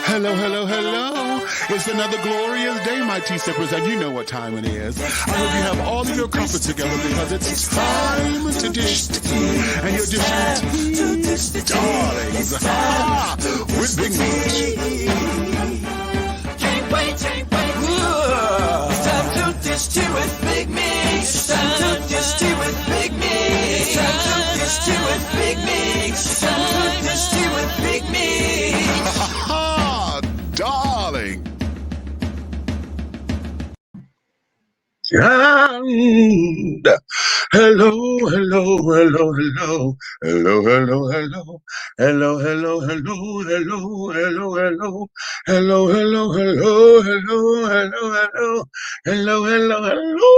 Hello, hello, hello. It's another glorious day, my tea sippers, and you know what time it is. I hope you have all of your comforts together because it's time to dish tea. And you're dishing tea, darlings, with Big Meat. Can't wait. It's time to dish tea with Big Meat. It's time to dish tea with Big Meat. It's time to dish tea with Big Meat. It's time to dish tea with Big Meat. Darling. And hello, hello, hello, hello, hello, hello, hello, hello, hello, hello, hello, hello, hello, hello, hello, hello, hello, hello, hello.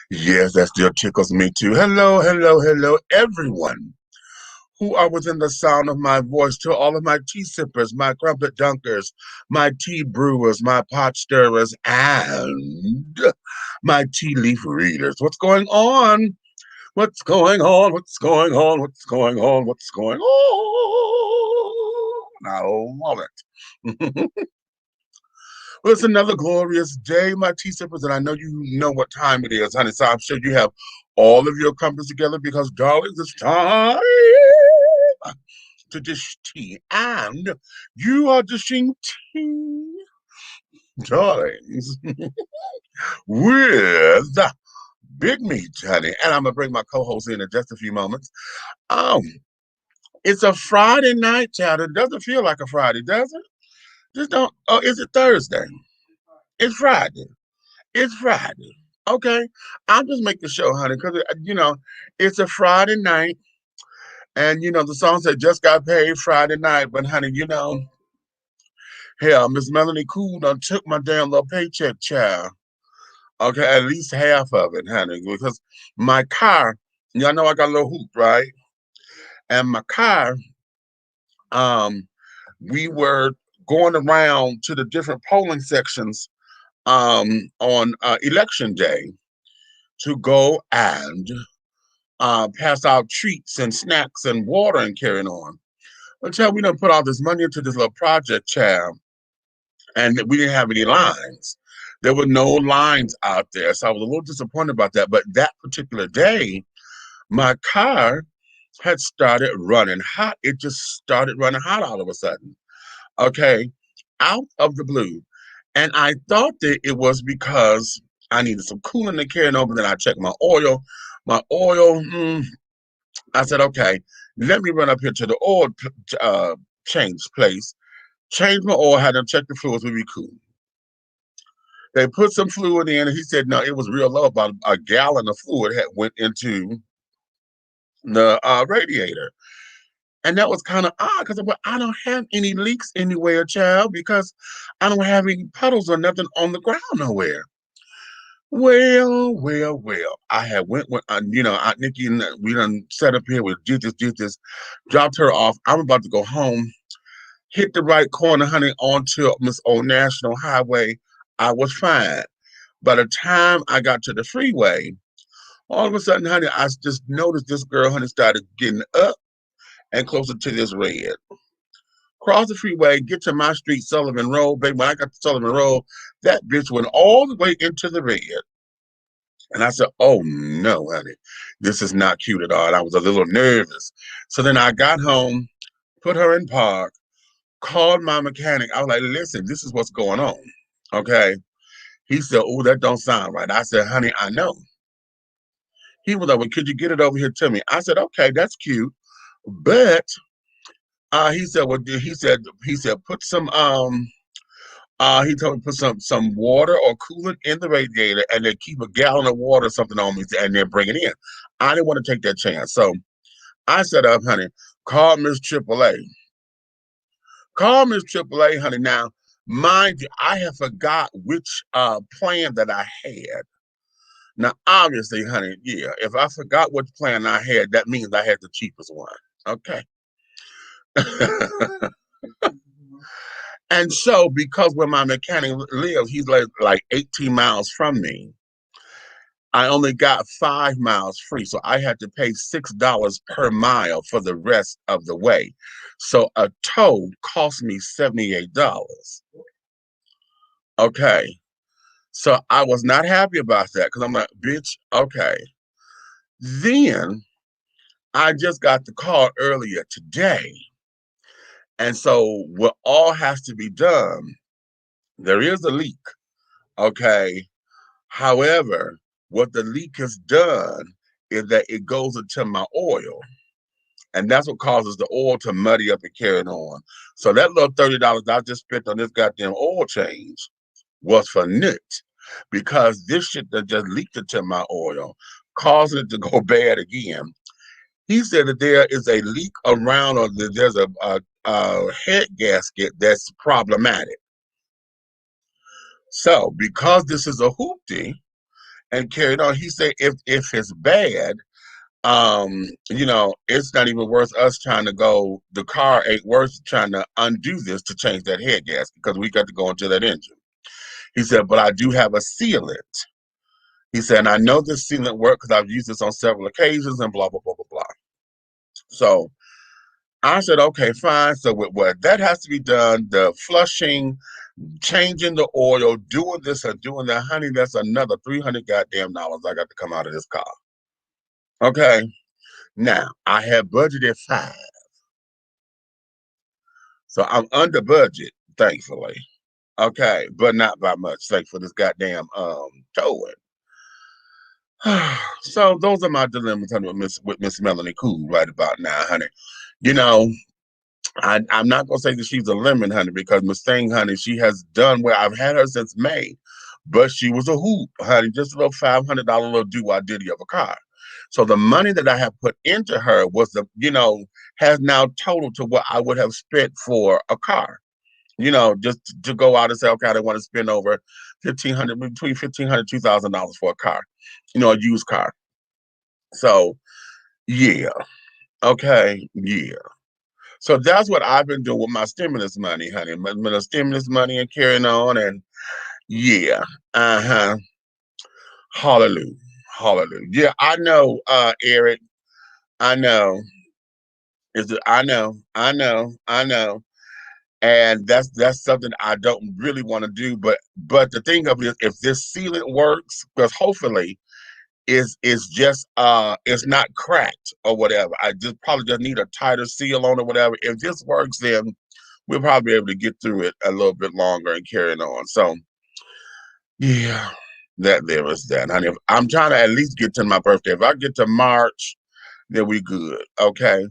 Yes, that still tickles me too. Hello, hello, hello, everyone who are within the sound of my voice, to all of my tea sippers, my crumpet dunkers, my tea brewers, my pot stirrers, and my tea leaf readers. What's going on? What's going on? What's going on? What's going on? What's going on? I love it. Well, it's another glorious day, my tea sippers, and I know you know what time it is, honey. So I'm sure you have all of your comforts together because, darlings, it's time to dish tea. And you are dishing tea, darlings, with Big Meat, honey. And I'm going to bring my co-host in just a few moments. It's a Friday night, child. It doesn't feel like a Friday, does it? Just don't. Oh, is it Thursday? It's Friday. It's Friday. Okay. I'll just make the show, honey, because, it's a Friday night. And, the song said just got paid Friday night. But, honey, hell, Miss Melanie Cool done took my damn little paycheck, child. Okay. At least half of it, honey, because my car, y'all know I got a little hoop, right? And my car, we were going around to the different polling sections on election day to go and pass out treats and snacks and water and carrying on. But child, we done put all this money into this little project, child, and we didn't have any lines. There were no lines out there, so I was a little disappointed about that. But that particular day, my car had started running hot. It just started running hot all of a sudden. Okay, out of the blue. And I thought that it was because I needed some coolant to carry over. Then I checked my oil. My oil, I said, okay, let me run up here to the oil change place. Change my oil, had them check the fluids, would be cool. They put some fluid in, and he said, no, it was real low. About a gallon of fluid had went into the radiator. And that was kind of odd because I don't have any leaks anywhere, child, because I don't have any puddles or nothing on the ground nowhere. Well. I had went with, Aunt Nikki, and we done set up here with did this, dropped her off. I'm about to go home, hit the right corner, honey, onto Miss Old National Highway. I was fine. By the time I got to the freeway, all of a sudden, honey, I just noticed this girl, honey, started getting up and closer to this red. Cross the freeway, get to my street, Sullivan Road. Baby, when I got to Sullivan Road, that bitch went all the way into the red. And I said, oh, no, honey, this is not cute at all. And I was a little nervous. So then I got home, put her in park, called my mechanic. I was like, listen, this is what's going on, okay? He said, oh, that don't sound right. I said, honey, I know. He was like, well, could you get it over here to me? I said, okay, that's cute. But he said, well, he said, put some, he told me put some water or coolant in the radiator and then keep a gallon of water or something on me and then bring it in. I didn't want to take that chance. So I said, honey, call Miss AAA. Call Miss AAA, honey. Now, mind you, I have forgot which plan that I had. Now, obviously, honey, yeah, if I forgot which plan I had, that means I had the cheapest one. Okay. And so, because where my mechanic lives, he's like 18 miles from me, I only got 5 miles free. So I had to pay $6 per mile for the rest of the way. So a tow cost me $78. Okay. So I was not happy about that because I'm like, bitch, okay. Then I just got the call earlier today. And so what all has to be done, there is a leak. Okay. However, what the leak has done is that it goes into my oil. And that's what causes the oil to muddy up and carry on. So that little $30 I just spent on this goddamn oil change was for nut because this shit that just leaked into my oil, causing it to go bad again. He said that there is a leak around, or that there's a head gasket that's problematic. So because this is a hoopty and carried on, he said if it's bad, it's not even worth us trying to go. The car ain't worth trying to undo this to change that head gasket because we got to go into that engine. He said, but I do have a sealant. He said, and I know this sealant works because I've used this on several occasions and blah, blah, blah, blah, blah. So I said, okay, fine. So with what that has to be done, the flushing, changing the oil, doing this or doing that, honey, that's another 300 goddamn dollars I got to come out of this car. Okay. Now I have budgeted 5. So I'm under budget, thankfully. Okay, but not by much, thanks for this goddamn towing. So those are my dilemmas, honey, with Miss Melanie Cool right about now, honey. You know, I'm not gonna say that she's a lemon, honey, because Miss Thing, honey, she has done well. I've had her since May, but she was a hoop, honey, just a little $500 little do-I-diddy of a car. So the money that I have put into her was has now totaled to what I would have spent for a car. Just to go out and say, okay, I want to spend over between $1,500, $2,000 for a car, a used car. So yeah, okay, yeah. So that's what I've been doing with my stimulus money, honey. My stimulus money and carrying on, and yeah, hallelujah, hallelujah. Yeah, I know, Eric. I know. I know. And that's something I don't really want to do. But the thing of it is, if this sealant works, because hopefully it's just it's not cracked or whatever. I just probably just need a tighter seal on it, whatever. If this works, then we'll probably be able to get through it a little bit longer and carrying on. So yeah, that there is that, honey. I'm trying to at least get to my birthday. If I get to March, then we good. Okay.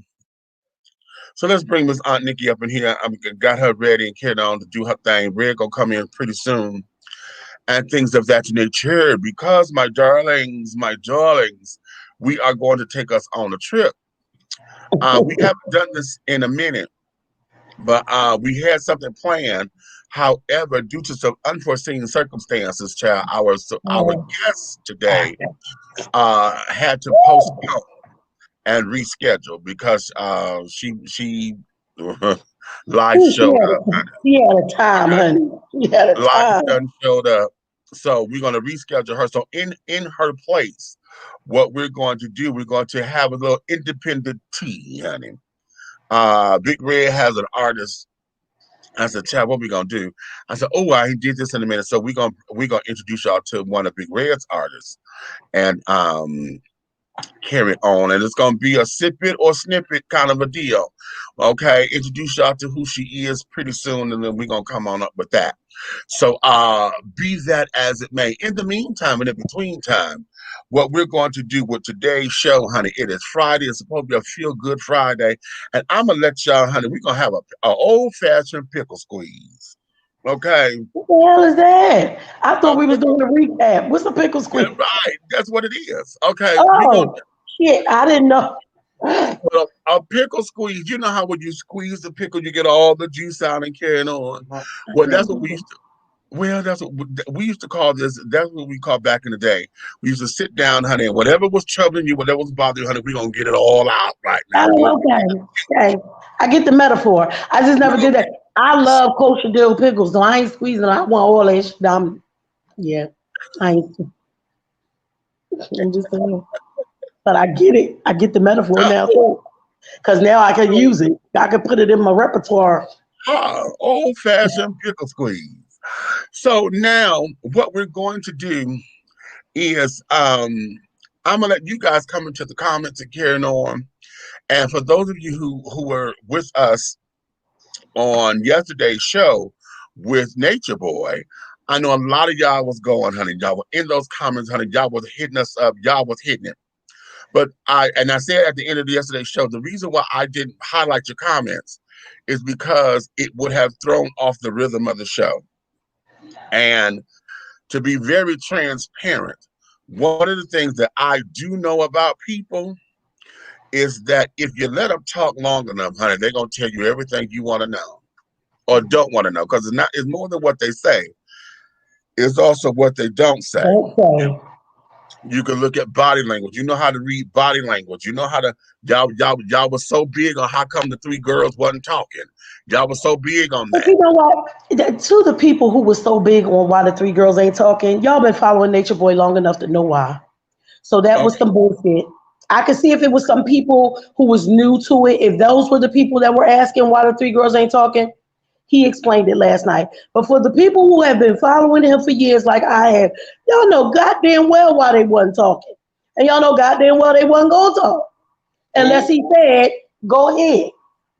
So let's bring Miss Aunt Nikki up in here. I got her ready and carried on to do her thing. Red gonna come in pretty soon and things of that nature because my darlings, we are going to take us on a trip. We haven't done this in a minute, but we had something planned. However, due to some unforeseen circumstances, child, our guest today had to postpone and reschedule because she life showed up. She had a time, honey. She had a Life time. done showed up. So we're going to reschedule her. So in her place, what we're going to do, we're going to have a little independent tea, honey. Big Red has an artist. I said, Chad, what we gonna do? I said, oh, I did this in a minute. So we're gonna introduce y'all to one of Big Red's artists and carry on. And it's gonna be a sip it or snippet kind of a deal. Okay, introduce y'all to who she is pretty soon, and then we're gonna come on up with that. So be that as it may. In the meantime and in between time, what we're going to do with today's show, honey, it is Friday. It's supposed to be a feel-good Friday. And I'm gonna let y'all, honey, we're gonna have a old-fashioned pickle squeeze. Okay. What the hell is that? I thought we was doing a recap. What's a pickle squeeze? Yeah, right. That's what it is. Okay. Oh, shit. I didn't know. Well, a pickle squeeze, you know how when you squeeze the pickle, you get all the juice out and carrying on. Well, that's what we used to. Well, that's what we used to call this. That's what we call back in the day. We used to sit down, honey, and whatever was troubling you, whatever was bothering you, honey, we're gonna get it all out right now. Oh, okay. I get the metaphor. I just never did that. I love kosher dill pickles, so I ain't squeezing. I want all that shit. Yeah, I ain't. I'm just saying. But I get it. I get the metaphor now too. Because now I can use it. I can put it in my repertoire. Old-fashioned pickle squeeze. So now what we're going to do is I'm gonna let you guys come into the comments and carry on. And for those of you who were with us on yesterday's show with Nature Boy, I know a lot of y'all was going, honey. Y'all were in those comments, honey. Y'all was hitting us up. Y'all was hitting it. But I said at the end of yesterday's show, the reason why I didn't highlight your comments is because it would have thrown off the rhythm of the show. And to be very transparent, one of the things that I do know about people is that if you let them talk long enough, honey, they're gonna tell you everything you want to know or don't want to know, because it's more than what they say. It's also what they don't say. Okay. You can look at body language. You know how to read body language. You know how to y'all was so big on how come the three girls wasn't talking. Y'all was so big on But that. you know what? To the people who were so big on why the three girls ain't talking, y'all been following Nature Boy long enough to know why. So that was Okay. some bullshit. I could see if it was some people who was new to it, if those were the people that were asking why the three girls ain't talking, he explained it last night. But for the people who have been following him for years, like I have, y'all know goddamn well why they wasn't talking. And y'all know goddamn well they wasn't going to talk. Unless he said, go ahead.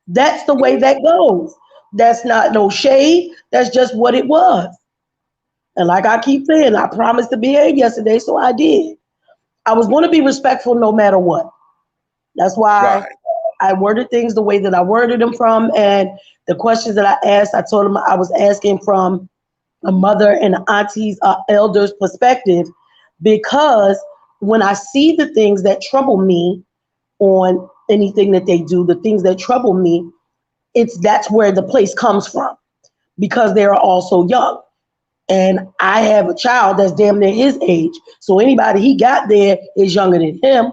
That's the way that goes. That's not no shade. That's just what it was. And like I keep saying, I promised to behave yesterday, so I did. I was going to be respectful no matter what. That's why Right. I worded things the way that I worded them from. And the questions that I asked, I told them I was asking from a mother and auntie's elders perspective, because when I see the things that trouble me on anything that they do, the things that trouble me, that's where the place comes from, because they are all so young. And I have a child that's damn near his age. So anybody he got there is younger than him.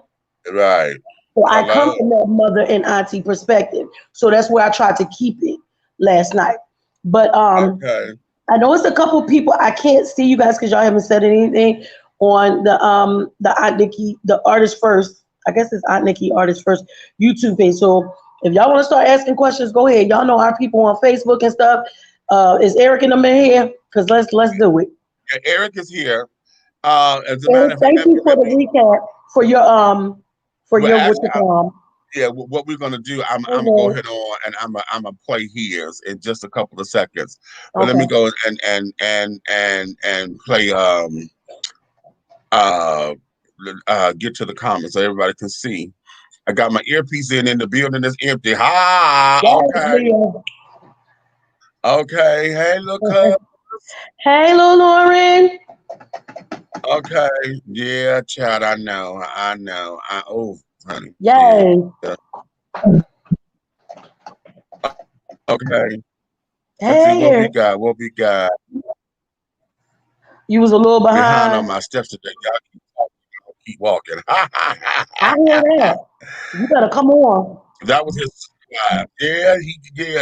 Right. So I come Hello. from that mother and auntie perspective. So that's where I tried to keep it last night. But Okay. I know it's a couple people. I can't see you guys because y'all haven't said anything on the Aunt Nikki, the Artist First. I guess it's Aunt Nikki Artist First YouTube page. So if y'all want to start asking questions, go ahead. Y'all know our people on Facebook and stuff. Is Eric in the man here? Because let's do it. Yeah, Eric is here. As a matter Eric, of fact, thank you for the recap for well, your what actually, you call. yeah, what we're gonna do, I'm gonna go Okay. ahead on and I'm gonna play his in just a couple of seconds. But let me Okay. go and play uh get to the comments so everybody can see. I got my earpiece in the building is empty. Yes, Okay. Leah. Okay. Hey, look up. Hey, Lil Lauren. Okay. Yeah, child, I know. Oh, honey. Yeah. Yay. Okay. Let's see Hey, what we Eric. got. What we got. You was a little Behind on behind. my steps today. Y'all keep walking. I hear that. You better come on. That was his yeah,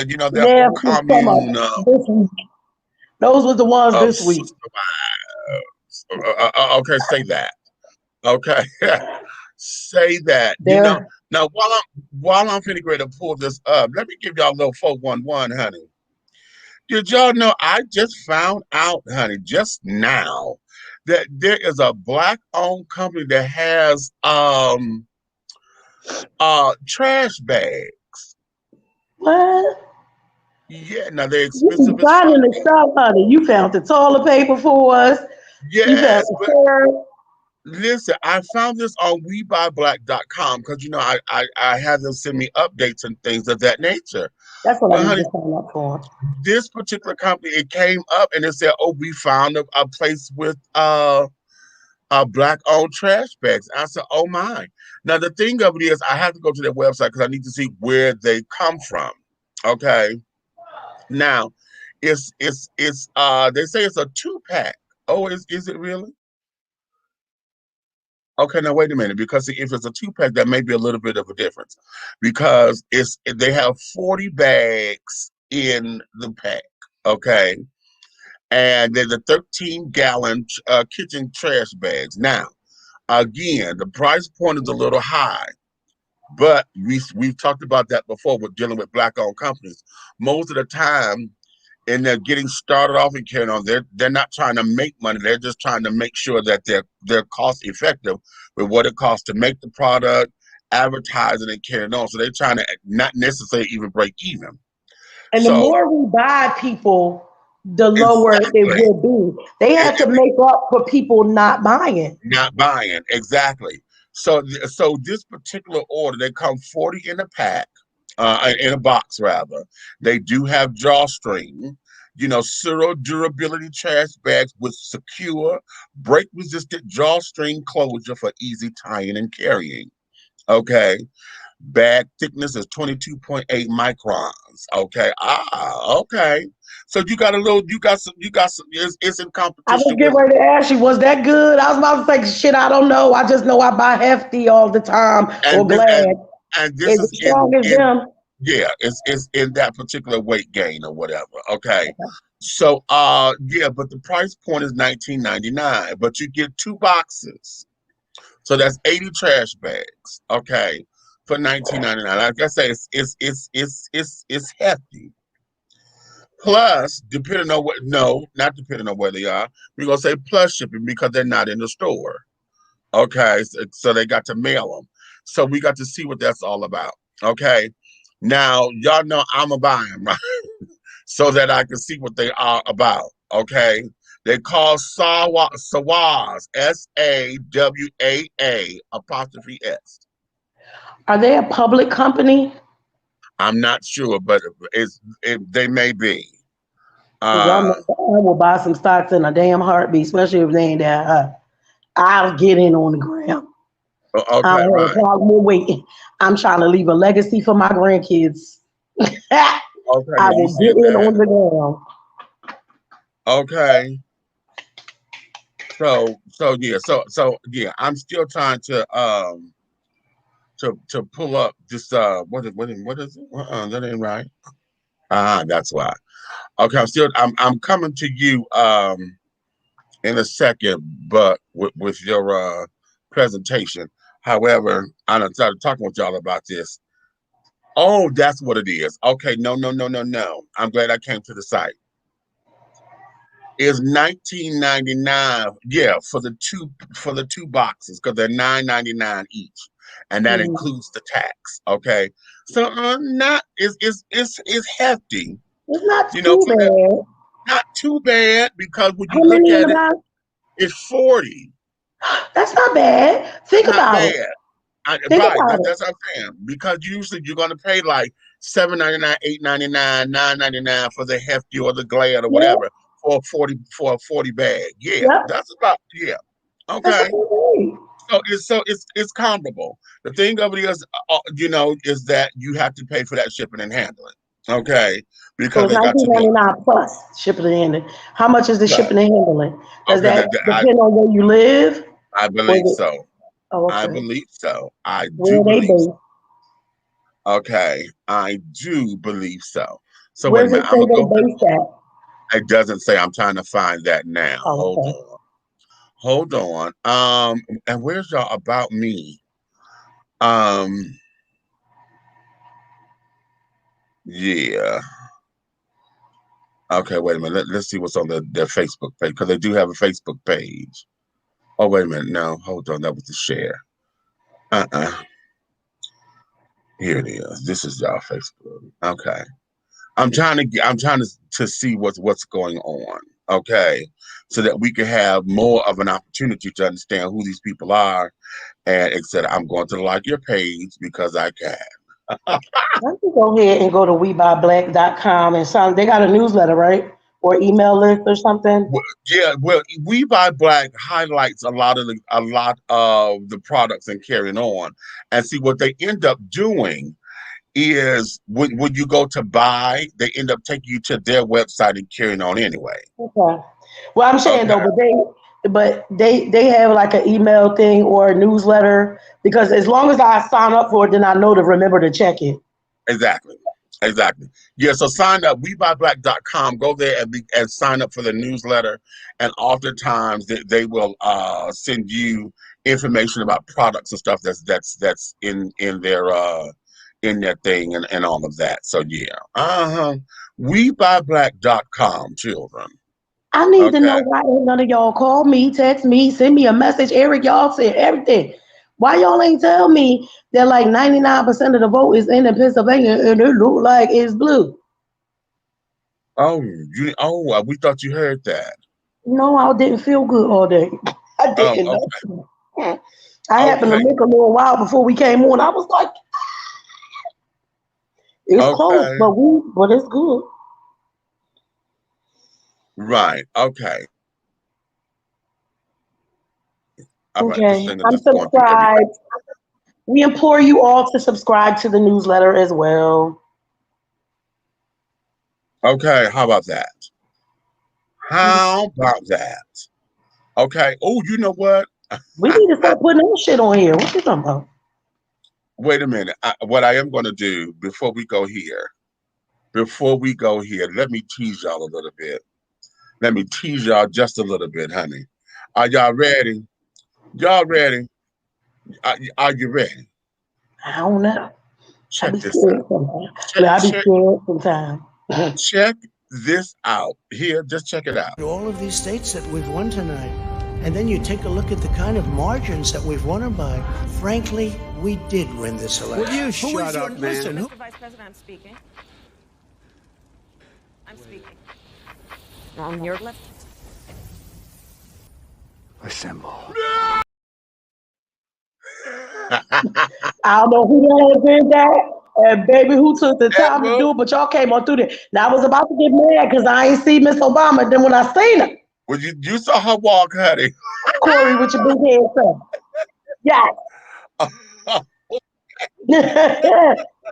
you know, that Yeah, whole come commune on. This week. Those was the ones of this week. sister okay, say that. Okay. Say that. You know, There. now while I'm finna ready to pull this up, let me give y'all a little 411, honey. Did y'all know I just found out, honey, just now that there is a black owned company that has trash bag. What? Yeah, now they're You expensive be as finding fuck. the stuff, honey. You found the toilet paper for us. You found Yes, the but syrup. listen, I found this on WeBuyBlack.com because you know I have them send me updates and things of that nature. That's what I But need honey, to sign up for. this particular company, it came up and it said, "Oh, we found a place with black owned trash bags." I said, "Oh my!" Now the thing of it is, I have to go to their website because I need to see where they come from. Okay, now It's they say it's a 2-pack. Oh, is it really? Okay, now wait a minute, because see, if it's a 2-pack, that may be a little bit of a difference, because they have 40 bags in the pack. Okay, and they're the 13-gallon kitchen trash bags. Now, again, the price point is a little high, but we've talked about that before with dealing with Black-owned companies. Most of the time, and they're getting started off and carrying on. They're not trying to make money. They're just trying to make sure that they're cost effective with what it costs to make the product, advertising, and carrying on. So they're trying to not necessarily even break even. And the So more we buy people, the lower it exactly, will be. They have to make up for people not buying. not buying exactly. So this particular order, they come 40 in a pack, in a box rather. They do have drawstring, zero durability trash bags with secure, break-resistant drawstring closure for easy tying and carrying. Okay. Bag thickness is 22.8 microns. Okay. Okay. So you got some, it's in I was competition getting with, ready to ask you, was that good? I was about to say, shit, I don't know. I just know I buy Hefty all the time or and this, Glad. and this Is is it strong as in them? yeah, it's in that particular weight gain or whatever. Okay. So yeah, but the price point is 19.99, but you get 2 boxes. So that's 80 trash bags. Okay. For 19.99. Like I say, it's hefty. Plus, depending on what no, not depending on where they are, we're gonna say plus shipping because they're not in the store. Okay, so they got to mail them. So we got to see what that's all about. Okay. Now, y'all know I'm a buy them, right? So that I can see what they are about. Okay. They call Sawaz, SAWAA apostrophe S. Are they a public company? I'm not sure, but they may be. Because y'all know Uh, I will buy some stocks in a damn heartbeat, especially if they ain't that high. I'll get in on the ground. I okay, don't have a right. problem with waiting. I'm trying to leave a legacy for my grandkids. I Okay, now you will get said in on that. the ground. Okay. So yeah, I'm still trying to pull up this what is it? That ain't right. That's why. Okay, I'm coming to you in a second, but with your presentation. However, I done started talking with y'all about this. Oh, that's what it is. Okay, no, no, no, no, no. I'm glad I came to the site. Is 19.99, yeah, for the two boxes because they're 9.99 each, and that Mhm. includes the tax. Okay, so not it's hefty, It's not too for that, bad. not too bad because when How you look many in at the it, box? it's 40. That's not bad. Think Not about it. bad. Think Right, about it. that's what I'm saying. Because usually you're gonna pay like 7.99, 8.99, 9.99 for the hefty or the glad or Yeah, whatever for a 40 bag. Yeah, yep. that's about yeah. That's Okay. okay. So it's comparable. The thing of it is, is that you have to pay for that shipping and handling. Okay, So because it's they got to be 19.99 plus shipping and handling. How much is the plus. shipping and handling? Does Okay, that depend on where you live? I Or believe is it, so. oh, I okay. believe so. I Where do are they believe so. based? Okay, I do believe so. So Where wait a does it minute. I'm say gonna they go back. based at? It doesn't say. I'm trying to find that now. Oh, Hold okay. on. Hold on. And where's y'all about me? Um, yeah. Okay, wait a minute. Let's see what's on their Facebook page because they do have a Facebook page. Oh, wait a minute. No, hold on. That was the share. Uh-uh. Here it is. This is y'all Facebook. Okay. I'm trying to see what's going on. Okay. So that we can have more of an opportunity to understand who these people are and etc. I'm going to like your page because I can. Why don't you go ahead and go to WeBuyBlack.com and sign? They got a newsletter, right? Or email list or something? Yeah, well, We Buy Black highlights a lot of the products and carrying on, and see what they end up doing is when you go to buy, they end up taking you to their website and carrying on anyway. Okay. Well, I'm saying Okay, though, but they have like an email thing or a newsletter because as long as I sign up for it, then I know to remember to check it. exactly. Exactly. Yeah, so sign up, WeBuyBlack.com. Go there and sign up for the newsletter. And oftentimes they will send you information about products and stuff that's in their thing and all of that. So yeah. WeBuyBlack.com, children. I need to Okay. know why ain't none of y'all call me, text me, send me a message. Eric, y'all said everything. Why y'all ain't tell me that like 99% of the vote is in Pennsylvania and it look like it's blue? We thought you heard that. No, I didn't feel good all day. I Oh, didn't okay. know. I happened to Okay. look a little while before we came on. I was like, it's close, Okay. but it's good. Right. Okay. All right. This Okay, thing is I'm just going through everything. subscribed. We implore you all to subscribe to the newsletter as well. Okay. How about that? How about that? Okay. Oh, you know what? We need to start putting that shit on here. What you talking about? Wait a minute. What I am going to do before we go here, let me tease y'all a little bit. Let me tease y'all just a little bit, honey. Are y'all ready? Y'all ready? Are you ready? I don't know. I Check be this out. scared sometimes. Check, Well, I be check, scared sometimes. check this out. Here, just check it out. All of these states that we've won tonight. And then you take a look at the kind of margins that we've won them by. Frankly, we did win this election. Will you shut up, man? Listen, Mr. Vice President, I'm speaking. I'm speaking. On your left. Assemble. I don't know who the hell did that. And baby, who took the time to Edward, do it, but y'all came on through there. Now I was about to get mad because I ain't see Miss Obama. Then when I seen her, well, you saw her walk, honey. Corey with your big head son. Yes.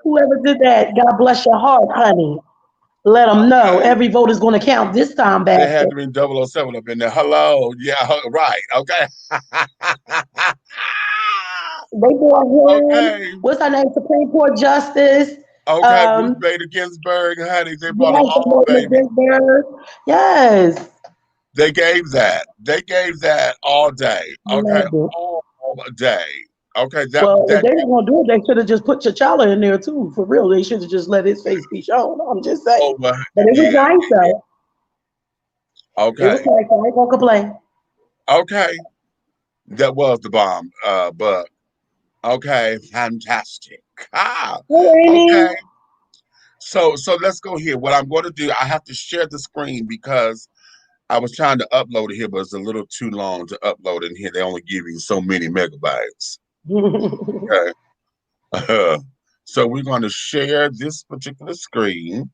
Whoever did that, God bless your heart, honey. Let them know Okay. every vote is going to count this time, There had bastard. to be 007 up in there. Hello. Yeah, right. Okay. They brought him. Okay. What's her name? Supreme Court Justice. Okay. Ruth Um, Bader Ginsburg, honey. They brought them yes, they all, brought baby. Ginsburg. Yes. They gave that. They gave that all day. Okay. Loved it. All day. Okay. That Well, if that they were gonna do it, they should have just put T'Challa in there too. For real, they should have just let his face be shown. I'm just saying. over. But it was Yeah. nice though. It was Okay. nice. I ain't gonna complain. Okay. That was the bomb. But okay, fantastic. Ah, Hey, okay. Amy. So let's go here. What I'm going to do, I have to share the screen because I was trying to upload it here, but it's a little too long to upload in here. They only give you so many megabytes. Okay. So we're going to share this particular screen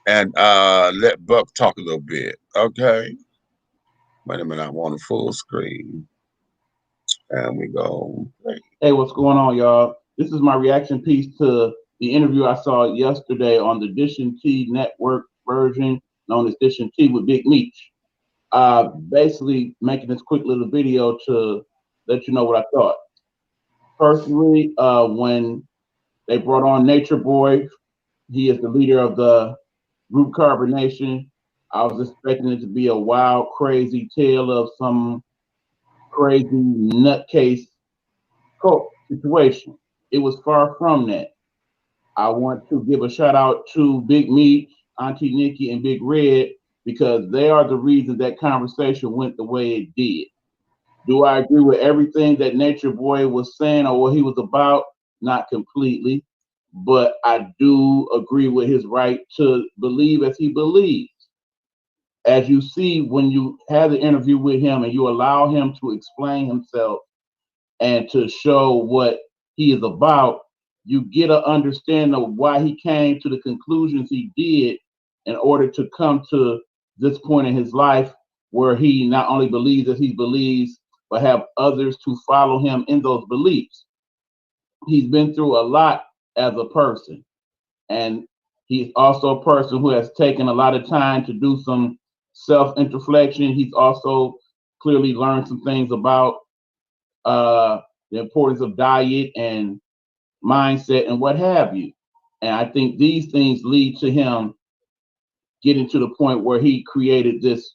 and let Buck talk a little bit. Okay. Wait a minute, I want a full screen. And we go. Hey, what's going on, y'all? This is my reaction piece to the interview I saw yesterday on the Dish and T network version known as Dish and T with Big Meech. Basically making this quick little video to let you know what I thought. Personally, when they brought on Nature Boy, he is the leader of the Group Carbonation. I was expecting it to be a wild, crazy tale of some crazy nutcase cult situation. It was far from that. I want to give a shout out to Big Meat, Auntie Nikki, and Big Red because they are the reason that conversation went the way it did. Do I agree with everything that Nature Boy was saying or what he was about? Not completely, but I do agree with his right to believe as he believes. As you see, when you have the interview with him and you allow him to explain himself and to show what he is about, you get an understanding of why he came to the conclusions he did in order to come to this point in his life where he not only believes as he believes, but have others to follow him in those beliefs. He's been through a lot as a person. And he's also a person who has taken a lot of time to do some self-introspection. He's also clearly learned some things about the importance of diet and mindset and what have you. And I think these things lead to him getting to the point where he created this,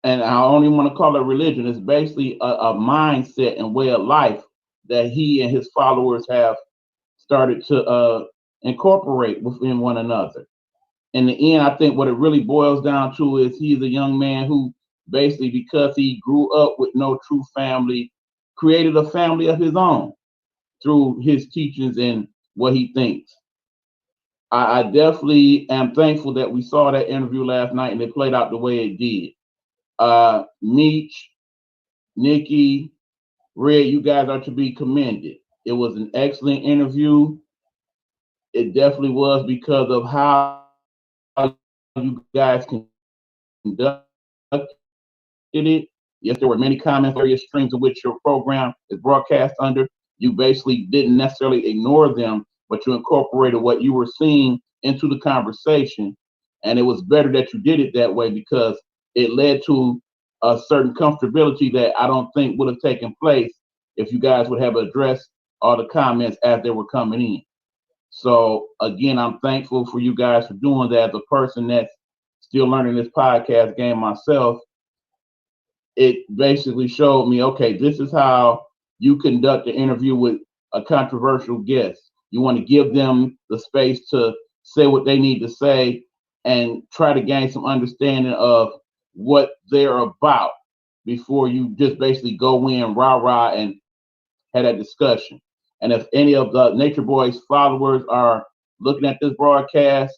and I don't even want to call it religion. It's basically a mindset and way of life that he and his followers have started to incorporate within one another. In the end, I think what it really boils down to is he's a young man who basically, because he grew up with no true family, created a family of his own through his teachings and what he thinks. I definitely am thankful that we saw that interview last night and it played out the way it did. Meech, Nikki, Red, you guys are to be commended. It was an excellent interview. It definitely was because of how you guys conducted it. Yes, there were many comments, various streams in which your program is broadcast under. You basically didn't necessarily ignore them, but you incorporated what you were seeing into the conversation. And it was better that you did it that way because it led to a certain comfortability that I don't think would have taken place if you guys would have addressed all the comments as they were coming in. So again, I'm thankful for you guys for doing that. As a person that's still learning this podcast game myself, it basically showed me, okay, this is how you conduct an interview with a controversial guest. You want to give them the space to say what they need to say and try to gain some understanding of what they're about before you just basically go in rah-rah and have that discussion. And if any of the Nature Boys followers are looking at this broadcast,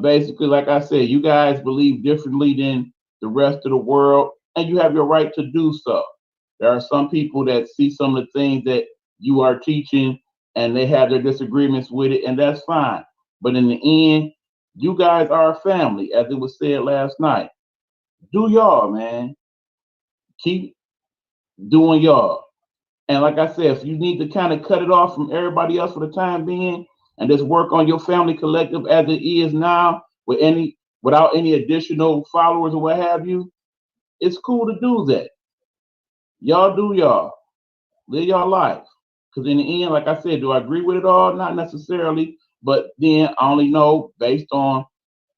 basically, like I said, you guys believe differently than the rest of the world, and you have your right to do so. There are some people that see some of the things that you are teaching and they have their disagreements with it, and that's fine. But in the end, you guys are a family, as it was said last night. Do y'all, man. Keep doing y'all. And like I said, if you need to kind of cut it off from everybody else for the time being and just work on your family collective as it is now without any additional followers or what have you, it's cool to do that. Y'all do y'all. Live y'all life. Because in the end, like I said, do I agree with it all? Not necessarily. But then I only know based on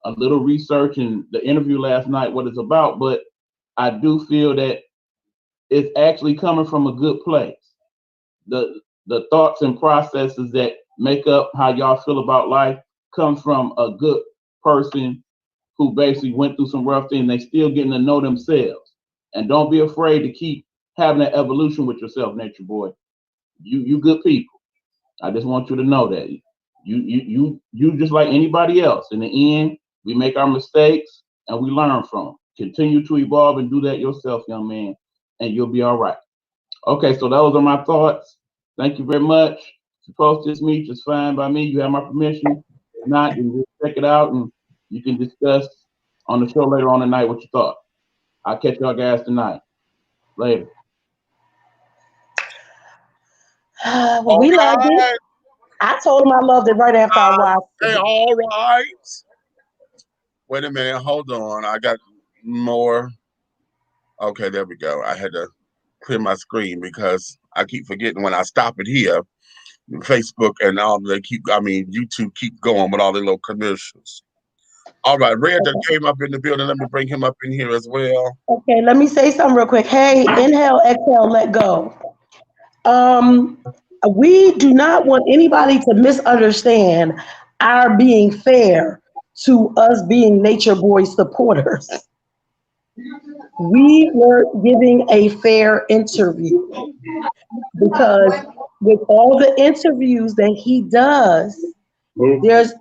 a little research and the interview last night what it's about. But I do feel that it's actually coming from a good place. The thoughts and processes that make up how y'all feel about life come from a good person who basically went through some rough things. They still getting to know themselves. And don't be afraid to keep having that evolution with yourself, Nature Boy. You good people. I just want you to know that. You just like anybody else. In the end, we make our mistakes and we learn from them. Continue to evolve and do that yourself, young man, and you'll be all right. Okay, so those are my thoughts. Thank you very much. To post this meet is fine by me. You have my permission. If not, you can just check it out and you can discuss on the show later on tonight what you thought. I'll catch y'all guys tonight. Later. Well, we loved it. I told him I loved it right after I watched Hey, it. all right. Wait a minute. Hold on. I got more. Okay, there we go. I had to clear my screen because I keep forgetting when I stop it here. Facebook and YouTube keep going with all the little commercials. All right, Red that came up in the building. Let me bring him up in here as well. Okay, let me say something real quick. Hey, inhale, exhale, let go. We do not want anybody to misunderstand our being fair to us being Nature Boy supporters. We were giving a fair interview because with all the interviews that he does, there's,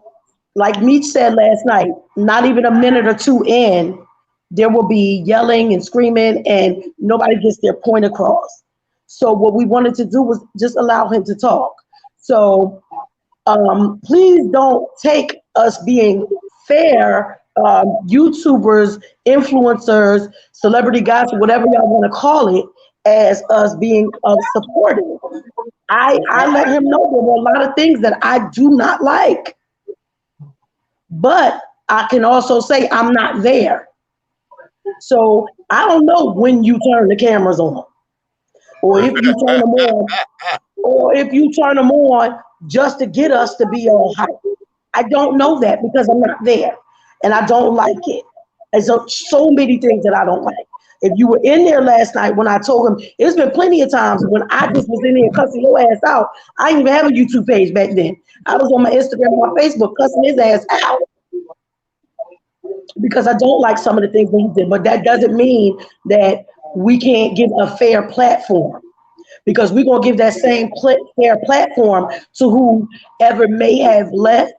like Meech said last night, not even a minute or two in, there will be yelling and screaming and nobody gets their point across. So what we wanted to do was just allow him to talk. So please don't take us being fair, YouTubers, influencers, celebrity gossip, whatever y'all want to call it, as us being supportive. I let him know there were a lot of things that I do not like, but I can also say I'm not there. So I don't know when you turn the cameras on, or if you turn them on, or if you turn them on just to get us to be all hype. I don't know that because I'm not there, and I don't like it. And so many things that I don't like. If you were in there last night when I told him, it's been plenty of times when I just was in there cussing your ass out. I didn't even have a YouTube page back then. I was on my Instagram and my Facebook cussing his ass out because I don't like some of the things that he did. But that doesn't mean that we can't give a fair platform, because we're going to give that same fair platform to whoever may have left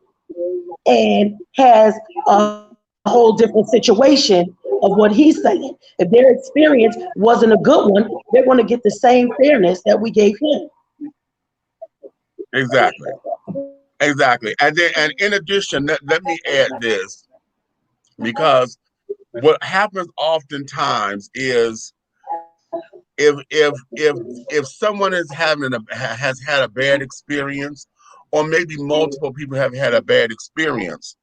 and has a whole different situation of what he's saying. If their experience wasn't a good one, they're going to get the same fairness that we gave him. Exactly. And then, and in addition, let me add this, because what happens oftentimes is if someone is has had a bad experience, or maybe multiple people have had a bad experience,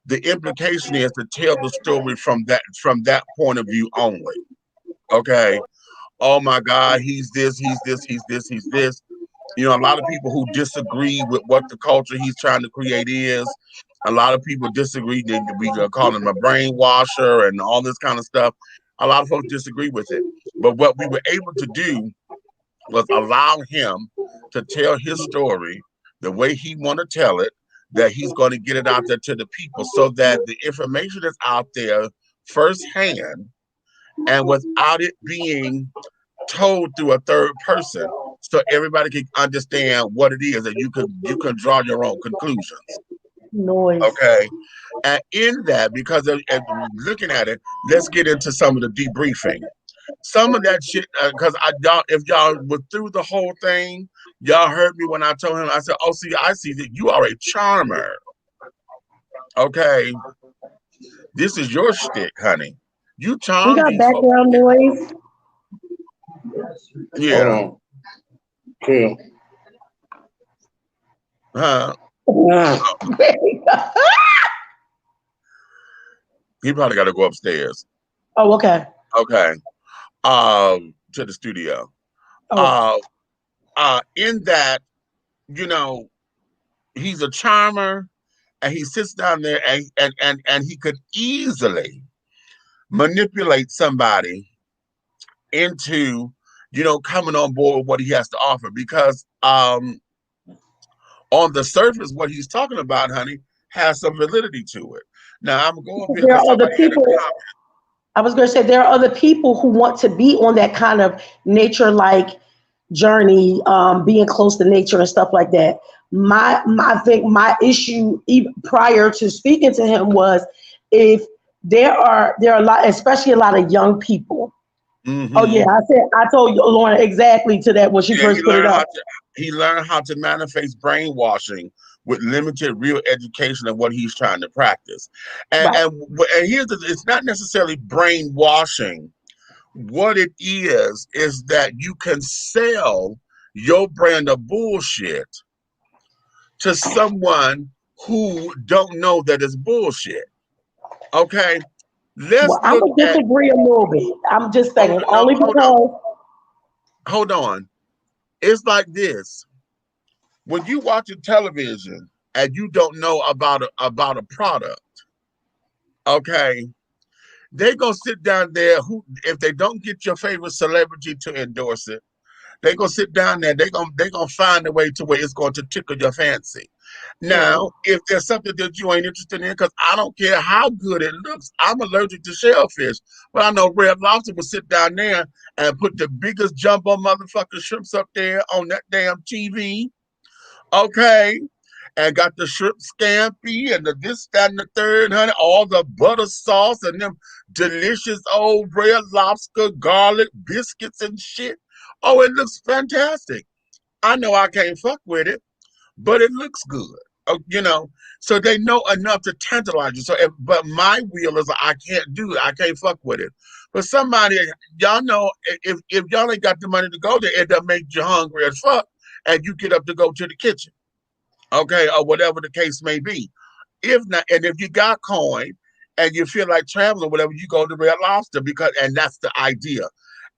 the implication is to tell the story from that point of view only. Okay. Oh my God, he's this, he's this, he's this, he's this. You know, a lot of people who disagree with what the culture he's trying to create is. A lot of people disagree. We call him a brainwasher and all this kind of stuff. A lot of folks disagree with it. But what we were able to do was allow him to tell his story the way he want to tell it, that he's going to get it out there to the people, so that the information is out there firsthand and without it being told through a third person, so everybody can understand what it is, and you can draw your own conclusions. Noise. Okay. And in that, because of looking at it, let's get into some of the debriefing. Some of that shit, because if y'all were through the whole thing, y'all heard me when I told him, I said, "Oh, see, I see that you are a charmer. Okay, this is your shtick, honey. You charm We got these folks." background noise. Yeah. Okay. Huh? He probably got to go upstairs. Oh, okay. Okay. To the studio. Oh. In that, you know, he's a charmer, and he sits down there and he could easily manipulate somebody into, coming on board with what he has to offer, because on the surface, what he's talking about, honey, has some validity to it. Now I'm going to go up here There because are other somebody had a people. comment. I was going to say there are other people who want to be on that kind of nature-like journey, being close to nature and stuff like that. I think my issue, even prior to speaking to him, was if there are a lot, especially a lot of young people. Mm-hmm. Oh yeah, I told you, Lauren, exactly to that when she first put it up. He learned how to manifest brainwashing with limited real education of what he's trying to practice. And Right. and here's it's not necessarily brainwashing. What it is that you can sell your brand of bullshit to someone who don't know that it's bullshit. Okay? Let's I'm look gonna disagree a little bit. I'm just saying, only because. Hold on. It's like this. When you watching television and you don't know about a product, okay, they gonna sit down there. If they don't get your favorite celebrity to endorse it, they gonna sit down there. They gonna find a way to where it's going to tickle your fancy. Now, if there's something that you ain't interested in, because I don't care how good it looks, I'm allergic to shellfish. But I know Red Lobster will sit down there and put the biggest jumbo motherfucking shrimps up there on that damn TV. Okay. And got the shrimp scampi and the this, that, and the third, honey, all the butter sauce and them delicious old Red Lobster garlic biscuits and shit. Oh, it looks fantastic. I know I can't fuck with it, but it looks good. you know, so they know enough to tantalize you. So, but my wheel is I can't do it. I can't fuck with it. But somebody, y'all know, if y'all ain't got the money to go there, it doesn't make you hungry as fuck, and you get up to go to the kitchen, okay, or whatever the case may be. If not, and if you got coin and you feel like traveling or whatever, you go to Red Lobster and that's the idea.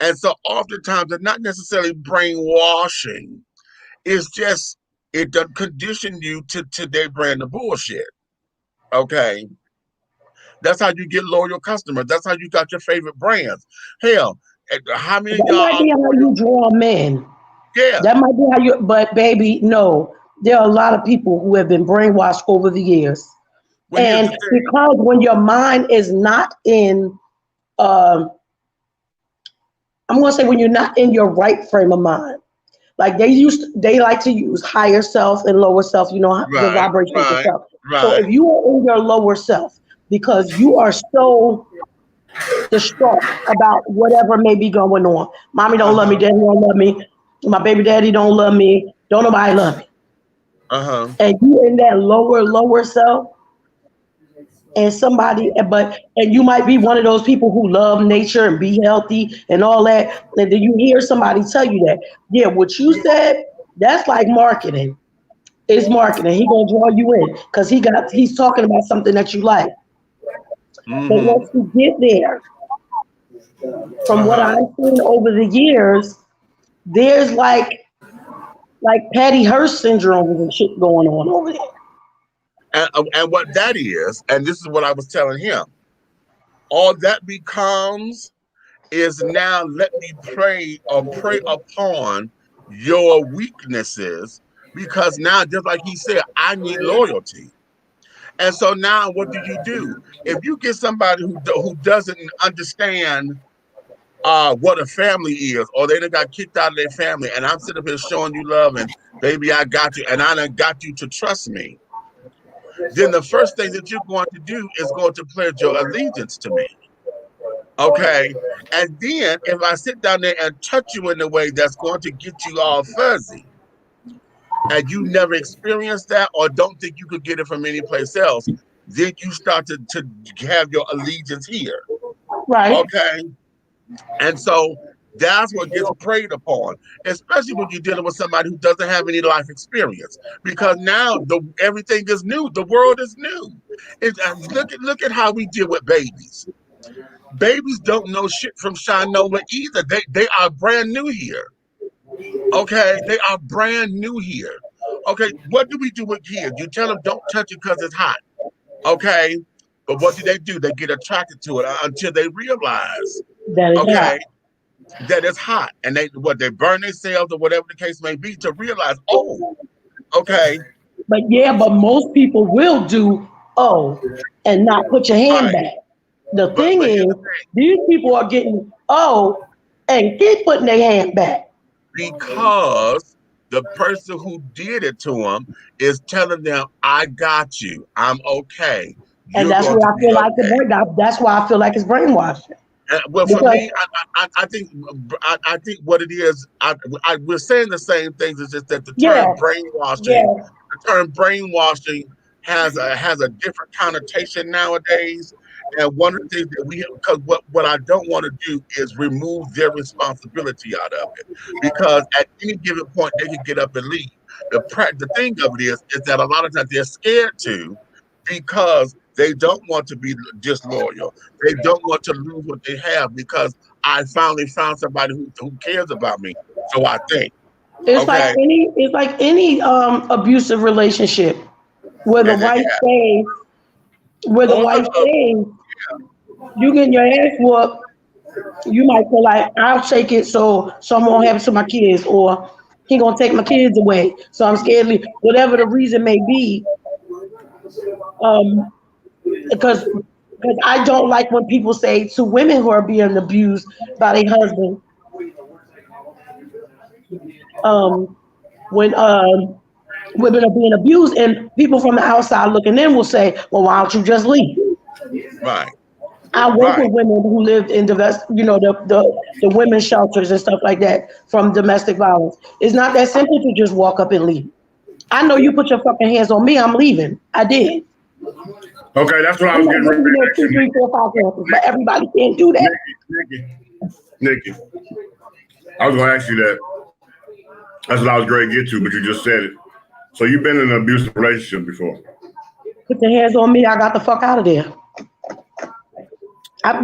And so oftentimes it's not necessarily brainwashing. It's just it doesn't condition you to their brand of bullshit. Okay. That's how you get loyal customers. That's how you got your favorite brands. Hell, how many of That y'all might be how you draw men. yeah. That might be how you, but baby, no. There are a lot of people who have been brainwashed over the years. Well, here's And the thing. because when your mind is not in, I'm going to say when you're not in your right frame of mind, like they like to use higher self and lower self, you know, the Right, vibration of the right, self. So right. if you are in your lower self, because you are so distraught about whatever may be going on. Mommy don't love me, Uh-huh. daddy don't love me, my baby daddy don't love me, don't nobody love me. Uh-huh. And you in that lower self, and and you might be one of those people who love nature and be healthy and all that, and then you hear somebody tell you that, yeah, what you said, that's like marketing. It's marketing. He gonna draw you in because he's talking about something that you like. But Mm-hmm. once you get there, from what Uh-huh. I've seen over the years, there's like Patty Hearst syndrome and shit going on over there. And what that is, and this is what I was telling him, all that becomes is now let me prey upon your weaknesses because now, just like he said, I need loyalty. And so now what do? If you get somebody who doesn't understand what a family is, or they done got kicked out of their family, and I'm sitting up here showing you love and baby, I got you, and I done got you to trust me, then the first thing that you're going to do is going to pledge your allegiance to me. Okay. And then if I sit down there and touch you in a way that's going to get you all fuzzy, and you never experienced that or don't think you could get it from any place else, then you start to have your allegiance here. Right. Okay. And so that's what gets preyed upon, especially when you're dealing with somebody who doesn't have any life experience. Because now everything is new. The world is new. Look at how we deal with babies. Babies don't know shit from Shinola either. They are brand new here. Okay, they are brand new here. Okay, what do we do with kids? You tell them don't touch it because it's hot. Okay, but what do? They get attracted to it until they realize, That is okay, hot. that it's hot, and they burn themselves or whatever the case may be to realize, oh, okay, But most people will do and not put your hand right. back. The But thing here's is, the thing, these people are getting and keep putting their hand back. because the person who did it to them is telling them, I got you, I'm okay, And you're that's going where to I be feel like okay. that's why I feel like it's brainwashing. Well, for Because me, I think what it is, we're saying the same things. It's just that yeah, yeah, the term brainwashing has a different connotation nowadays. And one of the things that because what I don't want to do is remove their responsibility out of it, because at any given point they can get up and leave. The thing of it is that a lot of times they're scared to, because they don't want to be disloyal. They don't want to lose what they have because I finally found somebody who cares about me. So I think, okay, it's like any abusive relationship where the and wife yeah, stays, where the or wife stays, you getting your ass whooped. You might feel like I'll take it so I won't have it to my kids, or he gonna take my kids away, so I'm scared to leave. Whatever the reason may be, um, because I don't like when people say to women who are being abused by their husband, um, when women are being abused, and people from the outside looking in will say, "Well, why don't you just leave?" right, I work right, with women who lived in the women's shelters and stuff like that from domestic violence. It's not that simple to just walk up and leave. I know you put your fucking hands on me. I'm leaving. I did. Okay, that's what I I'm was not getting ready moving there to ask 2, you. 3, 4, 5 chances, but everybody can't do that. Nikki, I was gonna ask you that. That's what I was going to get to, but you just said it. So you've been in an abusive relationship before? Put your hands on me. I got the fuck out of there.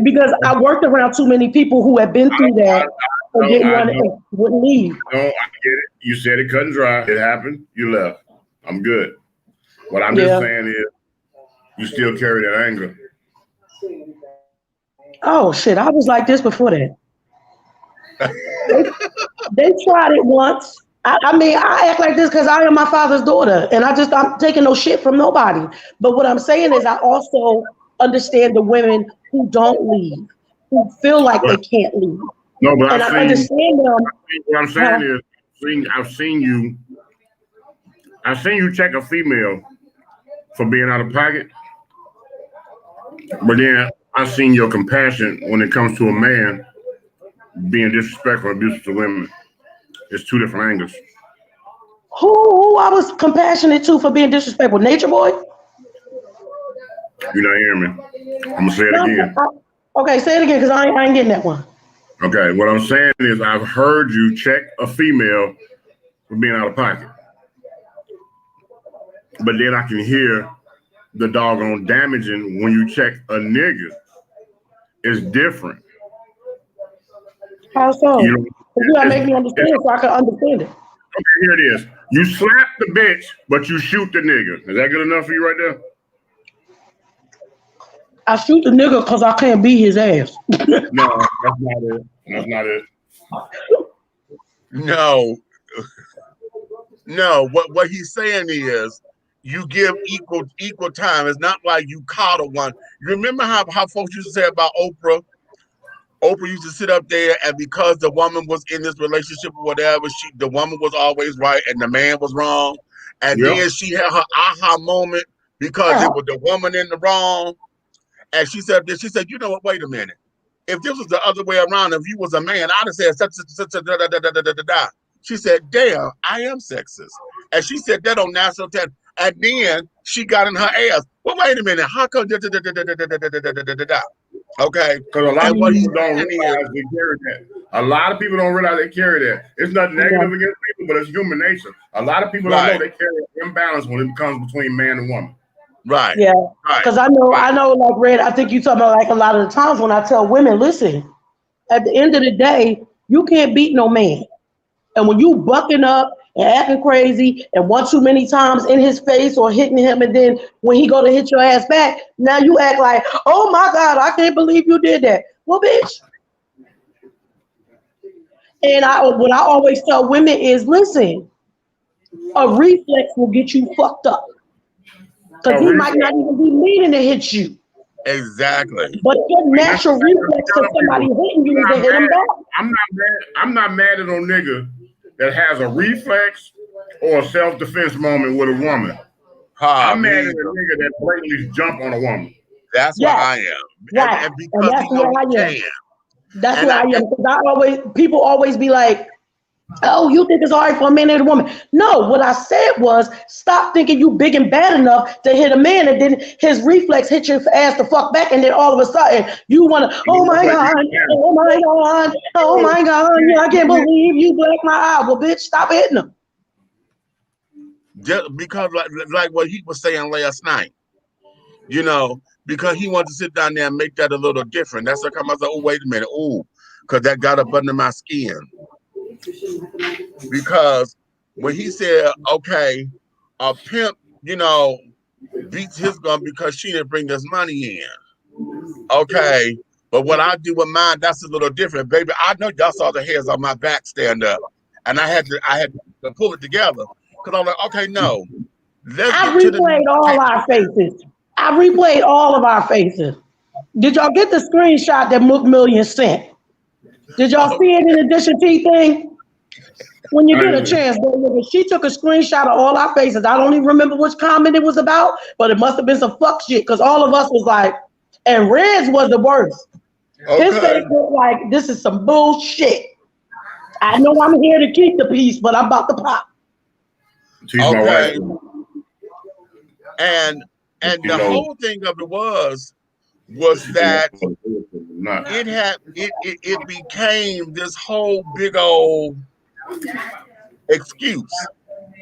Because I worked around too many people who had been through that and wouldn't leave. No, I get it. You said it cut and dry. It happened. You left. I'm good. What I'm just saying is, you still carry that anger. Oh shit! I was like this before that. They tried it once. I mean, I act like this because I am my father's daughter, and I'm taking no shit from nobody. But what I'm saying is, I also understand the women who don't leave, who feel like they can't leave. No, but and I understand them. What I'm saying is, I've seen you check a female for being out of pocket, but then I've seen your compassion when it comes to a man being disrespectful and abusive to women. It's two different angles. Who I was compassionate to for being disrespectful? Nature Boy? You're not hearing me. I'm gonna say it again. Okay, say it again because I ain't getting that one. Okay, what I'm saying is I've heard you check a female for being out of pocket. But then I can hear the doggone damaging when you check a nigga. It's different. How so? You gotta make me understand so I can understand it. Okay, here it is. You slap the bitch, but you shoot the nigga. Is that good enough for you right there? I shoot the nigga because I can't beat his ass. No, that's not it. That's not it. No. What he's saying is you give equal time. It's not like you coddle one. You remember how folks used to say about Oprah? Oprah used to sit up there, and because the woman was in this relationship or whatever, the woman was always right and the man was wrong. And then she had her aha moment because it was the woman in the wrong. And she said, you know what, wait a minute. If this was the other way around, if you was a man, I'd have said such. She said, damn, I am sexist. And she said that on national television. And then she got in her ass. Well, wait a minute. How come? Okay. Because a lot of people don't realize they carry that. A lot of people don't realize they carry that. It's not negative against people, but it's human nature. A lot of people don't know they carry an imbalance when it comes between man and woman. Right. Yeah. Because I know, like Red, I think you talking about like a lot of the times when I tell women, listen, at the end of the day, you can't beat no man. And when you bucking up and acting crazy and one too many times in his face or hitting him, and then when he go to hit your ass back, now you act like, oh my God, I can't believe you did that. Well, bitch. And what I always tell women is, listen, a reflex will get you fucked up. Because he might not even be meaning to hit you. Exactly. But your natural reflex to somebody hitting you is to hit him back. I'm not mad at no nigga that has a reflex or a self-defense moment with a woman. I'm mad at a nigga that blatantly jump on a woman. That's where I am. Right. And because that's he knows he can. That's where I am. Because people always be like, oh, you think it's all right for a man and a woman? No, what I said was stop thinking you big and bad enough to hit a man and then his reflex hit your ass the fuck back, and then all of a sudden you want to, oh my God, oh my God, oh my God, I can't believe you blacked my eye. Well, bitch, stop hitting him. Just because like what he was saying last night, because he wanted to sit down there and make that a little different. That's like I was like, oh, wait a minute, because that got up under my skin. Because when he said, okay, a pimp, beats his gun because she didn't bring this money in. Okay, but what I do with mine, that's a little different, baby. I know y'all saw the hairs on my back stand up, and I had to pull it together because I'm like, okay, no. I replayed all our faces. I replayed all of our faces. Did y'all get the screenshot that McMillian sent? Did y'all see it in the Dish and Tea thing? When you get a chance, she took a screenshot of all our faces. I don't even remember which comment it was about, but it must have been some fuck shit because all of us was like, and Red's was the worst. Okay. His face looked like this is some bullshit. I know I'm here to keep the peace, but I'm about to pop. She's my wife. And the whole thing of it was that it became this whole big old excuse.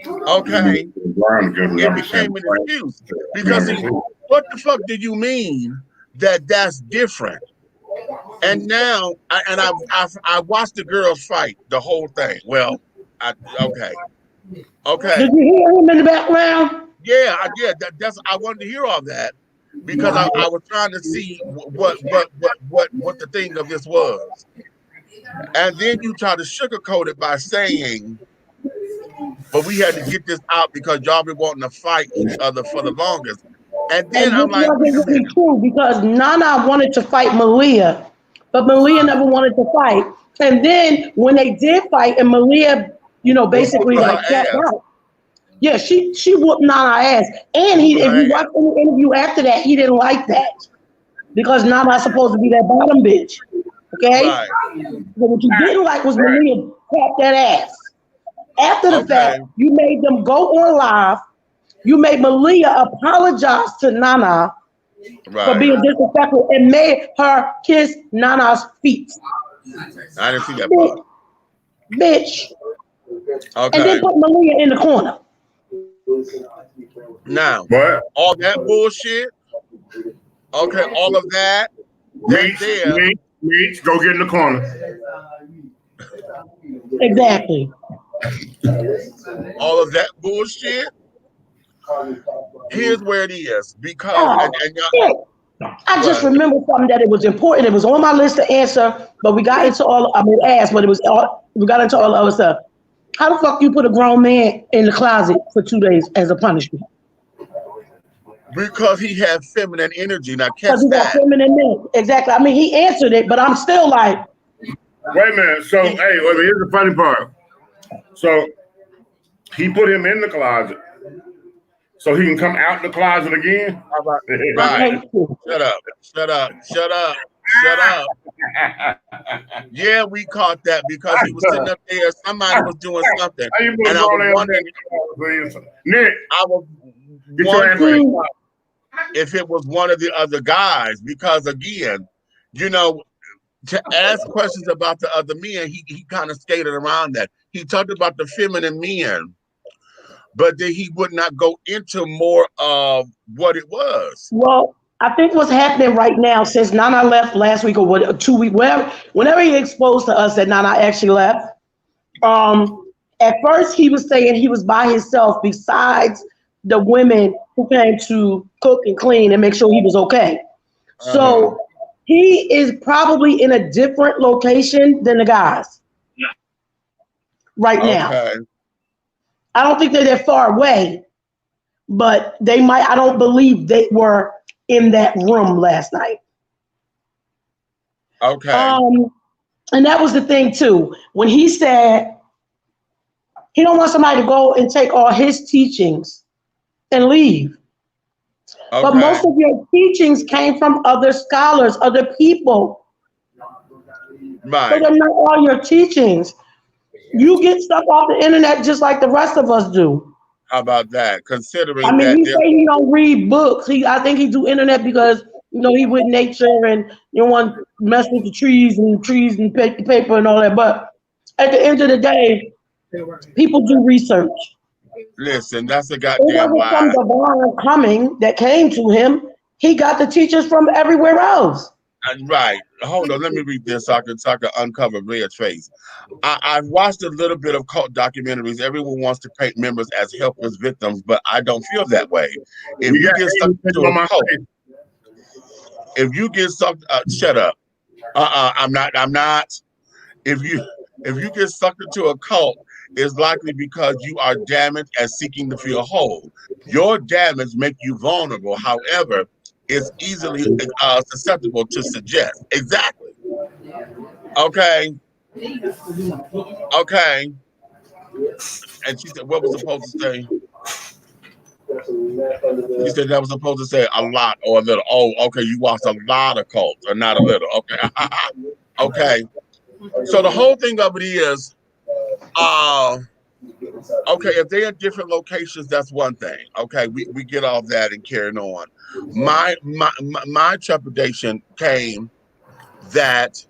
Okay, it became an excuse because what the fuck do you mean that that's different? And now, I watched the girls fight the whole thing. Well, okay. Did you hear him in the background? Yeah, that's I wanted to hear all that because I was trying to see what the thing of this was, and then you try to sugarcoat it by saying, "But we had to get this out because y'all been wanting to fight each other for the longest." And then I'm like, "Wait a minute." True, because Nana wanted to fight Malia, but Malia never wanted to fight. And then when they did fight, and Malia, basically like tapped out. Yeah, she whooped Nana ass. And if you watch the interview after that, he didn't like that. Because Nana's supposed to be that bottom bitch. Okay? Right. But what you didn't like was Malia tap that ass. After the fact, you made them go on live. You made Malia apologize to Nana for being disrespectful and made her kiss Nana's feet. I didn't see that part. Bitch. Okay. And then put Malia in the corner. Now, all that bullshit, all of that, Reach, go get in the corner. Exactly. All of that bullshit, here's where it is. Because, I just remember something that it was important. It was on my list to answer, but we got into we got into all the other stuff. How the fuck you put a grown man in the closet for 2 days as a punishment? Because he had feminine energy. Now, because he got feminine energy. Exactly. I mean, he answered it, but I'm still like. Wait a minute. So, here's the funny part. So, he put him in the closet so he can come out the closet again? How about right. Shut up. Yeah, we caught that because he was sitting up there. Somebody was doing something. And I was wondering, Nick, if it was one of the other guys. Because again, to ask questions about the other men, he kind of skated around that. He talked about the feminine men, but then he would not go into more of what it was. Well, I think what's happening right now, since Nana left last week or 2 weeks, whenever he exposed to us that Nana actually left, at first he was saying he was by himself besides the women who came to cook and clean and make sure he was okay. So he is probably in a different location than the guys right now. I don't think they're that far away, but they might. I don't believe they were in that room last night. And that was the thing too. When he said he don't want somebody to go and take all his teachings and leave. But most of your teachings came from other scholars, other people. Right. So they're not all your teachings. You get stuff off the internet just like the rest of us do. How about that? Considering he say he don't read books. I think he do internet because he with nature and you don't want to mess with the trees and paper and all that. But at the end of the day, people do research. Listen, that's a goddamn lie. Some divine coming that came to him. He got the teachers from everywhere else. Right. Hold on. Let me read this so I can uncover Red's face. I've watched a little bit of cult documentaries. Everyone wants to paint members as helpless victims, but I don't feel that way. If you get sucked into a cult, shut up. I'm not. If you get sucked into a cult, it's likely because you are damaged and seeking to feel whole. Your damage makes you vulnerable. However, it's easily susceptible to suggest. Exactly. Okay. And she said, what was supposed to say? She said that was supposed to say a lot or a little. Oh, okay. You watched a lot of cults or not a little. Okay. Okay. So the whole thing of it is, Okay, if they're in different locations, that's one thing. Okay, we get all that and carrying on. My trepidation came that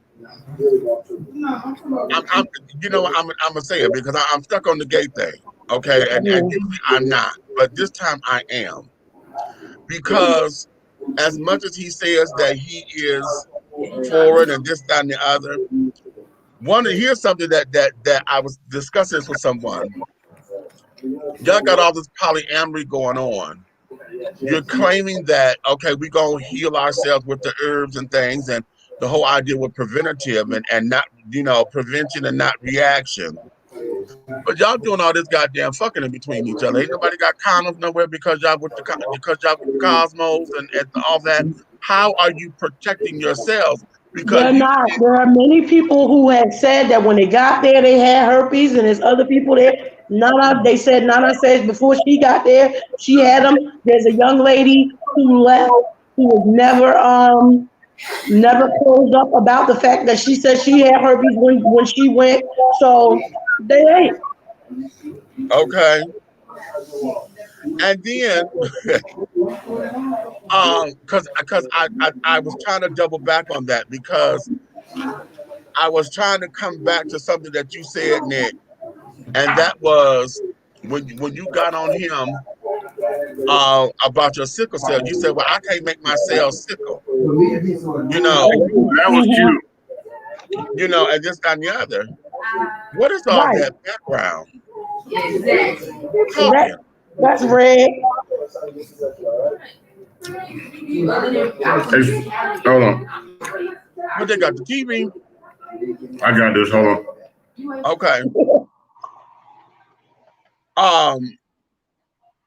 I'm you know I'm gonna say it because I'm stuck on the gay thing. Okay, and usually I'm not, but this time I am, because as much as he says that he is forward and this, that, and the other, here's something that I was discussing this with someone. Y'all got all this polyamory going on. You're claiming that, okay, we're gonna heal ourselves with the herbs and things, and the whole idea with preventative and not, prevention and not reaction. But y'all doing all this goddamn fucking in between each other. Ain't nobody got condoms nowhere because y'all with the cosmos and all that. How are you protecting yourselves? Because they're not. There are many people who have said that when they got there, they had herpes, and there's other people there. They said Nana says before she got there, she had them. There's a young lady who left who was never closed up about the fact that she said she had herpes when she went. So they ain't. Okay. And then, because I was trying to double back on that, because I was trying to come back to something that you said, Nick, and that was when you got on him about your sickle cell. You said, "Well, I can't make my cells sickle." That was cute. And this and the other. What is all that background? That's red. Hold on. But they got the TV. I got this. Hold on. Okay.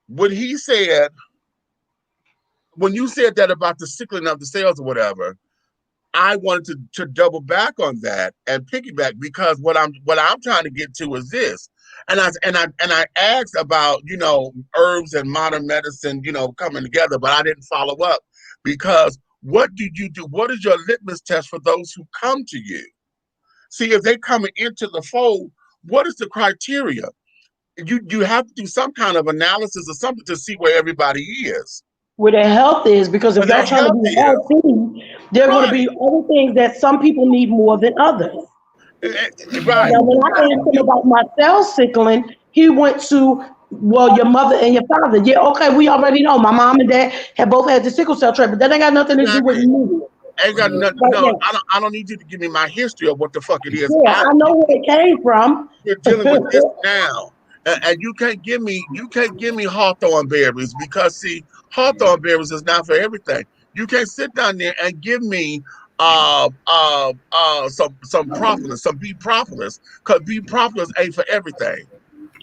When you said that about the sickling of the cells or whatever, I wanted to double back on that and piggyback, because what I'm trying to get to is this. And I asked about, herbs and modern medicine, coming together, but I didn't follow up, because what do you do? What is your litmus test for those who come to you? See, if they coming into the fold, what is the criteria? You have to do some kind of analysis or something to see where everybody is. Where their health is, because if y'all trying to be healthy, there are going to be other things that some people need more than others. Right. Now, when I asked him about my cell sickling, he went to, well, your mother and your father. Yeah, okay, we already know. My mom and dad have both had the sickle cell trait, but that ain't got nothing to do with me. Ain't got nothing. No, I don't need you to give me my history of what the fuck it is. Yeah, I know where it came from. We're dealing with this now. And you can't give me hawthorn berries, because see, hawthorn berries is not for everything. You can't sit down there and give me some propolis, some bee propolis, because bee propolis ain't for everything.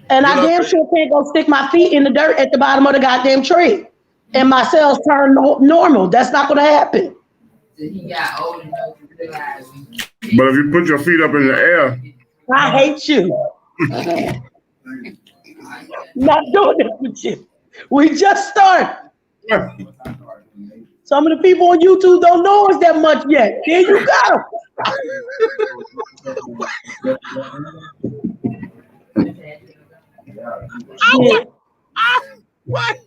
And I damn sure can't go stick my feet in the dirt at the bottom of the goddamn tree and my cells turn normal. That's not gonna happen. He got old enough to realize. But if you put your feet up in the air, I hate you. Not doing this with you. We just started. Some of the people on YouTube don't know us that much yet. There you go. What?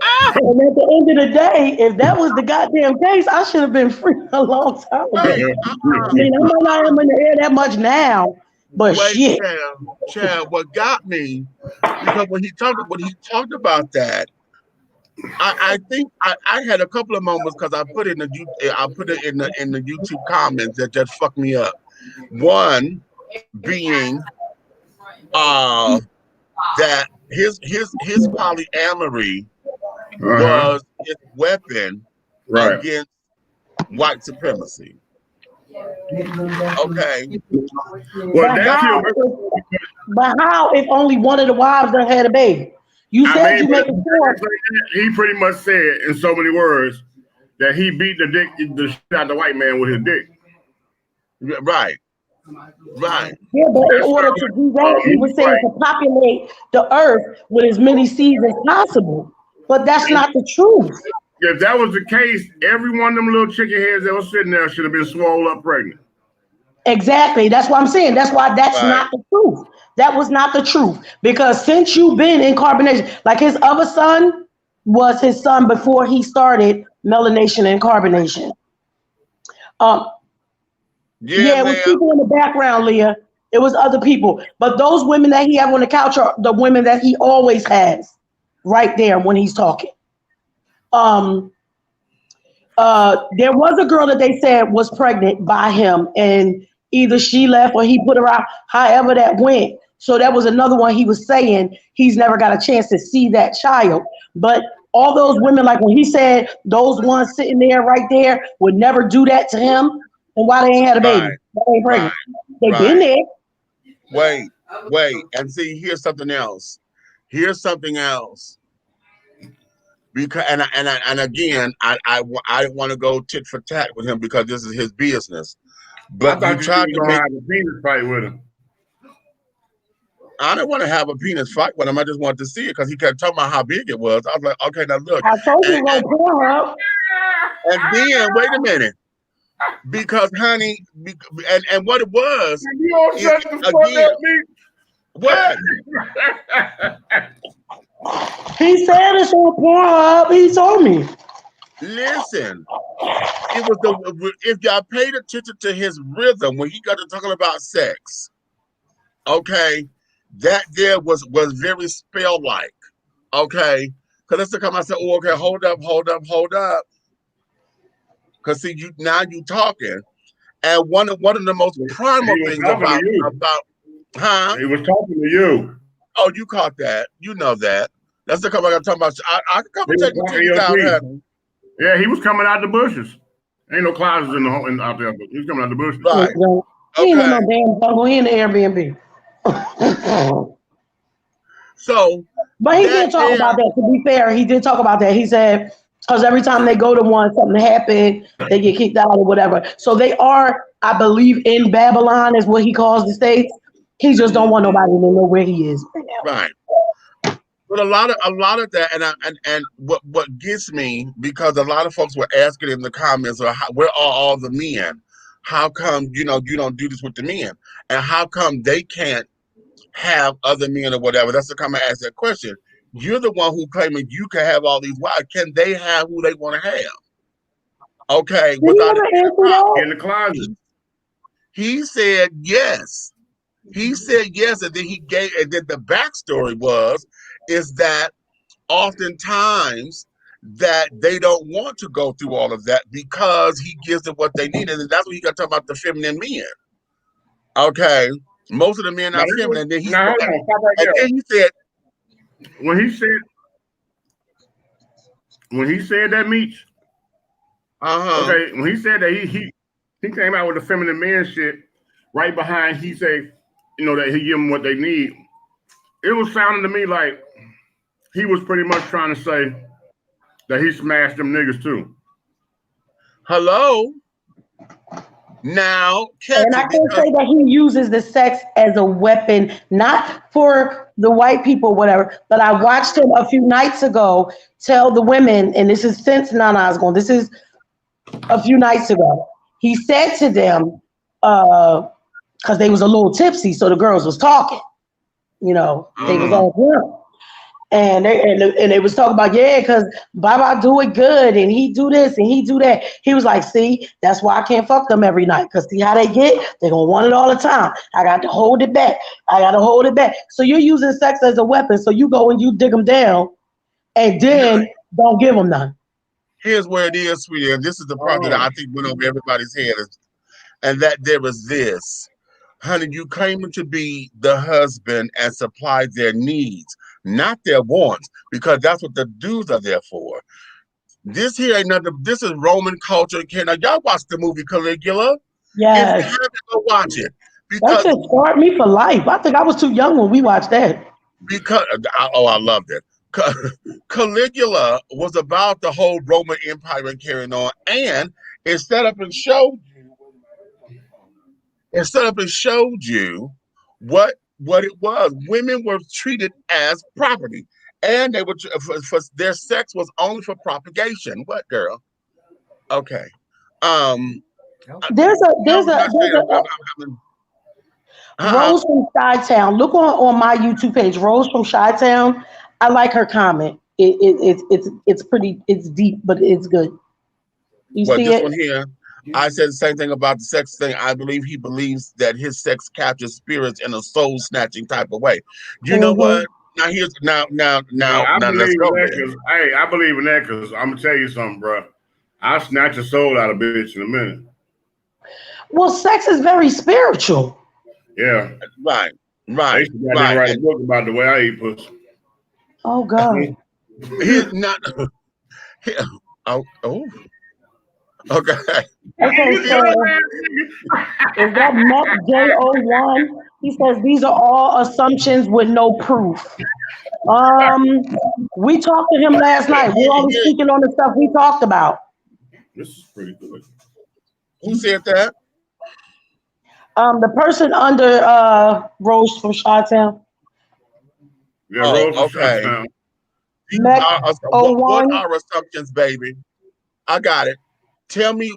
And at the end of the day, if that was the goddamn case, I should have been free a long time ago. I mean, I know I am in the air that much now, but shit. Chad, what got me, because when he talked about that, I think I had a couple of moments, because I put it in the YouTube comments that just fucked me up. One being that his polyamory was his weapon against white supremacy. Okay. But how if only one of the wives done had a baby? You said you make it sure. He pretty much said in so many words that he beat the shit out of the white man with his dick. Right. Yeah, but in order to do that, he was saying to populate the earth with as many seeds as possible. But that's not the truth. If that was the case, every one of them little chicken heads that was sitting there should have been swole up pregnant. Exactly. That's what I'm saying. That's why that's not the truth. that was not the truth. Because since you've been in carbonation, like his other son was his son before he started melanation and carbonation. Yeah, it was ma'am. people in the background, Leah. It was other people. But those women that he have on the couch are the women that he always has right there when he's talking. There was a girl that they said was pregnant by him, and either she left or he put her out, however that went. So that was another one he was saying he's never got a chance to see that child. But all those women, like when he said those ones sitting there right there would never do that to him, and why they ain't had a baby? Right. They ain't pregnant. They Right. been there. Wait, and see, here's something else. Because and again, I want to go tit for tat with him because this is his business. But I you thought tried you to were make. gonna have a penis fight with him. I didn't want to have a penis fight with him. I just wanted to see it because he kept talking about how big it was. I was like, okay, now look. I told you go pull her up. And then wait a minute, because honey, and what it was. You don't is, shut the fuck again, up, me. what? He said it's on Pornhub. He told me. Listen, it was if y'all paid attention to his rhythm when he got to talking about sex, okay, that there was very spell-like, okay, because let's come. I said, oh, okay, hold up, because see, you talking, and one of the most primal things about, huh? He was talking to you. Oh, you caught that? You know that. That's the couple I got talking about. I can come and take the titties out, honey. Yeah, he was coming out the bushes. Ain't no closets out there, but he was coming out the bushes. Right. He ain't in no damn jungle. He in the Airbnb. So, but he did talk about that. To be fair, he did talk about that. He said because every time they go to one, something happen, they get kicked out or whatever. So they are, I believe, in Babylon is what he calls the states. He just don't want nobody to know where he is right now. Right. But a lot of that, and what gets me, because a lot of folks were asking in the comments, where are all the men? How come you don't do this with the men? And how come they can't have other men or whatever? That's the come and ask that question. You're the one who claiming you can have all these wives. Can they have who they want to have? Okay, without in the closet. He said yes. He said yes, and then and then the backstory is that oftentimes that they don't want to go through all of that because he gives them what they need, and that's what he got talking about the feminine men. Okay, most of the men are feminine. And then he said when he said that, Meech. Okay, when he said that he came out with the feminine man shit right behind. He said, that he give them what they need. It was sounding to me like he was pretty much trying to say that he smashed them niggas too. Hello. Now, and I can say that he uses the sex as a weapon, not for the white people, whatever. But I watched him a few nights ago tell the women, and this is since Nana's gone. This is a few nights ago. He said to them, because they was a little tipsy, so the girls was talking. They was all drunk. And they was talking about, because Baba do it good, and he do this, and he do that. He was like, see, that's why I can't fuck them every night, because see how they get? They're going to want it all the time. I got to hold it back. So you're using sex as a weapon, so you go and you dig them down, and then don't give them none. Here's where it is, sweetie, and this is the part that I think went over everybody's head, and that there was this. Honey, you claiming to be the husband and supply their needs, not their wants, because that's what the dudes are there for. This here ain't nothing. This is Roman culture. Now, y'all watch the movie Caligula? Yes. If you haven't, go watch it. That just scarred me for life. I think I was too young when we watched that. I loved it. Caligula was about the whole Roman Empire and carrying on, and it set up and showed you what it was. Women were treated as property, and they were for their sex was only for propagation. What, girl? Okay. Rose from Chi-Town. Look on my YouTube page. Rose from Chi-Town. I like her comment. It's pretty. It's deep, but it's good. You Well, see this it? one here, I said the same thing about the sex thing. I believe he believes that his sex captures spirits in a soul snatching type of way. You know what? Now here's now I let's believe go in that there. because I believe in that because I'm gonna tell you something, bro. I'll snatch a soul out of bitch in a minute. Well, sex is very spiritual. Yeah. Right. I used to write a book about the way I eat pussy. Oh God. He's not. Oh. Okay. Okay, so is that Matt J01? He says these are all assumptions with no proof. We talked to him last night. We're only speaking on the stuff we talked about. This is pretty good. Who said that? The person under Rose from Chi-Town. Yeah, Rose from okay. Chi-Town. What are assumptions, baby? I got it. Tell me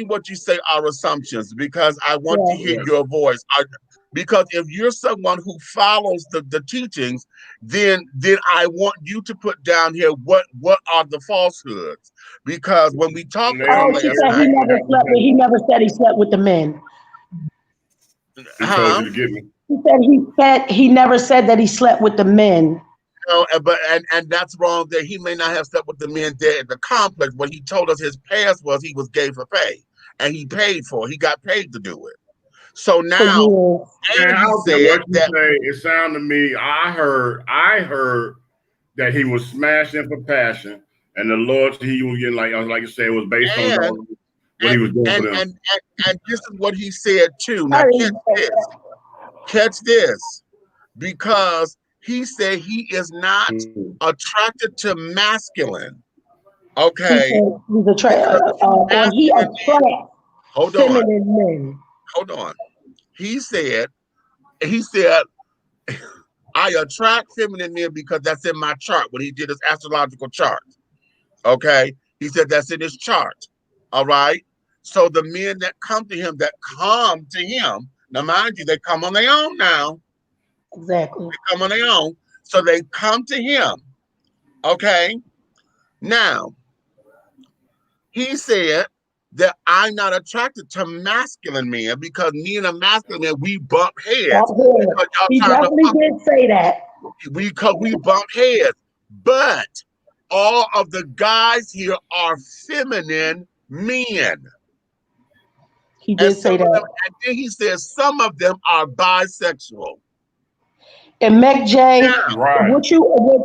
what you say are assumptions, because I want to hear your voice. Because if you're someone who follows the teachings, then I want you to put down here what are the falsehoods. Because when we talked to him last night, he never said he slept with the men. He told you to get me. He said he never said that he slept with the men. No, but that's wrong. That he may not have slept with the men there at the complex. What he told us his past was he was gay for pay, and he paid for it. He got paid to do it. So now, and I don't care what you say. It sounded to me. I heard that he was smashing for passion, and the loyalty he was getting, like you said, was based on what he was doing for them. And this is what he said too. Now catch this, because he said he is not attracted to masculine. Okay. He's attracted. He attracts feminine men. Hold on. He said, I attract feminine men because that's in my chart when he did his astrological chart. Okay. He said that's in his chart. All right. So the men that come to him, now mind you, they come on their own now. Exactly. They come on their own. So they come to him. Okay. Now, he said that I'm not attracted to masculine men because me and a masculine man, we bump heads. He definitely did say that. We bump heads. But all of the guys here are feminine men. He did say that. And then he says some of them are bisexual. And Meg J, what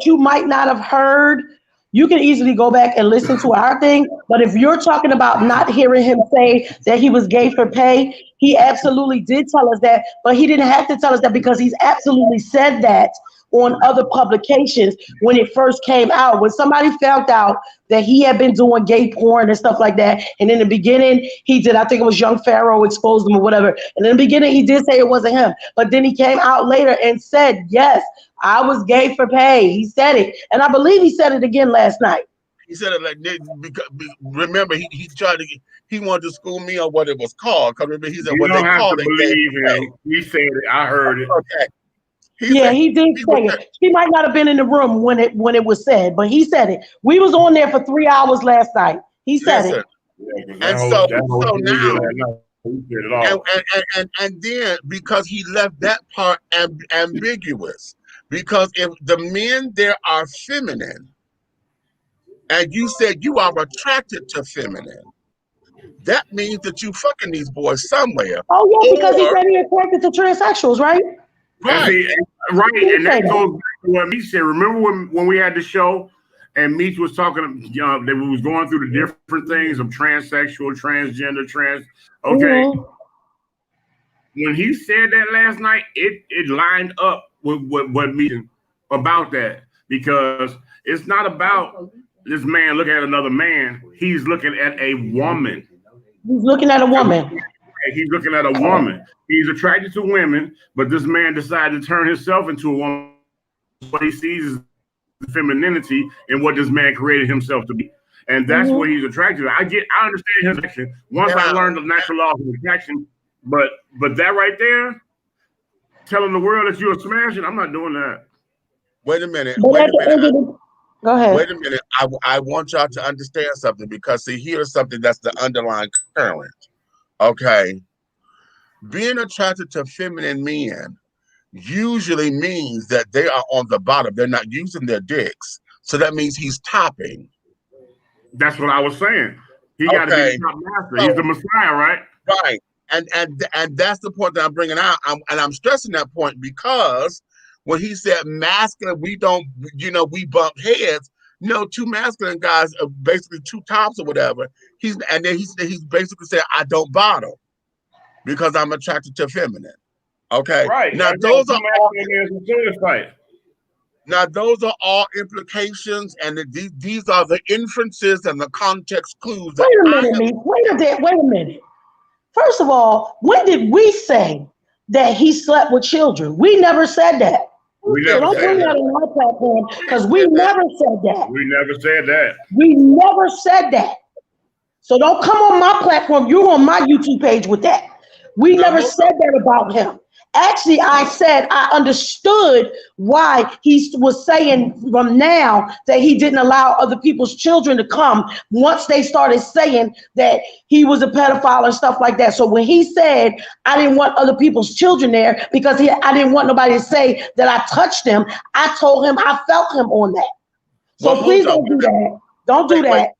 you might not have heard, you can easily go back and listen to our thing. But if you're talking about not hearing him say that he was gay for pay, he absolutely did tell us that. But he didn't have to tell us that because he's absolutely said that on other publications when it first came out. When somebody found out that he had been doing gay porn and stuff like that, and in the beginning he did, I think it was Young Pharaoh exposed him or whatever, and in the beginning he did say it wasn't him, but then he came out later and said, yes, I was gay for pay. He said it, and I believe he said it again last night. He said it like, remember, he tried to, he wanted to school me on what it was called, because remember, he said what they called it. He said it, I heard it. Okay. He did say it. She might not have been in the room when it was said, but he said it. We was on there for 3 hours last night. He said it. And so now, and then because he left that part ambiguous, because if the men there are feminine, and you said you are attracted to feminine, that means that you fucking these boys somewhere. Oh yeah, because he said he attracted to transsexuals, right? Right. And that goes back to what Meech said. Remember when we had the show and Meech was talking, that we was going through the different things of transsexual, transgender, okay. Mm-hmm. When he said that last night, it lined up with what Meech about that, because it's not about this man looking at another man. He's looking at a woman. He's looking at a woman. He's looking at a woman. He's attracted to women, but this man decided to turn himself into a woman. What he sees is the femininity in what this man created himself to be. And that's what he's attracted to. I understand his action. Once I learned the natural law of attraction, but that right there, telling the world that you're smashing. I'm not doing that. Wait a minute. But Wait at a the end minute. of the, go ahead. Wait a minute. I want y'all to understand something, because see, here's something that's the underlying current. Okay. Being attracted to feminine men usually means that they are on the bottom. They're not using their dicks. So that means he's topping. That's what I was saying. He got to be the top master. He's the Messiah, right? Right. And that's the point that I'm bringing out. I'm stressing that point because when he said masculine, we don't, we bump heads. No, two masculine guys are basically two tops or whatever. He's basically saying, I don't bottom because I'm attracted to feminine. Okay. Right. Now those are all implications, and these are the inferences and the context clues. Wait a minute, Meek. Wait a minute. First of all, when did we say that he slept with children? We never said that. So don't bring that on our platform, because we never said that. We never said that. We never said that. So don't come on my platform. You're on my YouTube page with that. We never said that about him. Actually, I said I understood why he was saying from now that he didn't allow other people's children to come once they started saying that he was a pedophile and stuff like that. So when he said, I didn't want other people's children there because I didn't want nobody to say that I touched him, I told him I felt him on that. So well, please don't do that. Don't do that.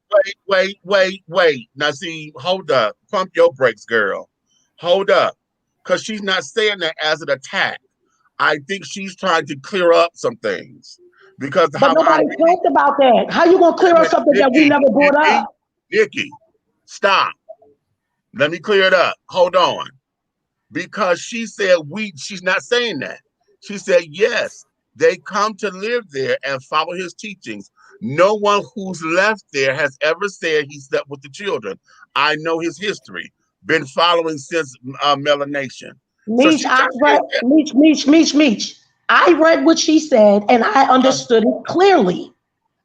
Wait. Now see, hold up. Pump your brakes, girl. Hold up. Because she's not saying that as an attack. I think she's trying to clear up some things. But nobody talked about that. How you gonna clear up something that we never brought up? Nikki, stop. Let me clear it up. Hold on. Because she said she's not saying that. She said, yes, they come to live there and follow his teachings. No one who's left there has ever said he slept with the children. I know his history. Been following since melanation. Meech, I read what she said and I understood it clearly.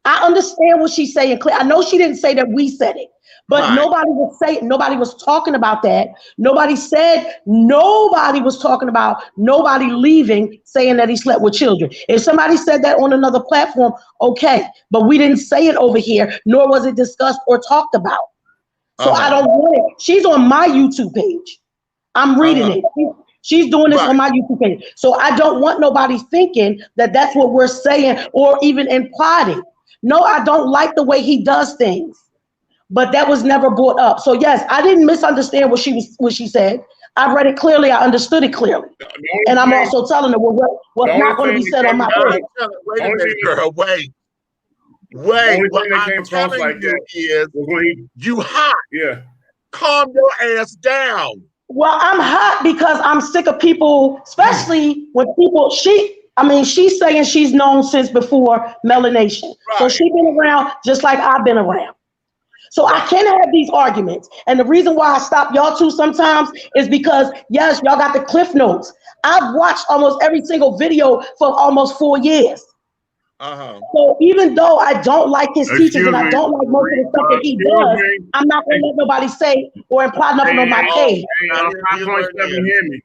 I understand what she's saying clear. I know she didn't say that we said it, but nobody was talking about that. Nobody was talking about nobody leaving saying that he slept with children. If somebody said that on another platform, okay, but we didn't say it over here, nor was it discussed or talked about. So I don't want it. She's on my YouTube page. I'm reading it. She's doing this on my YouTube page. So I don't want nobody thinking that that's what we're saying or even implying. No, I don't like the way he does things, but that was never brought up. So yes, I didn't misunderstand what she said. I read it clearly. I understood it clearly. And I'm also telling her what's not going to be said on my page. Wait a minute, girl. Wait. What I'm telling you is you hot. Yeah. Calm your ass down. Well, I'm hot because I'm sick of people, especially when people, she's saying she's known since before melanation. Right. So she's been around just like I've been around. So I can have these arguments. And the reason why I stop y'all too sometimes is because, yes, y'all got the cliff notes. I've watched almost every single video for almost 4 years. So even though I don't like his teachings and I don't like most of the stuff that he does, I'm not going to let nobody say or imply nothing on my page. 5.7 hear me.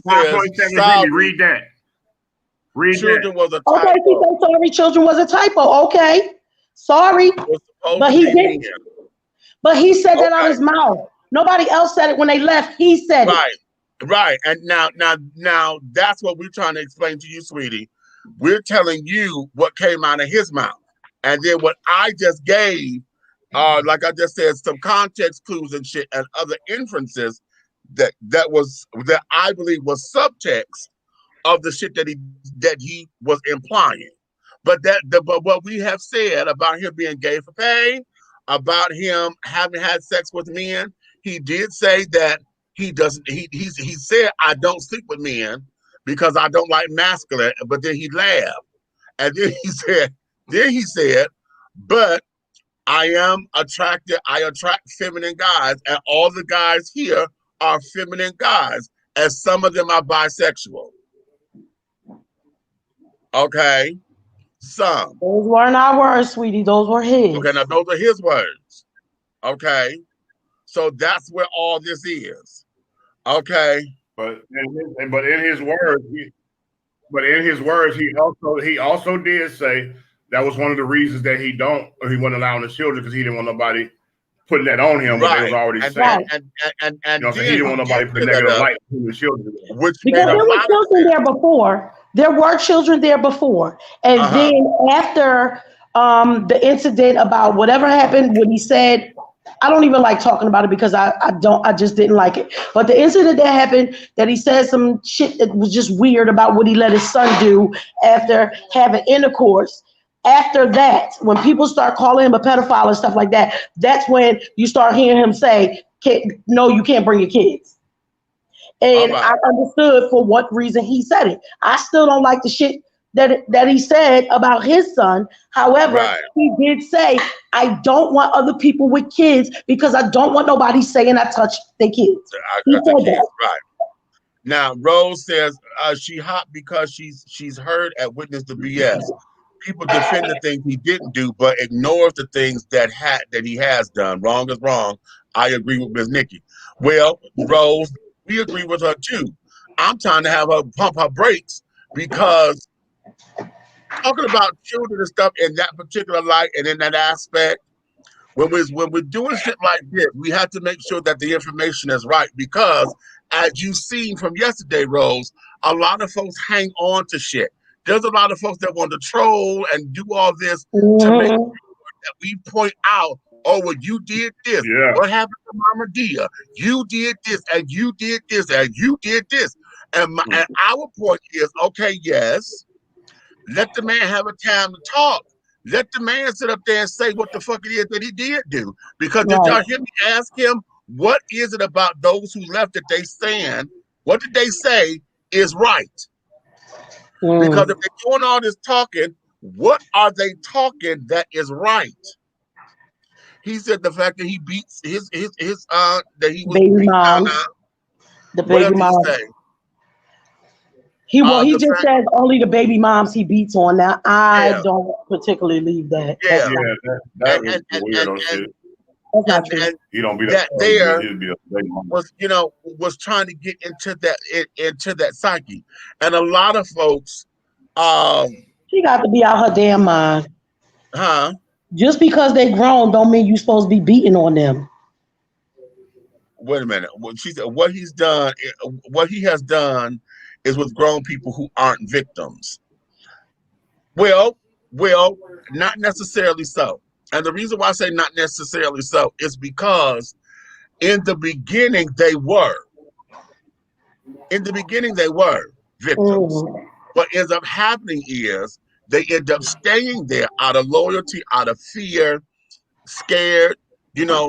5.7 hear me. Read that. Read children that. Was a typo. Okay, she said sorry, children was a typo. Okay, sorry. But he didn't. But he said that out of his mouth. Nobody else said it when they left. He said it. Right. And now that's what we're trying to explain to you, sweetie. We're telling you what came out of his mouth. And then what I just gave, like I just said, some context clues and shit and other inferences that I believe was subtext of the shit that he was implying. But what we have said about him being gay for pay, about him having had sex with men, he did say that he said, I don't sleep with men because I don't like masculine, but then he laughed. And then he said, but I attract feminine guys, and all the guys here are feminine guys, and some of them are bisexual. Okay? Some. Those weren't our words, sweetie. Those were his. Okay, now those are his words. Okay? So that's where all this is. Okay? But in his words, he also did say that was one of the reasons that he wasn't allowing the children because he didn't want nobody putting that on him. What they was already saying. And he didn't want nobody putting negative light on the children. Because there were children there before. There were children there before, and then after the incident about whatever happened when he said, I don't even like talking about it because I just didn't like it. But the incident that happened, that he said some shit that was just weird about what he let his son do after having intercourse. After that, when people start calling him a pedophile and stuff like that, that's when you start hearing him say, no, you can't bring your kids. And I understood for what reason he said it. I still don't like the shit that he said about his son. However, he did say, I don't want other people with kids because I don't want nobody saying I touched their kids. He said that. Right. Now, Rose says she hot because she's heard and witnessed the BS. People defend the things he didn't do, but ignores the things that he has done. Wrong is wrong. I agree with Ms. Nikki. Well, Rose, we agree with her too. I'm trying to have her pump her brakes because talking about children and stuff in that particular light and in that aspect, when we're doing shit like this, we have to make sure that the information is right because, as you've seen from yesterday, Rose, a lot of folks hang on to shit. There's a lot of folks that want to troll and do all this to make sure that we point out, oh, well, you did this. Yeah. What happened to Mama Dia? You did this, and you did this, and you did this. And our point is, okay, yes, let the man have a time to talk. Let the man sit up there and say what the fuck it is that he did do. Because did y'all hear me ask him, what is it about those who left that they stand? What did they say is right? Because if they're doing all this talking, what are they talking that is right? He said the fact that he beats his that he was baby mom, the baby mom. He just says only the baby moms he beats on. Now I don't particularly leave that. Yeah, that is weirdo shit. That's not true. You don't be that there was trying to get into that psyche, and a lot of folks. She got to be out her damn mind. Just because they grown don't mean you supposed to be beating on them. Wait a minute. She said what he has done is with grown people who aren't victims. Well, not necessarily so. And the reason why I say not necessarily so is because in the beginning they were. In the beginning they were victims. What ends up happening is they end up staying there out of loyalty, out of fear, scared,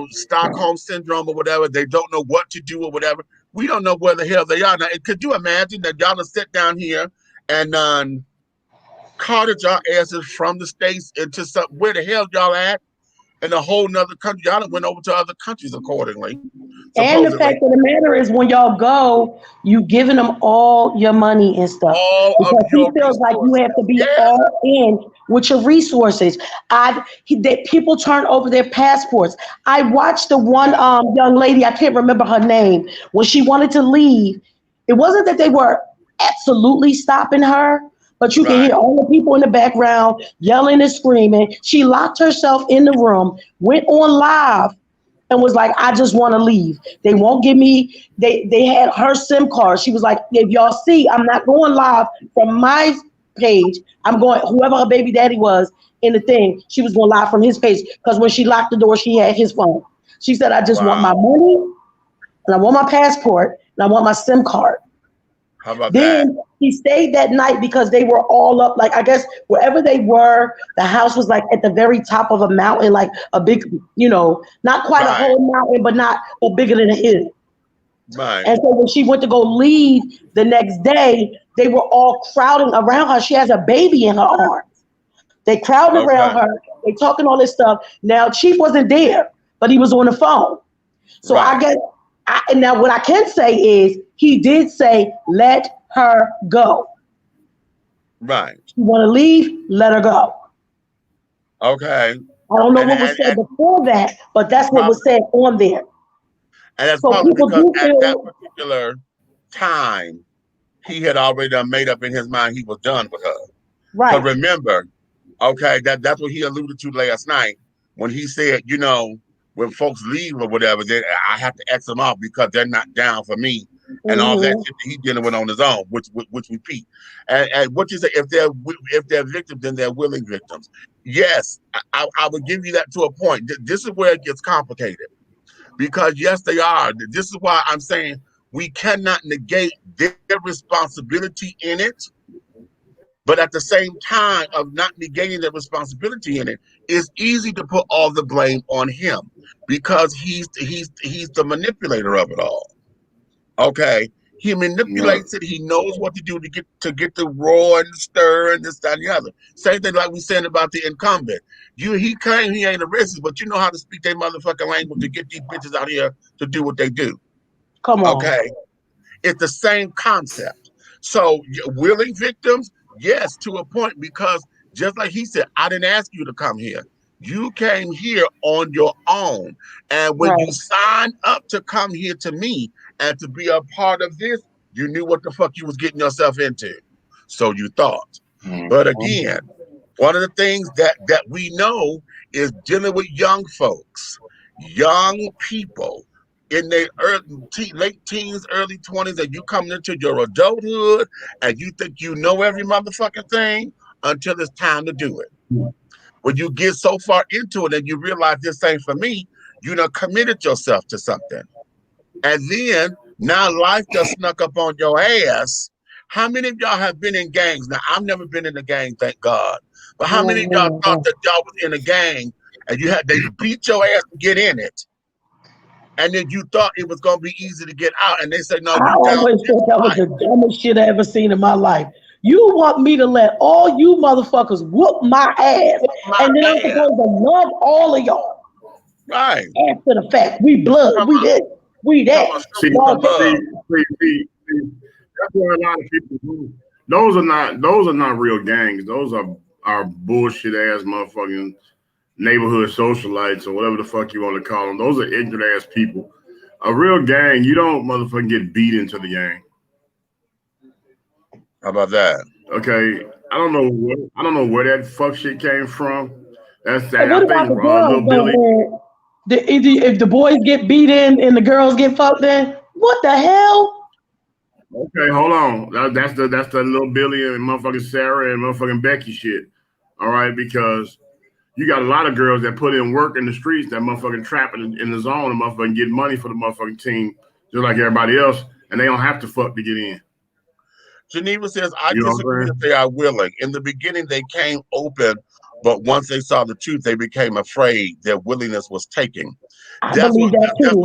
Stockholm syndrome or whatever. They don't know what to do or whatever. We don't know where the hell they are. Now, could you imagine that y'all have sit down here and carted y'all asses from the States into where the hell y'all at? In a whole nother country. Y'all went over to other countries accordingly. And the fact of the matter is when y'all go, you giving them all your money and stuff. Because he feels like you have to be all in with your resources. People turn over their passports. I watched the one young lady, I can't remember her name, when she wanted to leave. It wasn't that they were absolutely stopping her, but you can hear all the people in the background yelling and screaming. She locked herself in the room, went on live, and was like, I just want to leave. They won't give me, they had her SIM card. She was like, if y'all see, I'm not going live from my page. I'm going, whoever her baby daddy was in the thing, she was going live from his page. Because when she locked the door, she had his phone. She said, I just want my money, and I want my passport, and I want my SIM card. How about then that? He stayed that night because they were all up, like, I guess wherever they were, the house was like at the very top of a mountain, like a big, not quite a whole mountain, but bigger than a hill. Right. And so when she went to go leave the next day, they were all crowding around her. She has a baby in her arms. They crowded around her. They talking all this stuff. Now, Chief wasn't there, but he was on the phone. So I guess, now what I can say is he did say, let her go. Right. You want to leave? Let her go. Okay. I don't know what was said before that, but that's what was said on there. And that's probably because at that particular time, he had already done made up in his mind he was done with her. Right. But remember, okay, that's what he alluded to last night when he said, you know, when folks leave or whatever, then I have to X them off because they're not down for me and all that shit that he's dealing with on his own, which repeat. And what you say, if they're victims, then they're willing victims. Yes, I would give you that to a point. This is where it gets complicated because yes, they are. This is why I'm saying we cannot negate their responsibility in it. But at the same time of not negating the responsibility in it, it's easy to put all the blame on him because he's the manipulator of it all. Okay, he manipulates it. He knows what to do to get the roar and the stir and this, that, and the other. Same thing like we saying about the incumbent. He claimed he ain't a racist, but you know how to speak their motherfucking language to get these bitches out here to do what they do. Come on. Okay, it's the same concept. So willing victims. Yes, to a point, because just like he said, I didn't ask you to come here. You came here on your own. And when you signed up to come here to me and to be a part of this, you knew what the fuck you was getting yourself into. So you thought. But again, one of the things that we know is dealing with young folks, young people in their late teens, early 20s, and you coming into your adulthood and you think you know every motherfucking thing until it's time to do it. When you get so far into it and you realize this ain't for me, you done committed yourself to something. And then now life just snuck up on your ass. How many of y'all have been in gangs? Now, I've never been in a gang, thank God. But how many of y'all thought that y'all was in a gang and they beat your ass to get in it? And then you thought it was going to be easy to get out. And they said, no, I always thought that was the dumbest shit I ever seen in my life. You want me to let all you motherfuckers whoop my ass. And then I'm supposed to love all of y'all. Right. After the fact. We blood. We this. We that. See, that's why a lot of people do. Those are not real gangs. Those are bullshit ass motherfucking neighborhood socialites or whatever the fuck you want to call them. Those are ignorant ass people. A real gang, you don't motherfucking get beat into the gang. How about that? Okay, I don't know where that fuck shit came from. That's that. What about the girls, though, if the boys get beat in and the girls get fucked in, what the hell? Okay, hold on. That's the little Billy and motherfucking Sarah and motherfucking Becky shit. All right, because you got a lot of girls that put in work in the streets that motherfucking trapping in the zone and motherfucking get money for the motherfucking team just like everybody else, and they don't have to fuck to get in. Geneva says, I disagree that they are willing. In the beginning, they came open, but once they saw the truth, they became afraid. Their willingness was taken. That's what we're saying. That's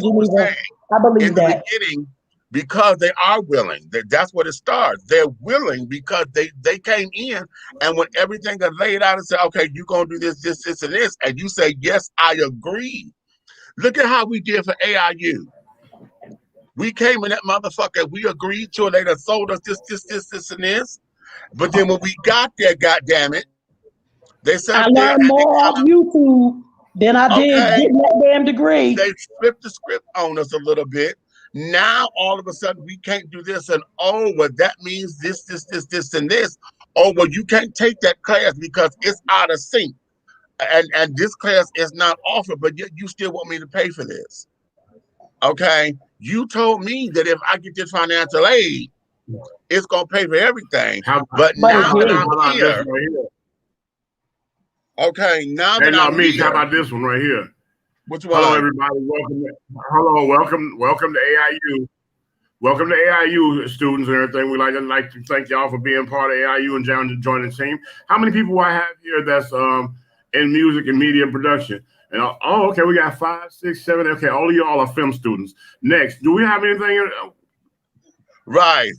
what we're saying. I believe in the beginning, because they are willing. That's what it starts. They're willing because they came in, and when everything got laid out and said, okay, you're going to do this, this, this, and this, and you say, yes, I agree. Look at how we did for AIU. We came in that motherfucker, we agreed to it, they done sold us this, and this. But then when we got there, goddammit, they said I learned more off YouTube than I did getting that damn degree. They flipped the script on us a little bit. Now all of a sudden we can't do this, and that means this, and this. Oh, well, you can't take that class because it's out of sync. And this class is not offered, but yet you still want me to pay for this. Okay. You told me that if I get this financial aid, it's gonna pay for everything. But now that I'm here, okay, now that I'm here. How about this one right here? Which one? Hello, everybody. Welcome to AIU. Welcome to AIU students and everything. We'd like to thank y'all for being part of AIU and joining the team. How many people I have here that's in music and media production? And okay, we got 5, 6, 7. Okay, all of y'all are film students. Next, do we have anything? Right.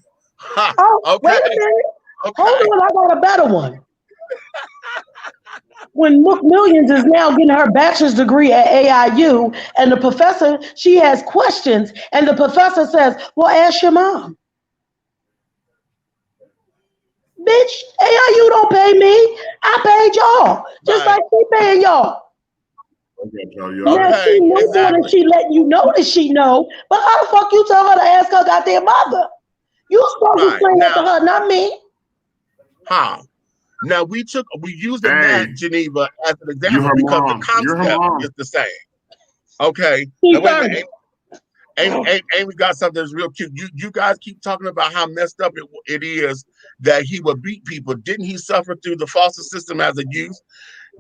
Okay. Wait a minute. Okay. Hold on, I got a better one. When McMillions is now getting her bachelor's degree at AIU, and the professor, she has questions, and the professor says, well, ask your mom. Bitch, AIU don't pay me. I paid y'all, just like she paying y'all. Now she knows and she letting you know that she know, but how the fuck you tell her to ask her goddamn mother? You supposed to explain that to her, not me. How? Now we used that Geneva as an example because the concept is the same. Okay. Now, wait a minute. Amy got something that's real cute. You guys keep talking about how messed up it is that he would beat people. Didn't he suffer through the foster system as a youth?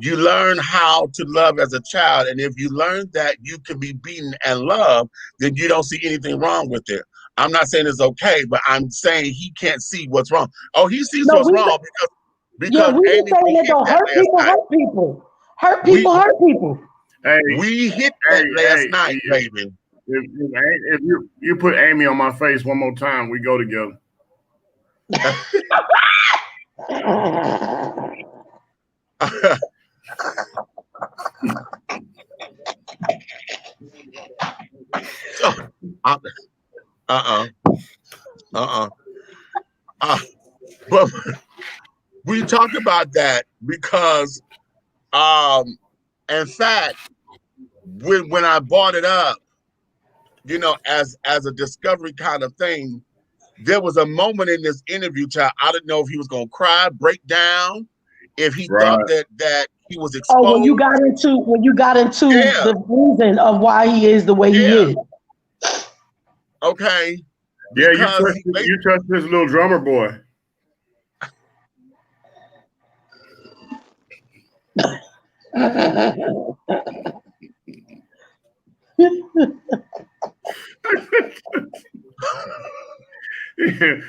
You learn how to love as a child, and if you learn that you can be beaten and loved, then you don't see anything wrong with it. I'm not saying it's okay, but I'm saying he can't see what's wrong. Oh, he sees what's wrong because we Amy, saying that don't hurt people, hurt people. Hurt people. Hey, we hit that last night, baby. If you put Amy on my face one more time, we go together. But we talked about that because, in fact, when I brought it up, you know, as a discovery kind of thing, there was a moment in this interview, child. I didn't know if he was gonna cry, break down, if he thought that he was exposed. Oh, when you got into the reason of why he is the way he is. Okay. Yeah, you trust this little drummer boy.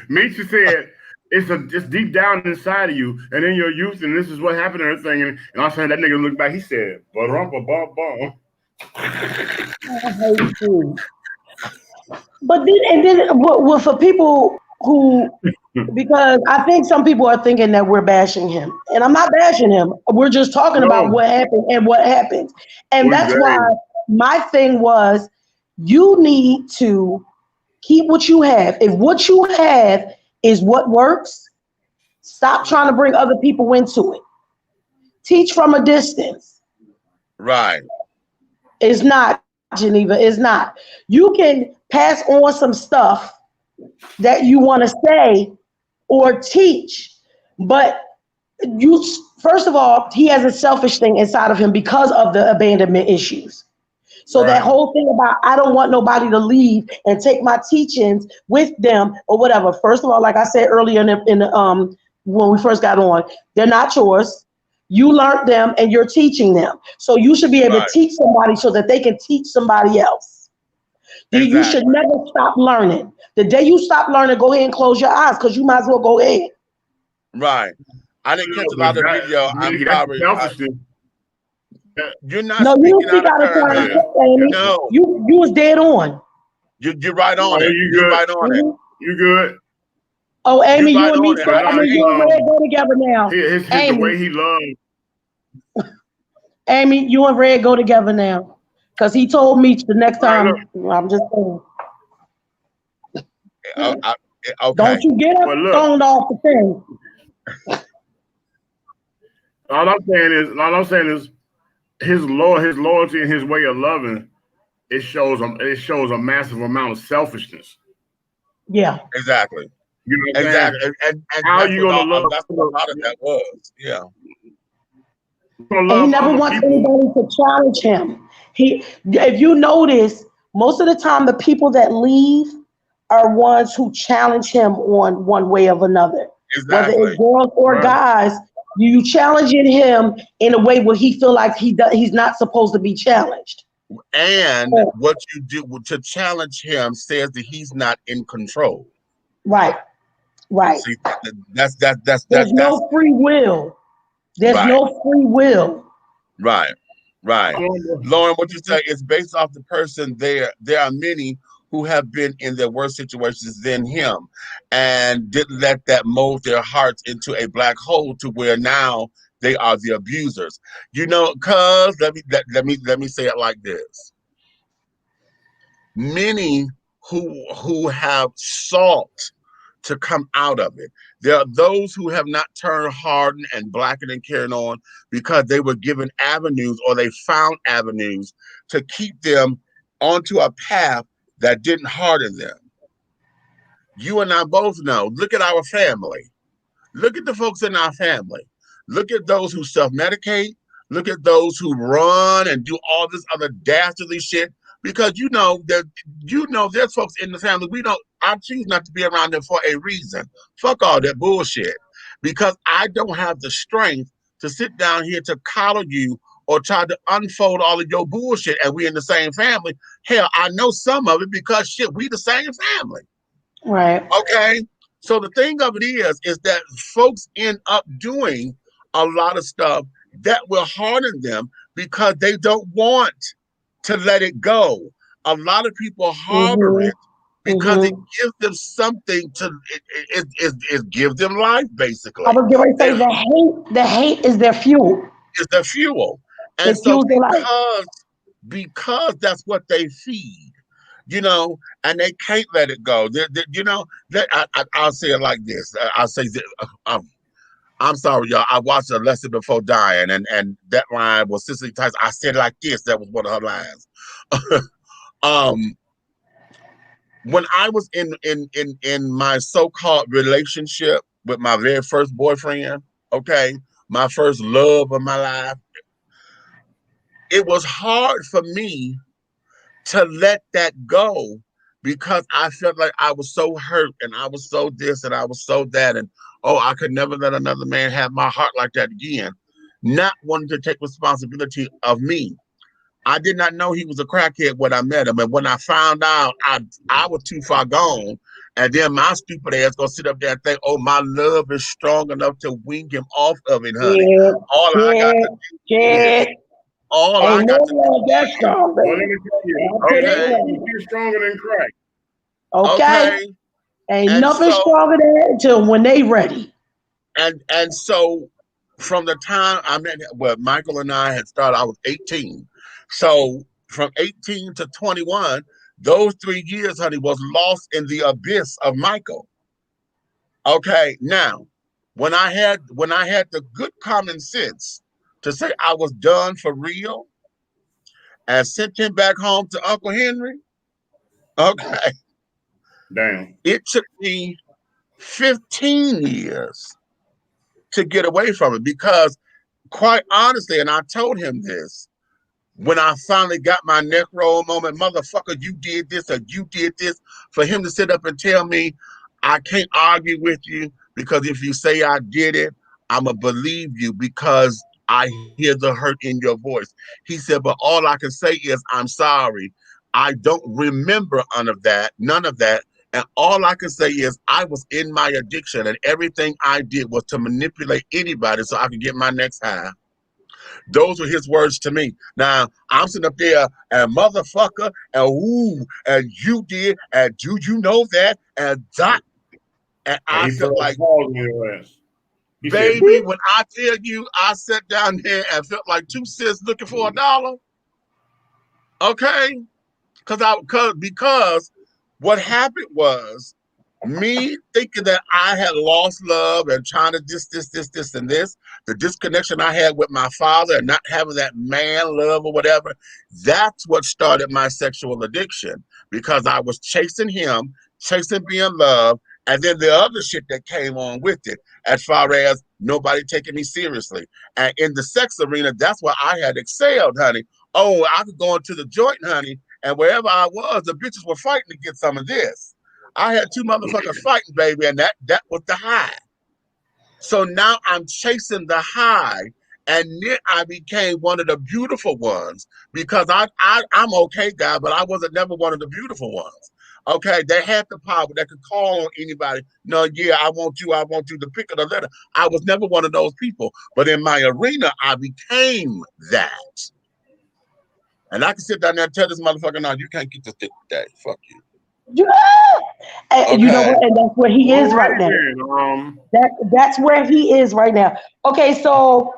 Misha said it's deep down inside of you, and in your youth, and this is what happened and everything. And I said that nigga looked back. He said, "Ba-rum-ba-bum-bum." I hate you. But then for people who, because I think some people are thinking that we're bashing him, and I'm not bashing him. We're just talking about what happened and what happens, and that's why my thing was, you need to keep what you have. If what you have is what works, stop trying to bring other people into it. Teach from a distance. Right. It's not, Geneva, it's not. You can pass on some stuff that you want to say or teach, but first of all, he has a selfish thing inside of him because of the abandonment issues. So that whole thing about I don't want nobody to leave and take my teachings with them or whatever. First of all, like I said earlier in when we first got on, they're not yours. You learned them and you're teaching them. So you should be able to teach somebody so that they can teach somebody else. Exactly. You should never stop learning. The day you stop learning, go ahead and close your eyes because you might as well go ahead. Right. I didn't catch a lot of video. I'm probably. You're not. No, you don't speak out of turn, Amy. No, you was dead on. You're right on it. You're right on it. You good? Oh, Amy, you and me, you and Red go together now. His the way he loves. Amy, you and Red go together now, because he told me the next time. I'm just saying. Okay. Don't you get up thrown off the thing. All I'm saying is. His loyalty and his way of loving, it shows a massive amount of selfishness. Yeah, exactly. You know what exactly. And how are you gonna love? That's what a lot of that was. Yeah. And he never wants anybody to challenge him. If you notice, most of the time the people that leave are ones who challenge him on one way or another. Exactly. Whether it's girls or guys. You challenging him in a way where he feel like he's not supposed to be challenged. And what you do to challenge him says that he's not in control. Right. See, that's no free will. There's no free will. Right. Lauren, what you say is based off the person there. There are many who have been in their worse situations than him and didn't let that mold their hearts into a black hole to where now they are the abusers. You know, cause let me say it like this. Many who have sought to come out of it. There are those who have not turned hardened and blackened and carried on because they were given avenues or they found avenues to keep them onto a path that didn't harden them. You and I both know, look at our family. Look at the folks in our family. Look at those who self-medicate. Look at those who run and do all this other dastardly shit. Because there's folks in the family I choose not to be around them for a reason. Fuck all that bullshit. Because I don't have the strength to sit down here to collar you or try to unfold all of your bullshit and we in the same family. Hell, I know some of it because shit, we the same family. Right. Okay. So the thing of it is that folks end up doing a lot of stuff that will harden them because they don't want to let it go. A lot of people harbor it because it gives them something to it gives them life, basically. I was going to say the hate is their fuel. Is their fuel. And it so fuels because that's what they feed, and they can't let it go. I'll say it like this. I'll say this. I'm sorry, y'all. I watched A Lesson Before Dying, and that line was Cicely Tyson. I said it like this. That was one of her lines. When I was in my so-called relationship with my very first boyfriend, okay, my first love of my life, it was hard for me to let that go because I felt like I was so hurt and I was so this and I was so that, and I could never let another man have my heart like that again. Not wanting to take responsibility of me. I did not know he was a crackhead when I met him. And when I found out, I was too far gone. And then my stupid ass gonna sit up there and think, my love is strong enough to wean him off of it, honey. I got to do is that's strong, baby. Well, let me tell you, okay, you're stronger than crack. Okay. Ain't nothing stronger than that until when they ready. And so from the time I met Michael and I had started, I was 18. So from 18 to 21, those 3 years, honey, was lost in the abyss of Michael. Okay, now when I had the good common sense to say I was done for real and sent him back home to Uncle Henry, okay. Damn. It took me 15 years to get away from it because, quite honestly, and I told him this, when I finally got my neck roll moment, motherfucker, you did this or you did this, for him to sit up and tell me, I can't argue with you because if you say I did it, I'ma believe you because I hear the hurt in your voice. He said, but all I can say is I'm sorry. I don't remember none of that. And all I can say is I was in my addiction and everything I did was to manipulate anybody so I could get my next high. Those were his words to me. Now, I'm sitting up there and motherfucker and ooh, and you did, and do you know that? And that. And I felt like, baby, when I tell you I sat down there and felt like 2 cents looking for $1, okay? Because what happened was me thinking that I had lost love and trying to this, and this, the disconnection I had with my father and not having that man love or whatever, that's what started my sexual addiction because I was chasing him, chasing being loved, and then the other shit that came on with it, as far as nobody taking me seriously. And in the sex arena, that's where I had excelled, honey. I could go into the joint, honey, and wherever I was, the bitches were fighting to get some of this. I had 2 motherfuckers fighting, baby, and that was the high. So now I'm chasing the high, and then I became one of the beautiful ones because I'm okay, guy, but I wasn't never one of the beautiful ones. Okay, they had the power that could call on anybody. No, yeah, I want you to pick of the letter. I was never one of those people, but in my arena, I became that. And I can sit down there and tell this motherfucker, no, you can't get this dick today. Fuck you. Yeah. And you know what? And that's where he is right now. That's where he is right now. Okay, so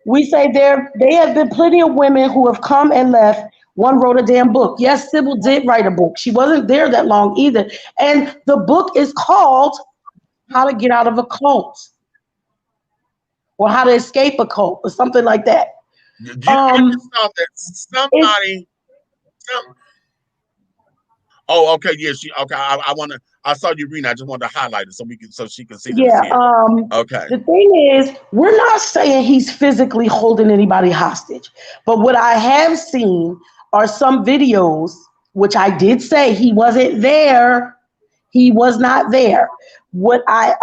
we say they have been plenty of women who have come and left. One wrote a damn book. Yes, Sybil did write a book. She wasn't there that long either. And the book is called how to get out of a cult or how to escape a cult or something like that. You just saw that somebody. Oh, okay, yeah, okay. I saw you reading. I just wanted to highlight it so she can see that it's Yeah. here. Okay. The thing is, we're not saying he's physically holding anybody hostage, but what I have seen are some videos, which I did say he wasn't there. He was not there. What I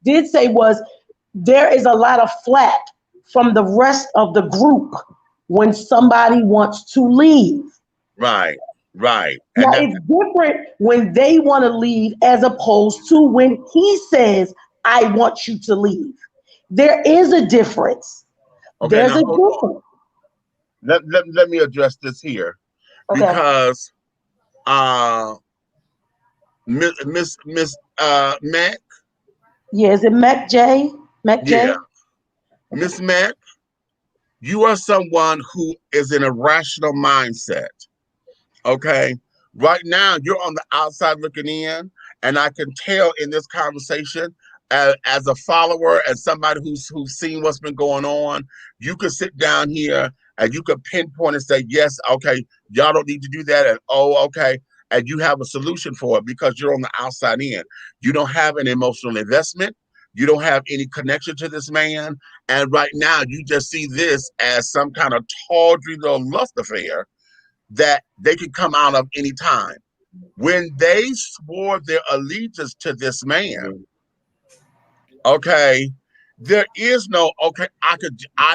did say was there is a lot of flack from the rest of the group when somebody wants to leave. Right. Now it's different when they want to leave as opposed to when he says, I want you to leave. There is a difference. Okay, There's a difference. Let me address this here. Okay. Because Miss Mac. Yeah, is it Mac J? Mac J? Yeah. Miss Mac, you are someone who is in a rational mindset. Okay. Right now, you're on the outside looking in, and I can tell in this conversation, as a follower and somebody who's seen what's been going on, you could sit down here and you could pinpoint and say, yes, okay, y'all don't need to do that, and oh, okay, and you have a solution for it because you're on the outside in. You don't have an emotional investment. You don't have any connection to this man, and right now you just see this as some kind of tawdry little lust affair that they can come out of any time. When they swore their allegiance to this man, okay, there is no, okay, I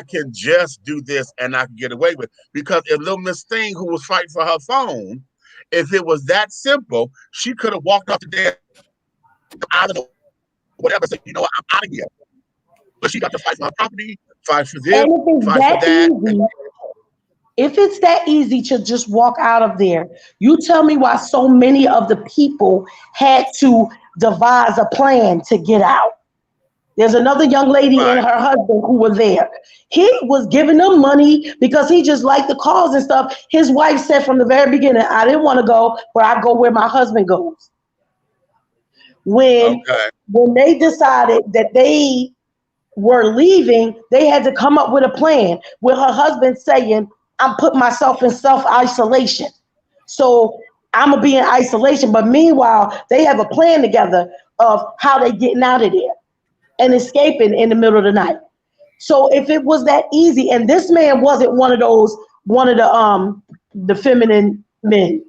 can just do this and I can get away with it. Because if little Miss Thing, who was fighting for her phone, if it was that simple, she could have walked off the damn island or whatever, said, you know what, I'm out of here. But she got to fight for her property, fight for this, fight for that. If it's that easy to just walk out of there, you tell me why so many of the people had to devise a plan to get out. There's another young lady and her husband who were there. He was giving them money because he just liked the cause and stuff. His wife said from the very beginning, I didn't want to go, but I go where my husband goes. When they decided that they were leaving, they had to come up with a plan with her husband saying, I'm putting myself in self-isolation. So I'm going to be in isolation. But meanwhile, they have a plan together of how they getting out of there and escaping in the middle of the night. So if it was that easy, and this man wasn't one of the feminine men.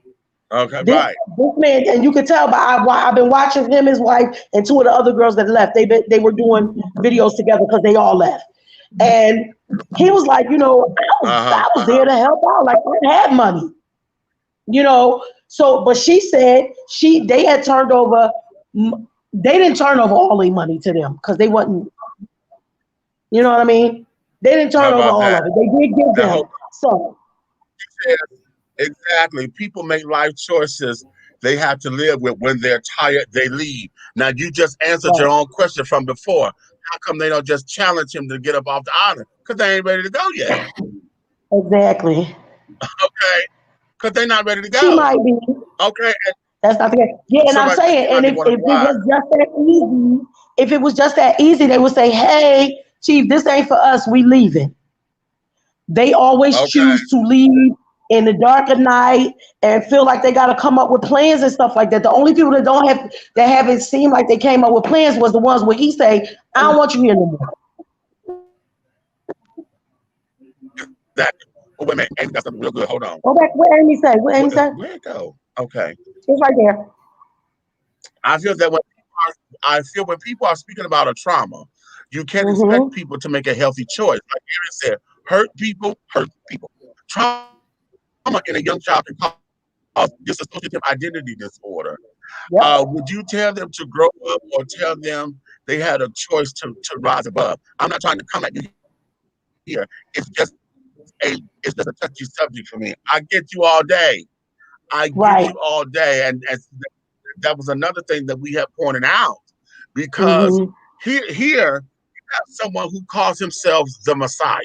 Okay, This man, and you can tell by I've been watching him, his wife, and two of the other girls that left. They were doing videos together because they all left. And he was like, you know, I was there to help out. Like, I had money, you know. So, but she said they had turned over. They didn't turn over all their money to them because they wasn't. You know what I mean? They didn't turn over all of it. They did give them some. Exactly. People make life choices they have to live with. When they're tired, they leave. Now, you just answered your own question from before. How come they don't just challenge him to get up off the island? Because they ain't ready to go yet. Exactly. Okay. Because they're not ready to go. She might be. Okay. That's not the case. Yeah, and I'm saying, and if it was just that easy, if it was just that easy, they would say, hey, Chief, this ain't for us. We leaving. They always choose to leave in the dark of night and feel like they got to come up with plans and stuff like that. The only people that haven't seemed like they came up with plans was the ones where he say, I don't want you here no more. Oh, wait a minute. Amy got something real good. Hold on. Go back. What Amy say? What Amy say? Where'd it go? Okay. It's right there. I feel that when people are speaking about a trauma, you can't expect people to make a healthy choice. Like Aaron said, hurt people. Trauma in a young child can cause dissociative identity disorder. Yep. Would you tell them to grow up or tell them they had a choice to rise above? I'm not trying to come at you here. It's just a touchy subject for me. I get you all day. Get you all day. And that was another thing that we have pointed out. Because here you have someone who calls himself the Messiah.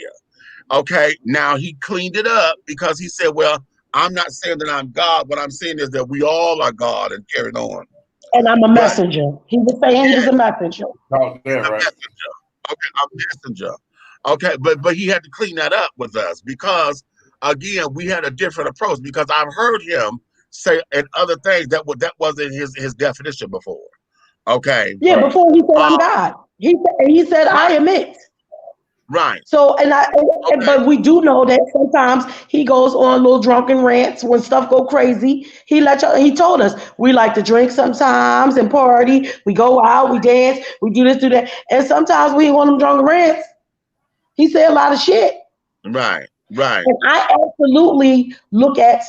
Okay, now he cleaned it up because he said, well, I'm not saying that I'm God. What I'm saying is that we all are God, and carried on. And I'm a But messenger. He was saying he was a messenger. Oh, yeah, a right. messenger. Okay, a messenger. Okay, but he had to clean that up with us because again we had a different approach because I've heard him say and other things that wasn't his definition before. Okay. Yeah, Right. before he said I'm Uh, God. He said I right, am it. right. So Okay. but we do know that sometimes he goes on little drunken rants when stuff go crazy. He told us we like to drink sometimes and party. We go out, we dance, we do this, do that, and sometimes we want them drunken rants. He said a lot of shit. Right. Right. And I absolutely look at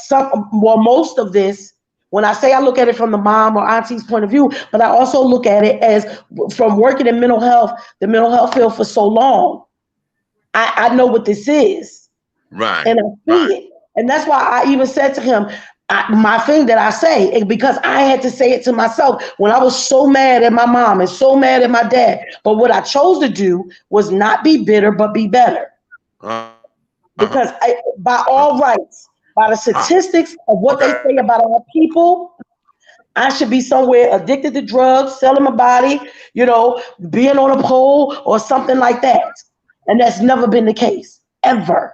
most of this. When I say I look at it from the mom or auntie's point of view, but I also look at it as from working in the mental health field for so long. I know what this is, Right. and I see Right. it. And that's why I even said to him, my thing that I say, because I had to say it to myself when I was so mad at my mom and so mad at my dad. But what I chose to do was not be bitter, but be better. Uh, Because by all rights, by the statistics of what they okay. say about our people, I should be somewhere addicted to drugs, selling my body, being on a pole or something like that. And that's never been the case, ever.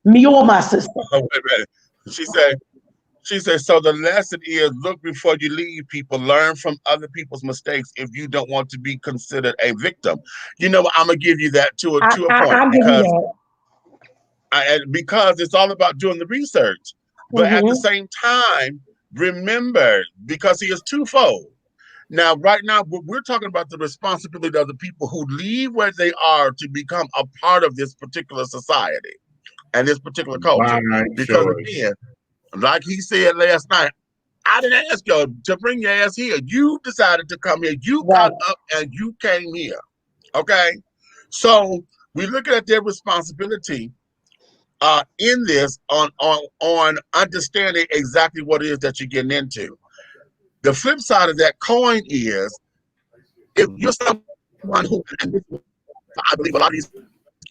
Me or my sister. Wait a minute. She said. She said, so the lesson is look before you leave people, learn from other people's mistakes if you don't want to be considered a victim. You know, I'm gonna give you that to a point I'll give you that. because it's all about doing the research. But at the Hmm. same time, remember, because he is twofold. Now, right now, we're talking about the responsibility of the people who leave where they are to become a part of this particular society and this particular culture. By Because choice. again, like he said last night, I didn't ask you to bring your ass here. You decided to come here. You Right. got up and you came here. Okay? So we're looking at their responsibility in this on understanding exactly what it is that you're getting into. The flip side of that coin is if you're someone who, and I believe a lot of these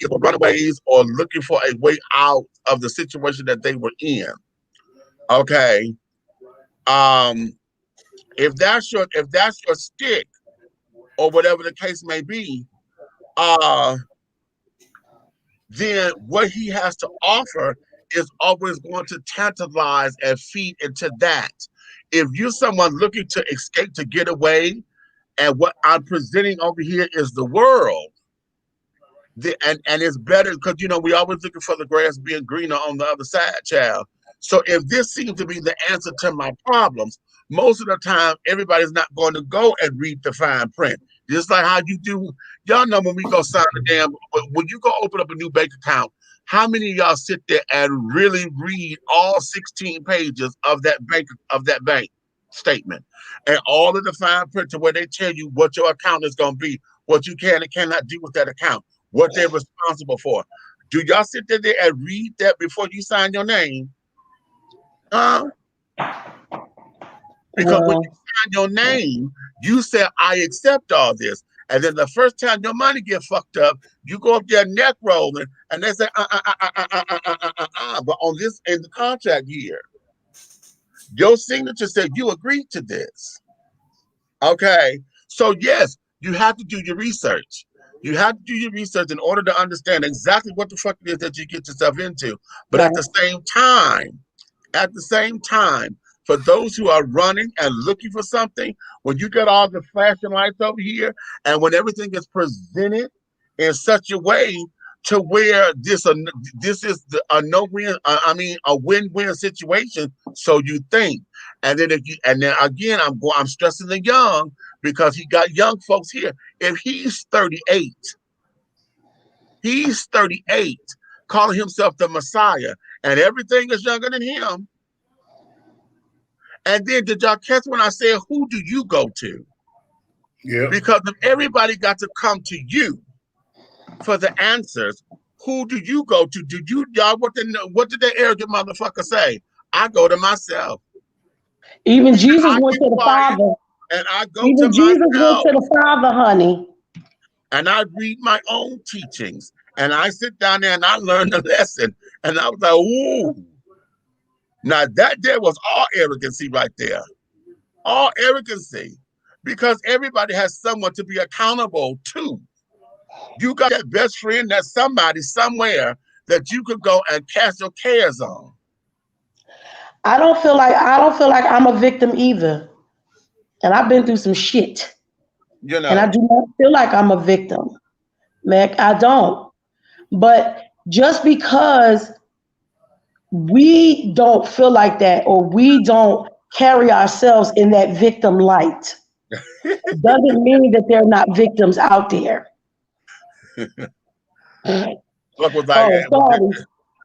kids were runaways or looking for a way out of the situation that they were in. Okay. Um, if that's your stick or whatever the case may be, uh, then what he has to offer is always going to tantalize and feed into that. If you're someone looking to escape, to get away, and what I'm presenting over here is the world, and it's better because we always looking for the grass being greener on the other side, child. So if this seems to be the answer to my problems, most of the time everybody's not going to go and read the fine print. Just like how you do, y'all know when we go sign a when you go open up a new bank account, how many of y'all sit there and really read all 16 pages of that bank statement and all of the fine print to where they tell you what your account is going to be, what you can and cannot do with that account, what they're responsible for. Do y'all sit there and read that before you sign your name? Because when you Well, sign your name, you say, I accept all this. And then the first time your money get fucked up, you go up there neck rolling and they say, But on this, in the contract year, your signature said you agreed to this. Okay. So yes, you have to do your research. You have to do your research in order to understand exactly what the fuck it is that you get yourself into. But right. at the same time, for those who are running and looking for something, when you get all the flashing lights over here, and when everything is presented in such a way to where this is a no win, a win-win situation. So you think, and then again, I'm stressing the young because he got young folks here. If he's 38, calling himself the Messiah, and everything is younger than him. And then did y'all catch when I said, who do you go to? Yeah. Because if everybody got to come to you for the answers, who do you go to? What did that arrogant motherfucker say? I go to myself. Even He said, Jesus I went get to the quiet Father. and I go to Even Jesus went myself to the Father, honey. and I read my own teachings and I sit down there and I learn the lesson. And I was like, ooh. Now that there was all arrogancy right there. all arrogancy, because everybody has someone to be accountable to. You got that best friend, that's somebody somewhere that you could go and cast your cares on. I don't feel like I'm a victim either. And I've been through some shit. You And I know, do not feel like I'm a victim. Mac, I don't. But just because we don't feel like that or we don't carry ourselves in that victim light doesn't mean that there are not victims out there. look what I Oh,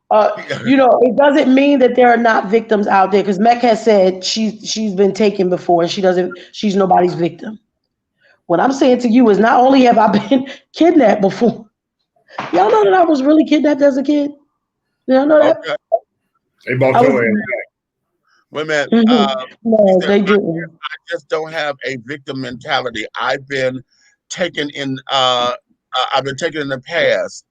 sorry. It doesn't mean that there are not victims out there because Mec has said she's been taken before and she's nobody's victim. What I'm saying to you is not only have I been kidnapped before, y'all know that I was really kidnapped as a kid. Y'all know that? Okay. They bought I your was, ass. Wait a minute. no, He said, they didn't. I just don't have a victim mentality. I've been taken in the past,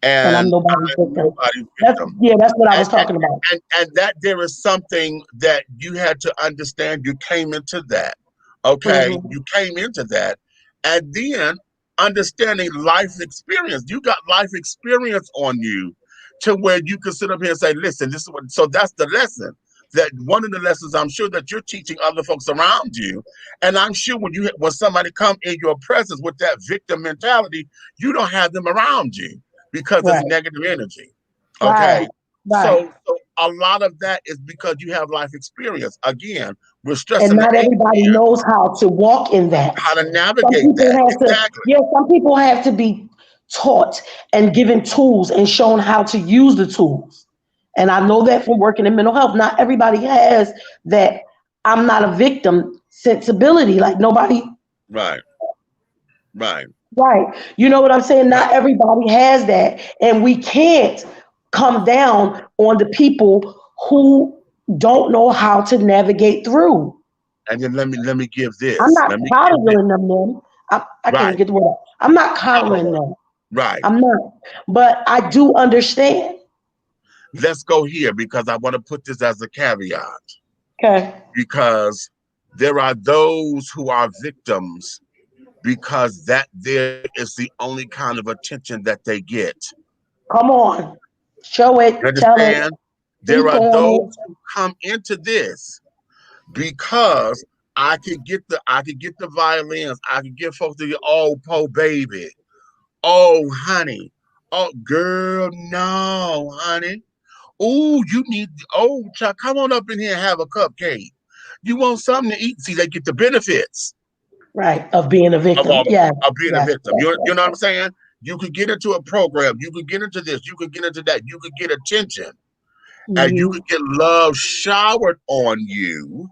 And I'm and nobody's I'm victim. nobody's victim. That's what I was talking about. And that there is something that you had to understand. You came into that. Okay. Mhm. You came into that. And then understanding life experience. You got life experience on you to where you can sit up here and say, listen, this is what, so that's the lesson. That one of the lessons I'm sure that you're teaching other folks around you. And I'm sure when somebody come in your presence with that victim mentality, you don't have them around you because Right. it's negative energy. Right. Okay. Right. So a lot of that is because you have life experience. Again, we're stressing And not the H everybody here, knows how to walk in that. how to Some navigate people that. have to, Exactly. yeah, some people have to be taught and given tools and shown how to use the tools. And I know that from working in mental health. Not everybody has that I'm not a victim sensibility. Like nobody, Right. Right. right. You know what I'm saying? Right. Not everybody has that. And we can't come down on the people who don't know how to navigate through. And then let me give I'm this. not Let me give this. coddling them, then. I can't even Right. get the word out. I'm not coddling them. Right. I'm not. But I do understand. Let's go here because I want to put this as a caveat. Okay. Because there are those who are victims because that there is the only kind of attention that they get. Come on. Show it. You Tell it. understand? There Speak are on those who come into this because I could get the violins, I could get folks to get, oh, po baby, oh honey, oh girl, no, honey. Oh, you need, oh, child, come on up in here and have a cupcake. You want something to eat? See, they get the benefits it. Right. Of being a of victim. all Yes. of being a Yes. victim. You know what I'm saying? You could get into a program, you could get into this, you could get into that, you could get attention, and you could get love showered on you,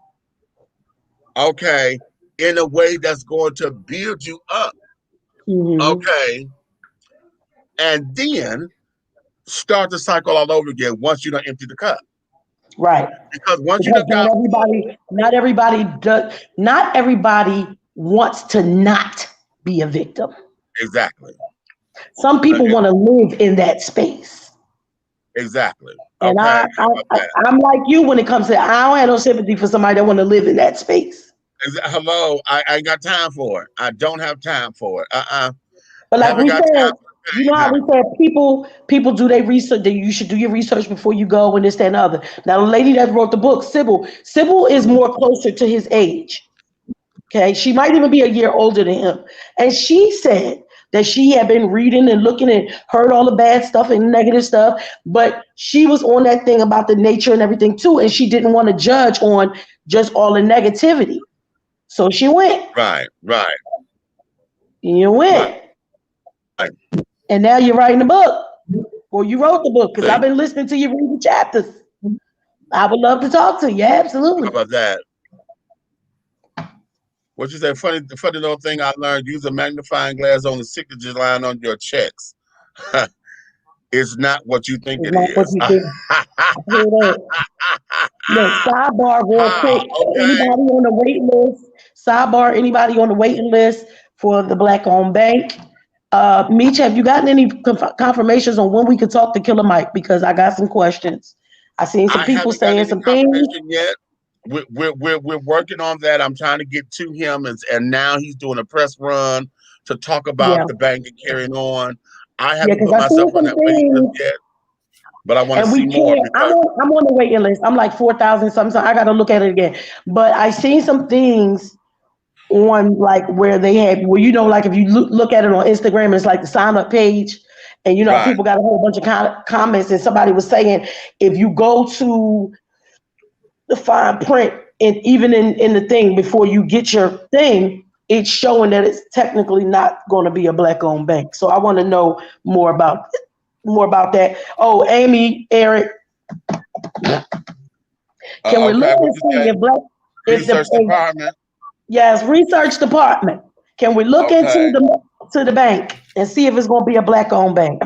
okay, in a way that's going to build you up, okay, and then start the cycle all over again once you don't empty the cup. Right. Because once you Because done got not everybody wants to not be a victim. exactly. Some people want to live in that space. Exactly. And Okay. I'm like you when it comes to, I don't have no sympathy for somebody that want to live in that space. Hello, I ain't got time for it. I don't have time for it. But like Haven't we got said, time for you know how we said people do their research, that you should do your research before you go and this, that, and the other. Now the lady that wrote the book, Sybil is more closer to his age. Okay. She might even be a year older than him. And she said that she had been reading and looking and heard all the bad stuff and negative stuff, but she was on that thing about the nature and everything too. And she didn't want to judge on just all the negativity. So she went. Right. You went. Right. And now you're writing a book. Or you wrote the book, because See? I've been listening to you read the chapters. I would love to talk to you. Absolutely. How about that? What you say? The funny little thing I learned: use a magnifying glass on the signature line on your checks. It's not what you think It's it not what is. you think. Hear that? Look, sidebar real quick. Okay. Anybody on the waiting list? Sidebar, anybody on the waiting list for the Black-owned bank? Meech, have you gotten any confirmations on when we could talk to Killer Mike? Because I got some questions. I seen some I people haven't got saying any some things. confirmation yet. we're working on that. I'm trying to get to him, and now he's doing a press run to talk about the bank and carrying on. I haven't put myself on that waiting list yet, but I want to see more. I'm on the waiting list. I'm like 4,000 something. I got to look at it again. But I seen some things on like where they had, well, you know, like if you look at it on Instagram, it's like the sign up page, and you know, people got a whole bunch of comments, and somebody was saying if you go to the fine print and even in the thing before you get your thing, it's showing that it's technically not going to be a black-owned bank. So I want to know more about that. Oh, Amy, Eric, can we look and see if research department? Yes, research department. Can we look into the bank and see if it's going to be a black-owned bank?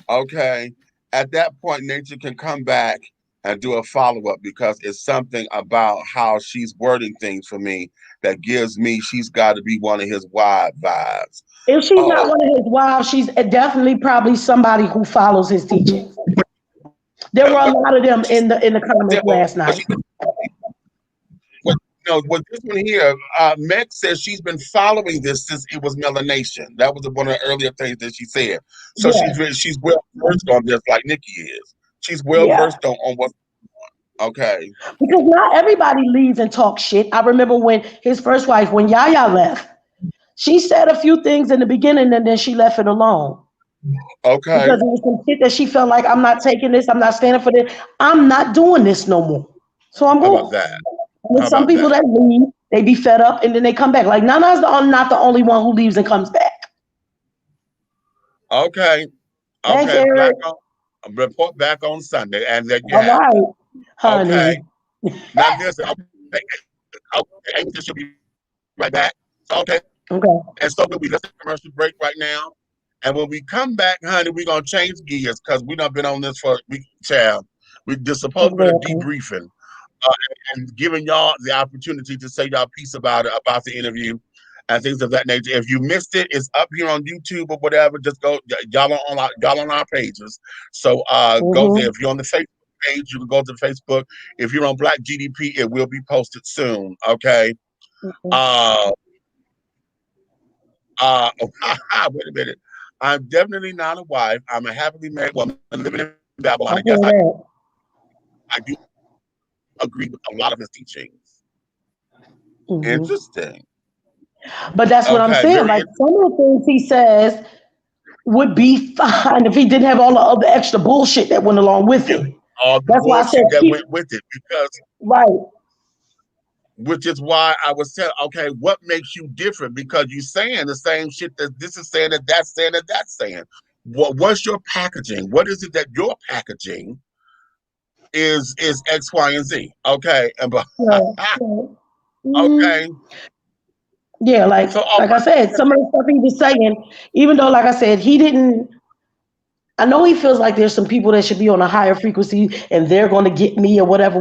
Okay. At that point, Nature can come back and do a follow-up because it's something about how she's wording things for me that gives me she's got to be one of his wives vibes. If she's not one of his wives, she's definitely probably somebody who follows his teachings. There were a lot of them in the comments last night. With this one here, Meg says she's been following this since it was melanation. That was one of the earlier things that she said. So she's well versed on this, like Nikki is. She's well versed on what's going on. Okay. Because not everybody leaves and talks shit. I remember when his first wife, when Yaya left, she said a few things in the beginning and then she left it alone. Okay. Because it was some shit that she felt like, I'm not taking this, I'm not standing for this, I'm not doing this no more. So I'm going. How about that? There's some people that leave, they be fed up, and then they come back. Like Nana's not the only one who leaves and comes back. Okay. Thanks, okay. Eric. Report back on Sunday, and then all right, honey. Okay. Now this. Okay. She'll be right back. Okay. Okay. And so we let's take a commercial break right now, and when we come back, honey, we're gonna change gears because we done been on this for a week, child. We just supposed to be a debriefing. And giving y'all the opportunity to say y'all piece about it, about the interview and things of that nature. If you missed it, it's up here on YouTube or whatever. Just go, y'all on our pages. So go there. If you're on the Facebook page, you can go to Facebook. If you're on Black GDP, it will be posted soon. Okay. Wait a minute. I'm definitely not a wife. I'm a happily married woman living in Babylon. I do agree with a lot of his teachings. Interesting. But that's what I'm saying. Like some of the things he says would be fine if he didn't have all the other extra bullshit that went along with it. All the that's why I said that went with it, because which is why I was saying, okay, what makes you different? Because you're saying the same shit that this is saying, that that's saying, that that's saying. What's your packaging? What is it that your packaging is X, Y, and Z? Okay. Okay. Yeah, like I said, some of the stuff he was saying, even though, like I said, I know he feels like there's some people that should be on a higher frequency and they're going to get me or whatever.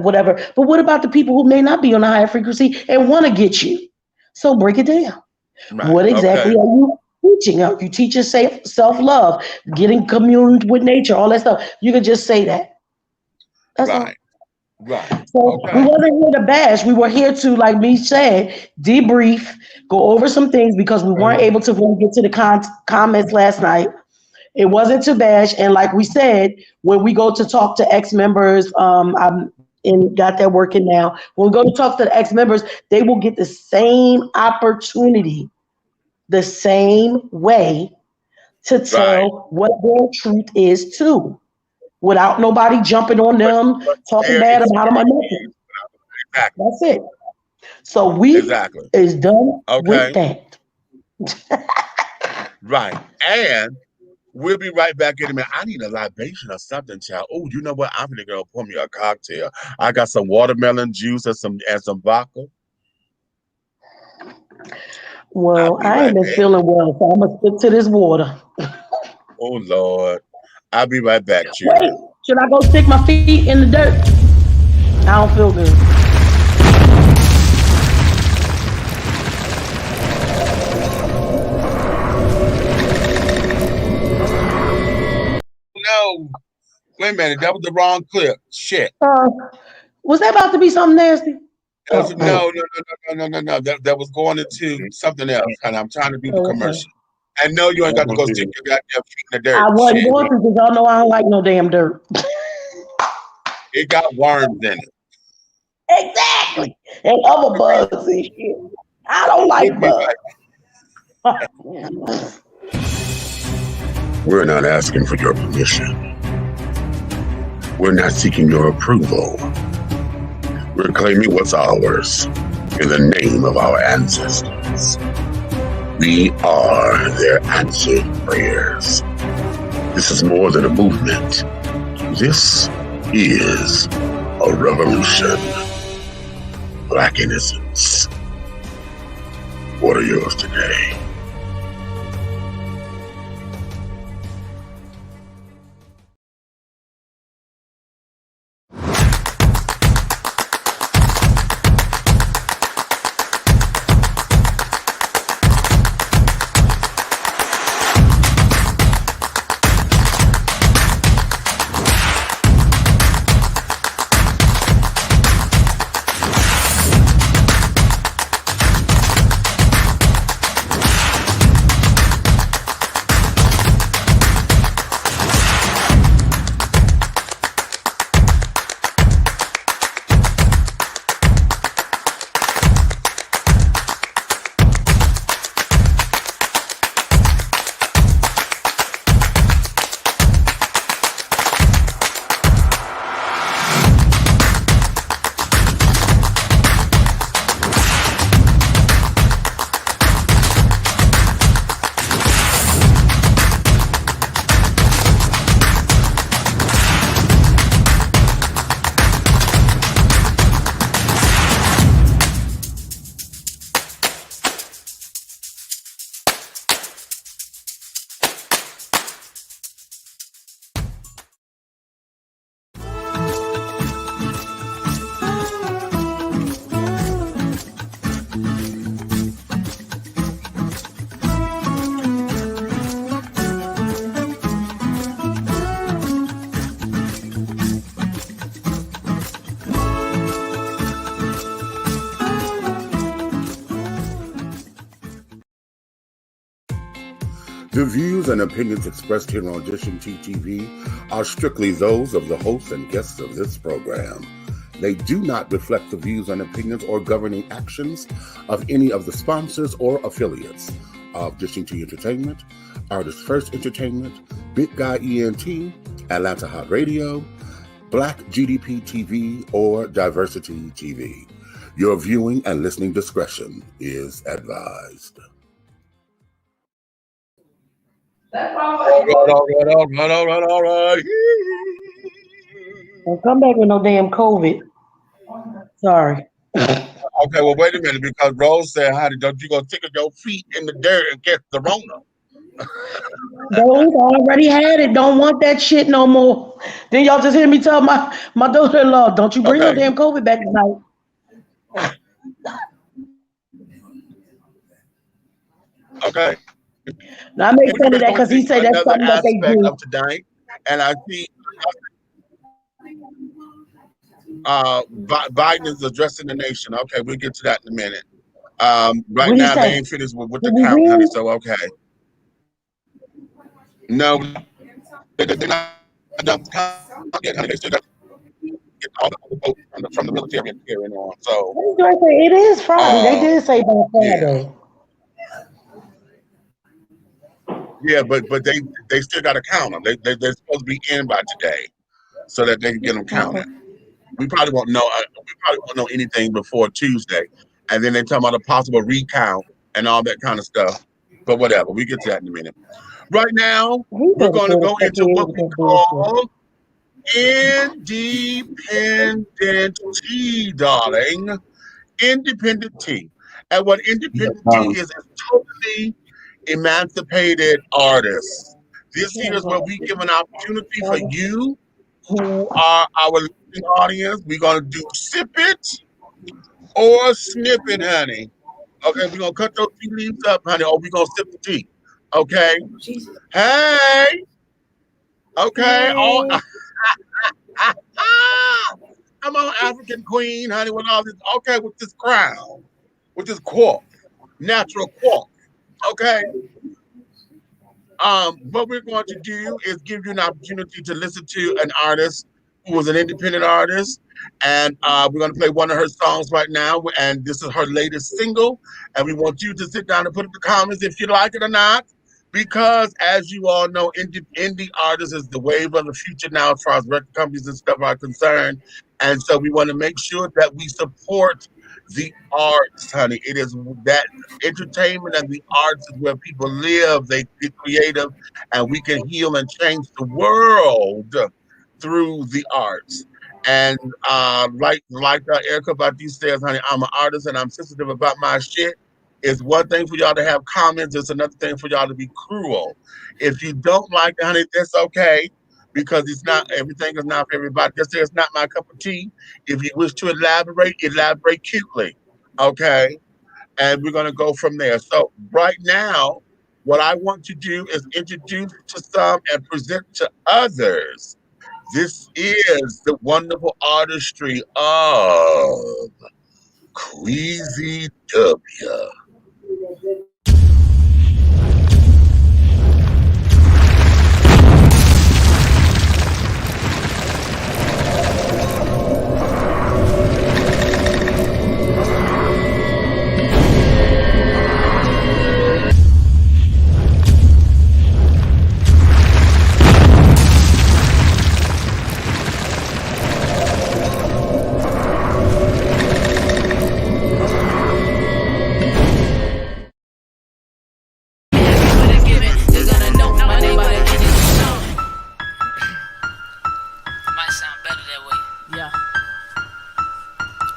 But what about the people who may not be on a higher frequency and want to get you? So break it down. Right. What exactly are you teaching? Are you teaching self-love, getting communed with nature, all that stuff? You can just say that. That's all. Right. So we wasn't here to bash. We were here to, like me said, debrief, go over some things because we weren't able to really get to the comments last night. It wasn't to bash. And like we said, when we go to talk to ex-members, I'm got that working now. When we go to talk to the ex-members, they will get the same opportunity, the same way to tell what their truth is too, without nobody jumping on them, talking bad about them or nothing. Exactly. That's it. So we is done with that. Right. And we'll be right back in a minute. I need a libation or something, child. Oh, you know what? I'm gonna go pour me a cocktail. I got some watermelon juice and some vodka. Well, I ain't been feeling well, so I'm gonna stick to this water. Oh Lord. I'll be right back, Chief. Wait, should I go stick my feet in the dirt? I don't feel good. No. Wait a minute, that was the wrong clip. Shit. Was that about to be something nasty? No. That was going into something else, and I'm trying to do the commercial. I know you ain't got to go stick your goddamn feet in the dirt. I wasn't going to because y'all know I don't like no damn dirt. It got worms in it. Exactly. And other bugs and shit. I don't like bugs. We're not asking for your permission. We're not seeking your approval. We're claiming what's ours in the name of our ancestors. We are their answered prayers. This is more than a movement. This is a revolution. Black innocence. What are yours today? The views and opinions expressed here on Dish&T TV are strictly those of the hosts and guests of this program. They do not reflect the views and opinions or governing actions of any of the sponsors or affiliates of Dish&T Entertainment, Artist First Entertainment, Big Guy ENT, Atlanta Hot Radio, Black GDP TV, or Diversity TV. Your viewing and listening discretion is advised. All right. Don't come back with no damn COVID. Sorry. Okay, well, wait a minute, because Rose said, honey, don't you go stick your feet in the dirt and get the Rona. Those already had it. Don't want that shit no more. Then y'all just hear me tell my daughter-in-law, don't you bring no damn COVID back tonight. Okay. Now I make fun of that because he said that's something that they do. Of tonight, and I see Biden is addressing the nation. Okay, we'll get to that in a minute. Right now, they ain't finished with the count, honey, so okay. No, they're not done yet, honey. They still got to get all the votes from the military and carrying on. So it is Friday. They did say by Friday. Yeah, but they still got to count them. They're supposed to be in by today, so that they can get them counted. We probably won't know. Anything before Tuesday, and then they talk about a possible recount and all that kind of stuff. But whatever, we get to that in a minute. Right now, we're going to go into what we call independent tea, darling. Independent tea, and what independent tea is totally emancipated artists. This here is where we give an opportunity for you who are our listening audience. We're going to do sip it or snip it, honey. Okay, we're going to cut those tea leaves up, honey, or we're going to sip the tea. Okay? Hey! Okay. Hey. Come on, African queen, honey, with all this, okay, with this crown, with this quark, natural quark, okay? What we're going to do is give you an opportunity to listen to an artist who was an independent artist, and we're going to play one of her songs right now, and this is her latest single, and we want you to sit down and put in the comments if you like it or not, because as you all know, indie artists is the wave of the future now as far as record companies and stuff are concerned, and so we want to make sure that we support the arts, honey. It is that entertainment and the arts is where people live. They get creative, and we can heal and change the world through the arts. And like Erica Badu says, honey, I'm an artist and I'm sensitive about my shit. It's one thing for y'all to have comments. It's another thing for y'all to be cruel. If you don't like it, honey, that's okay. Because it's not everything is not for everybody. Just say it's not my cup of tea. If you wish to elaborate, elaborate cutely. Okay. And we're gonna go from there. So right now, what I want to do is introduce to some and present to others. This is the wonderful artistry of Queasy W.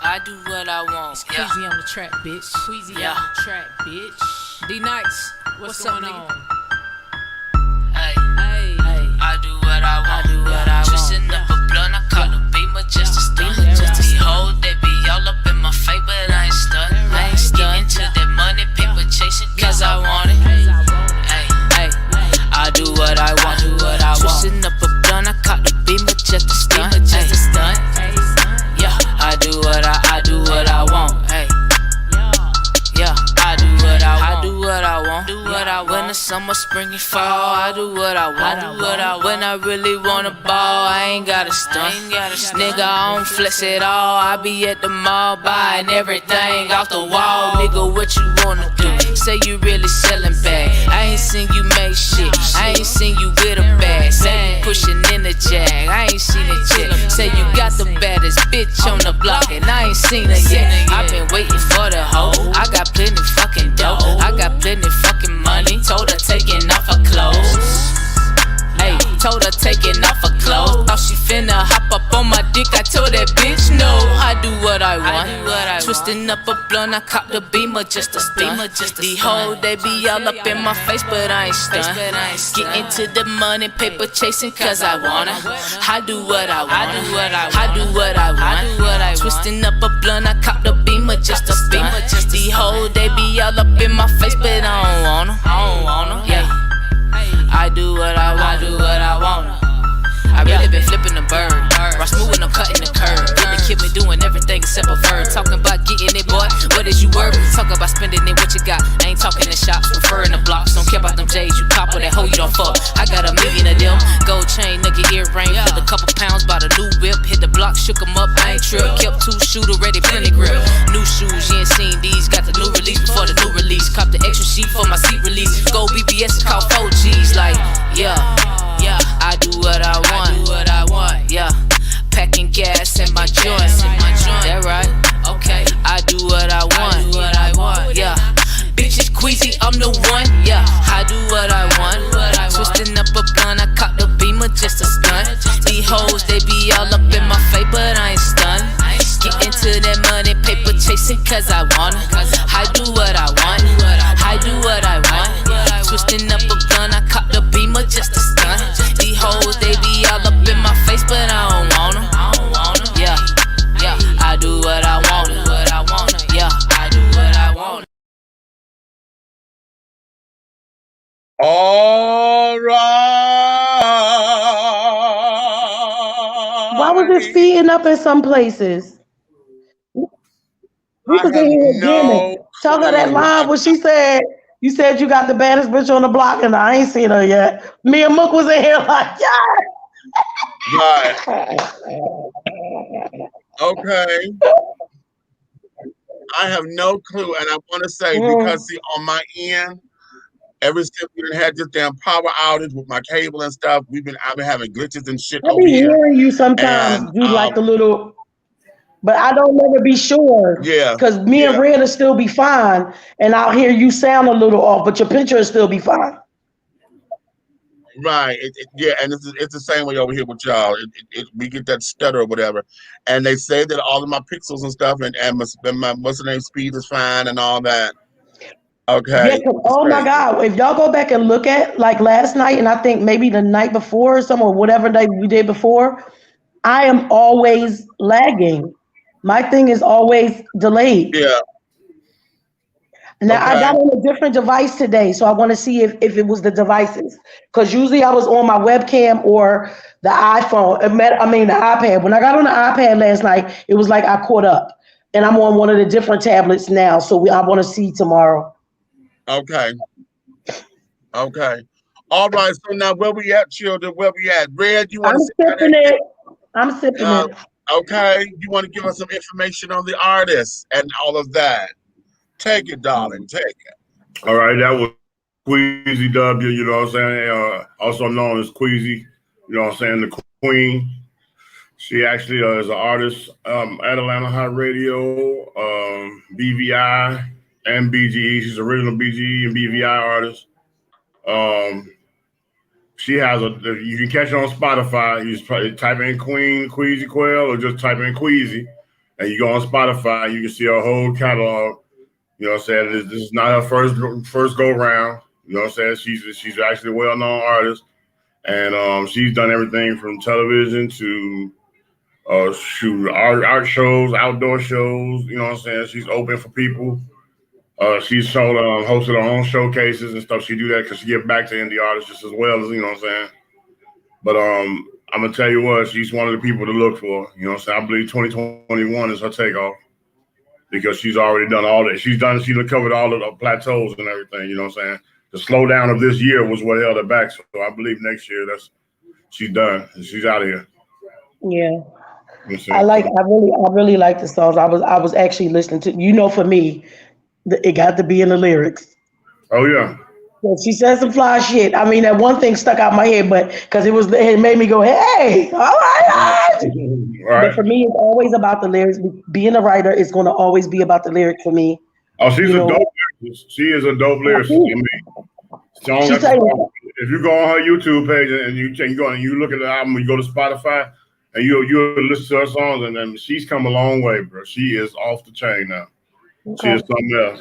I do what I want. It's Queasy on the track, bitch. Queasy on the track, bitch. D Nights, what's going on? Hey, hey, I do what I want. I do what I want. Twisting up a blunt, I call a beamer just to stun. These hoes, they be all up in my face, but I ain't stunned. I ain't stunned. Get into that money, paper chasing, cause I want it. Hey, hey, I do what I want. Do what I want. Twisting up a blunt, I call a beamer just to stun. Just to stun. Yeah, I do what I want. Hey, yeah, I do what I want. I do what I want. Do what I want. When the summer, spring, and fall, I do what I want. I do what I want. When I really wanna ball, I ain't gotta stunt. Nigga, I don't flex at all. I be at the mall buying everything off the wall. Nigga, what you wanna do? Say you really selling bag. I ain't seen you make shit. I ain't seen you with a bag. Say you pushing in the jag. I ain't seen it yet. Say you got the baddest bitch on the block and I ain't seen it yet. I been waiting for the hoe. I got plenty fucking dough. I got plenty fucking money. Told her taking off her clothes. Hey, told her taking off her clothes. Thought she finna hop up on my dick. I told that bitch no. I do what I want. Twisting up a blunt, I cop the beamer just to stun. These hoes, they be all up in my face, but I ain't stunned. Get into the money, paper chasing, cause I wanna. I do what I want. I do what I want. Twisting up a blunt, I cop the beamer just to stun. These hoes, they be all up in my face, but I don't wanna. Yeah. I do what I want. I do what I wanna. I really been flipping the bird. Raw smooth and I'm cutting the curve. Really keep me doing everything except a verb. Talking about getting it, boy. What is you worth? Talk about spending it, what you got? I ain't talking in shops, preferring the blocks. Don't care about them J's. You cop with that hoe, you don't fuck. I got a million of them. Gold chain, nugget earring. Put a couple pounds, bought a new whip. Hit the block, shook 'em up. I ain't trip. Kept 2 shooter ready, plenty grip. New shoes, you ain't seen these. Got the new release before the new release. Cop the extra sheet for my seat release. Gold BBS is called 4Gs. Like, yeah. Yeah, I do what I want. I do what I want. Yeah, packing gas in my joints. That right? Okay. I do what I want. I do what I want. Yeah, bitches Queasy, I'm the one. Yeah, I do what I want. Twisting up a blunt, I caught the beamer just to stunt. These hoes, they be all up in my face, but I ain't stunned. Get into that money, paper chasing, cause I wanna. I do what I want. I do what I want. Twisting up a blunt, I caught the beamer just to stunt. These hoes, they be all up in my face, but I don't wanna. Yeah, yeah, I do what I wanna. Yeah, I do what I wanna. All right. Why was it speeding up in some places? We I was have in here jamming. no Tell her that clue. line what she said. You said you got the baddest bitch on the block, and I ain't seen her yet. Me and Mook was in here like, Right. yeah. Okay. I have no clue, and I want to say because see on my end, ever since we had this damn power outage with my cable and stuff, I've been having glitches and shit I over be here. hearing you sometimes And do like a little, but I don't never be sure. yeah, Because me and Red will still be fine, and I'll hear you sound a little off, but your picture will still be fine. right, yeah, and it's the same way over here with y'all. We get that stutter or whatever, and they say that all of my pixels and stuff and my what's the name speed is fine and all that. Yeah, Okay, 'cause, it's oh my crazy. God, if y'all go back and look at like last night, and I think maybe the night before or some or whatever day we did before, I am always lagging. My thing is always delayed. Yeah. Now I Okay. got on a different device today, so I want to see if it was the devices. Because usually I was on my webcam or the iPhone. The iPad. When I got on the iPad last night, it was like I caught up, and I'm on one of the different tablets now. So I want to see tomorrow. Okay. Okay. All right. So now where we at, children? Where we at? Red, you want I'm to sit sipping down it. I'm sipping and it. okay. You want to give us some information on the artist and all of that. Take it, darling. Take it. All right, that was Queasy W, you know what I'm saying? Also known as Queasy, you know what I'm saying? The Queen. She actually is an artist at Atlanta Hot Radio, BVI, and BGE. She's original BGE and BVI artist. Um, she has you can catch her on Spotify. You just type in Queasy Quail, or just type in Queasy, and you go on Spotify. You can see her whole catalog. You know what I'm saying? This is not her first go round. You know what I'm saying? She's actually a well-known artist, and she's done everything from television to art shows, outdoor shows. You know what I'm saying? She's open for people. She's hosted her own showcases and stuff. She do that because she give back to indie artists just as well as, you know what I'm saying. But I'm gonna tell you what, she's one of the people to look for. You know what I'm saying? I believe 2021 is her takeoff because she's already done all that. She's covered all of the plateaus and everything. You know what I'm saying? The slowdown of this year was what held her back. So I believe next year she's done. She's out of here. Yeah. I I really like the songs. I was actually listening to, for me, it got to be in the lyrics. Oh yeah. Yeah, she said some fly shit. I mean, that one thing stuck out my head, but because it made me go, hey, all right. Right. But for me, it's always about the lyrics. Being a writer is going to always be about the lyrics for me. Oh, she's a dope lyricist. She is a dope lyricist. I mean, if you go on her YouTube page and you go and you look at the album, you go to Spotify and you listen to her songs, and then she's come a long way, bro. She is off the chain now. Okay. She is something else.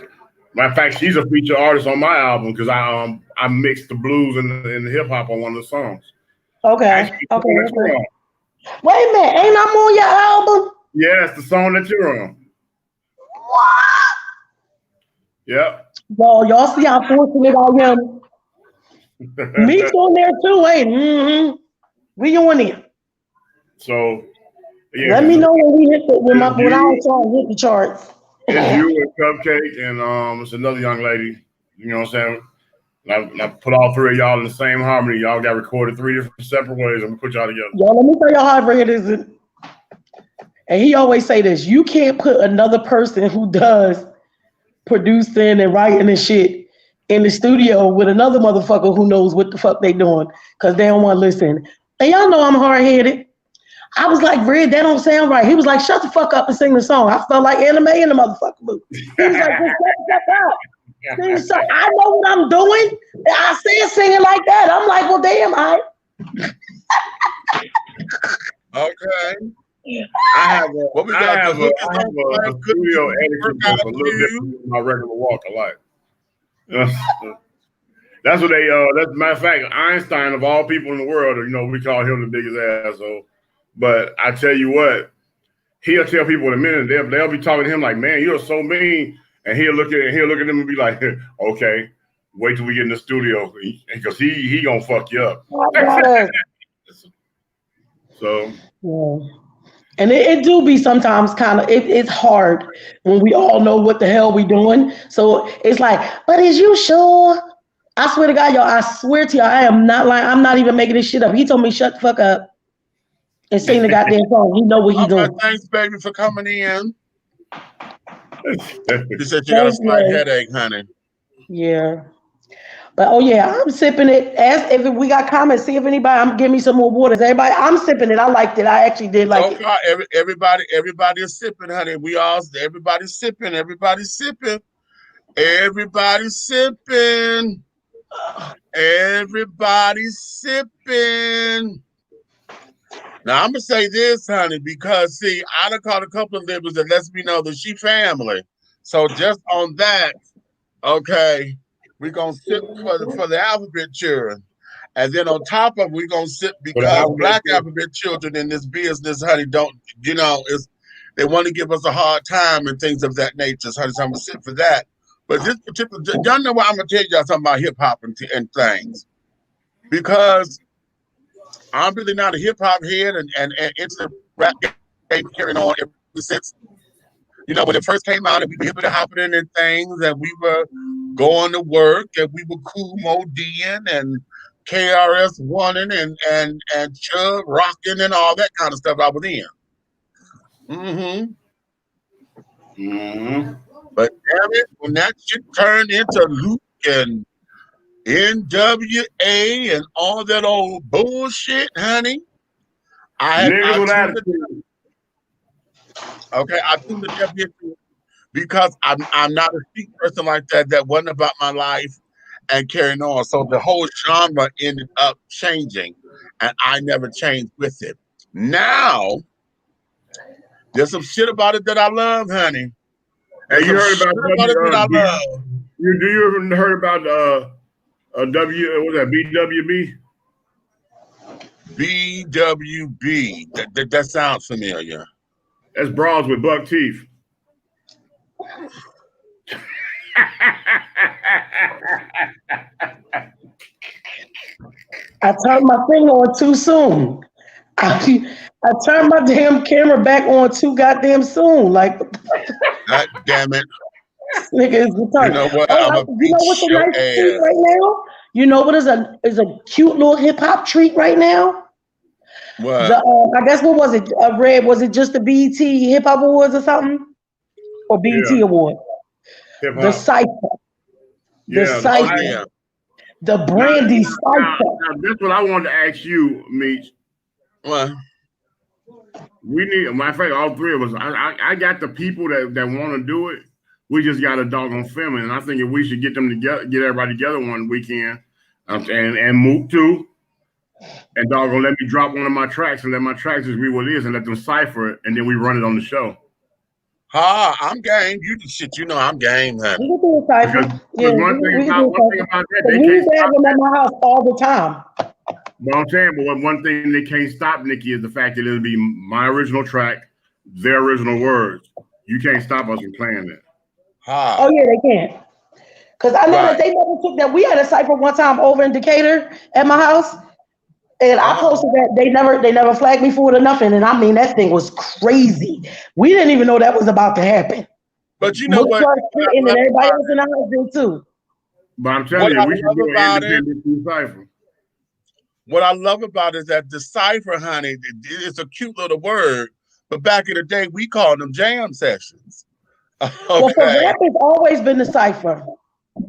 Matter of fact, she's a featured artist on my album because I mixed the blues and the hip hop on one of the songs. Okay. Okay. Wait a minute, ain't I on your album? Yeah, it's the song that you're on. What? Yep. Y'all see how fortunate I am. Me's on there too, ain't? Mm-hmm. We on there. So yeah. Let me know when we hit when our song hit the charts. It's you and Cupcake, and it's another young lady. You know what I'm saying? I put all three of y'all in the same harmony. Y'all got recorded three different separate ways. I'm gonna put y'all together. Y'all, let me tell y'all how it is. And he always say this: you can't put another person who does producing and writing and shit in the studio with another motherfucker who knows what the fuck they doing because they don't want to listen. And y'all know I'm hard headed. I was like, Red, that don't sound right. He was like, shut the fuck up and sing the song. I felt like anime in the motherfucker booth. He was like, just shut the fuck up. So I know what I'm doing. I see it singing like that. I'm like, well, damn, Okay. I have a studio editing that's a little different than my regular walk of life. That's what that's a matter of fact, Einstein of all people in the world, we call him the biggest asshole. But I tell you what, he'll tell people in a minute, they'll be talking to him like, man, you're so mean. And he'll look at them and be like, okay, wait till we get in the studio because he gonna fuck you up. So yeah. And it do be sometimes kind of, it's hard when we all know what the hell we doing. So it's like, but is you sure? I swear to God, y'all, I swear to y'all, I am not lying. I'm not even making this shit up. He told me, shut the fuck up and sing the goddamn song. He know what he doing. Thanks, baby, for coming in. She said she got a slight headache, honey. Yeah. But oh yeah, I'm sipping it. Ask if we got comments. See if anybody. I'm give me some more water. Everybody, I'm sipping it. I liked it. I actually did like it. Everybody is sipping, honey. Everybody's sipping. Everybody's sipping. Everybody's sipping. Everybody's sipping. Now I'm gonna say this, honey, because see, I done caught a couple of libras that lets me know that she family. So just on that, okay. We're going to sip for the alphabet children. And then on top of it, we're going to sip because black alphabet children in this business, honey, don't, they want to give us a hard time and things of that nature. So I'm going to sip for that. But this particular, y'all know what I'm going to tell y'all something about hip hop and things. Because I'm really not a hip hop head and into the rap game carrying on ever since. You know, when it first came out and we were hipping and hopping and things and we were going to work and we were cool moding and KRS Oneing and Chug rocking and all that kind of stuff I was in. But damn it, when that shit turned into Luke and NWA and all that old bullshit, honey, I tuned the definition because I'm not a street person like that. That wasn't about my life and carrying on. So the whole genre ended up changing, and I never changed with it. Now, there's some shit about it that I love, honey. And you heard about you ever heard about BWB? BWB. That sounds familiar. That's bras with buck teeth. I turned my thing on too soon. I turned my damn camera back on too goddamn soon. Like, God damn it. Nigga is retarded. You know what? You know what's a nice treat right now? You know what is a cute little hip hop treat right now? What? I guess what was it? Red, was it just the BET Hip Hop Awards or something? Or BET Award? The Cypher. The Cypher. The Brandy Cypher. Now, that's what I wanted to ask you, Meech. What? We need, matter of fact, all three of us. I got the people that want to do it. We just got a doggone film, and I think if we should get them together, get everybody together one weekend, and Mook too, and doggone let me drop one of my tracks and let my tracks just read what it is and let them cipher it, and then we run it on the show. I'm game. You shit, you know I'm game, honey. We can do a cipher. One thing about that, they can't stop them at my house all the time. But I'm saying, one thing they can't stop, Nikki, is the fact that it'll be my original track, their original words. You can't stop us from playing that. Oh yeah, they can't. Cause I know that they never took that. We had a cipher one time over in Decatur at my house, and I posted that they never flagged me for it or nothing. And I mean that thing was crazy. We didn't even know that was about to happen. But you know what? And everybody else in the house did too. But I'm telling you, we should do an independent cipher. What I love about it is that the cipher, honey, it's a cute little word. But back in the day, we called them jam sessions. Okay. Well, for rap, it's always been the cipher.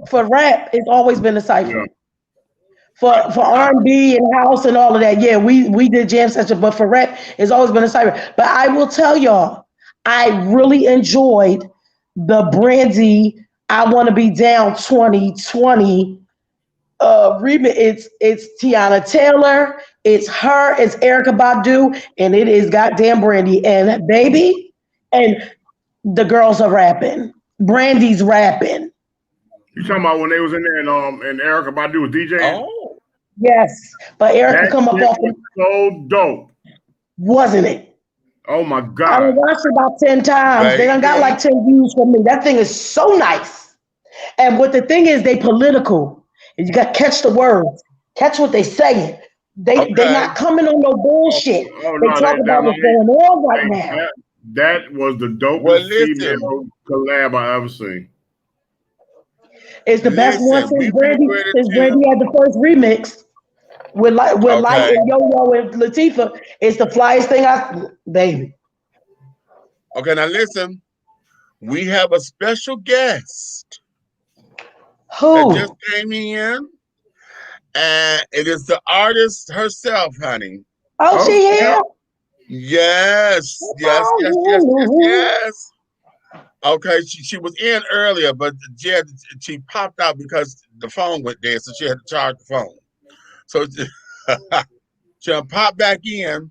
For rap, it's always been the cipher. Yeah. For R&B and house and all of that, yeah, we did jam session. But for rap, it's always been a cipher. But I will tell y'all, I really enjoyed the Brandy "I Want to Be Down" 2020 remix. It's Tiana Taylor, it's her, it's Erykah Badu, and it is goddamn Brandy and baby, and the girls are rapping. Brandy's rapping. You talking about when they was in there and Erykah Badu was DJing? Oh, yes, but Erykah come up off so dope, wasn't it? Oh my God! I watched it about 10 times. Right. They done got like 10 views from me. That thing is so nice. And what the thing is, they political. And you got to catch the words, catch what they saying. They not coming on no bullshit. Oh They no, talk about what's going on right now. That was the Well, dopest female collab I ever seen. It's the best one we since finna Brandy. go ahead Since and Brandy had the first remix with Light Okay. and Yo Yo and Latifah. It's the flyest thing baby. Okay, now listen. We have a special guest that just Who? came in, and it is the artist herself, honey. Oh, she here? Yes. Okay, she was in earlier, but she popped out because the phone went dead, so she had to charge the phone. So she'll pop back in.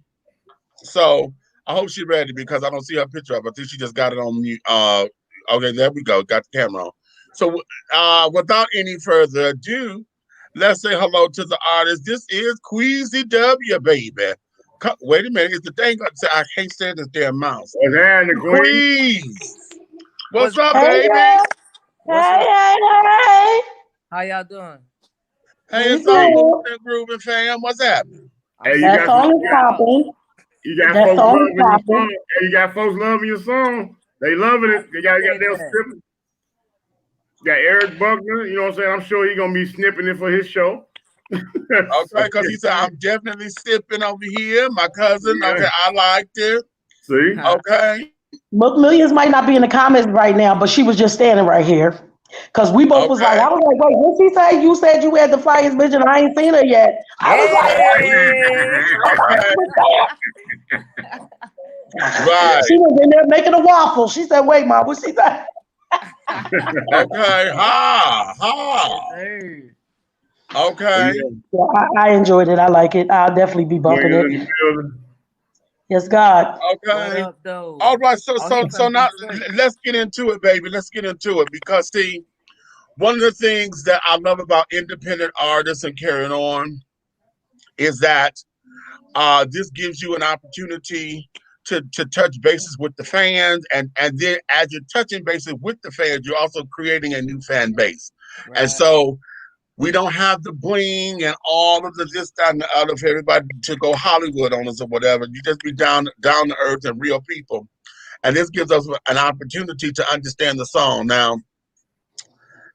So I hope she's ready because I don't see her picture up. I think she just got it on mute. Okay, there we go. Got the camera on. So without any further ado, let's say hello to the artist. This is Queasy W, baby. Wait a minute. Is the thing I can't say this damn mouse. Queez. What's up, baby? Hey. How y'all doing? Hey, it's all moving and grooving, fam. What's happening? Hey, that song is popping. You got folks loving your song. Hey, you got folks loving your song. They loving it. They got their snipping. Got Eric Buckner. You know what I'm saying? I'm sure he's gonna be snipping it for his show. Okay, because he said I'm definitely sipping over here. My cousin. Yeah. Okay, I liked it. See? Okay. Millions might not be in the comments right now, but she was just standing right here. Because we both was like, I was like, wait, what's he say? You said you had the flyest bitch and I ain't seen her yet. I was like, right. She was in there making a waffle. She said, wait, Mom, what she said? Okay. Hey. Okay. Yeah, I enjoyed it. I like it. I'll definitely be bumping it. Yes, God. Okay. All right. So now let's get into it, baby. Let's get into it because see, one of the things that I love about independent artists and carrying on is that this gives you an opportunity to touch bases with the fans, and then as you're touching bases with the fans, you're also creating a new fan base. Right. And so we don't have the bling and all of the this, that, and the other for everybody to go Hollywood on us or whatever. You just be down to earth and real people. And this gives us an opportunity to understand the song. Now,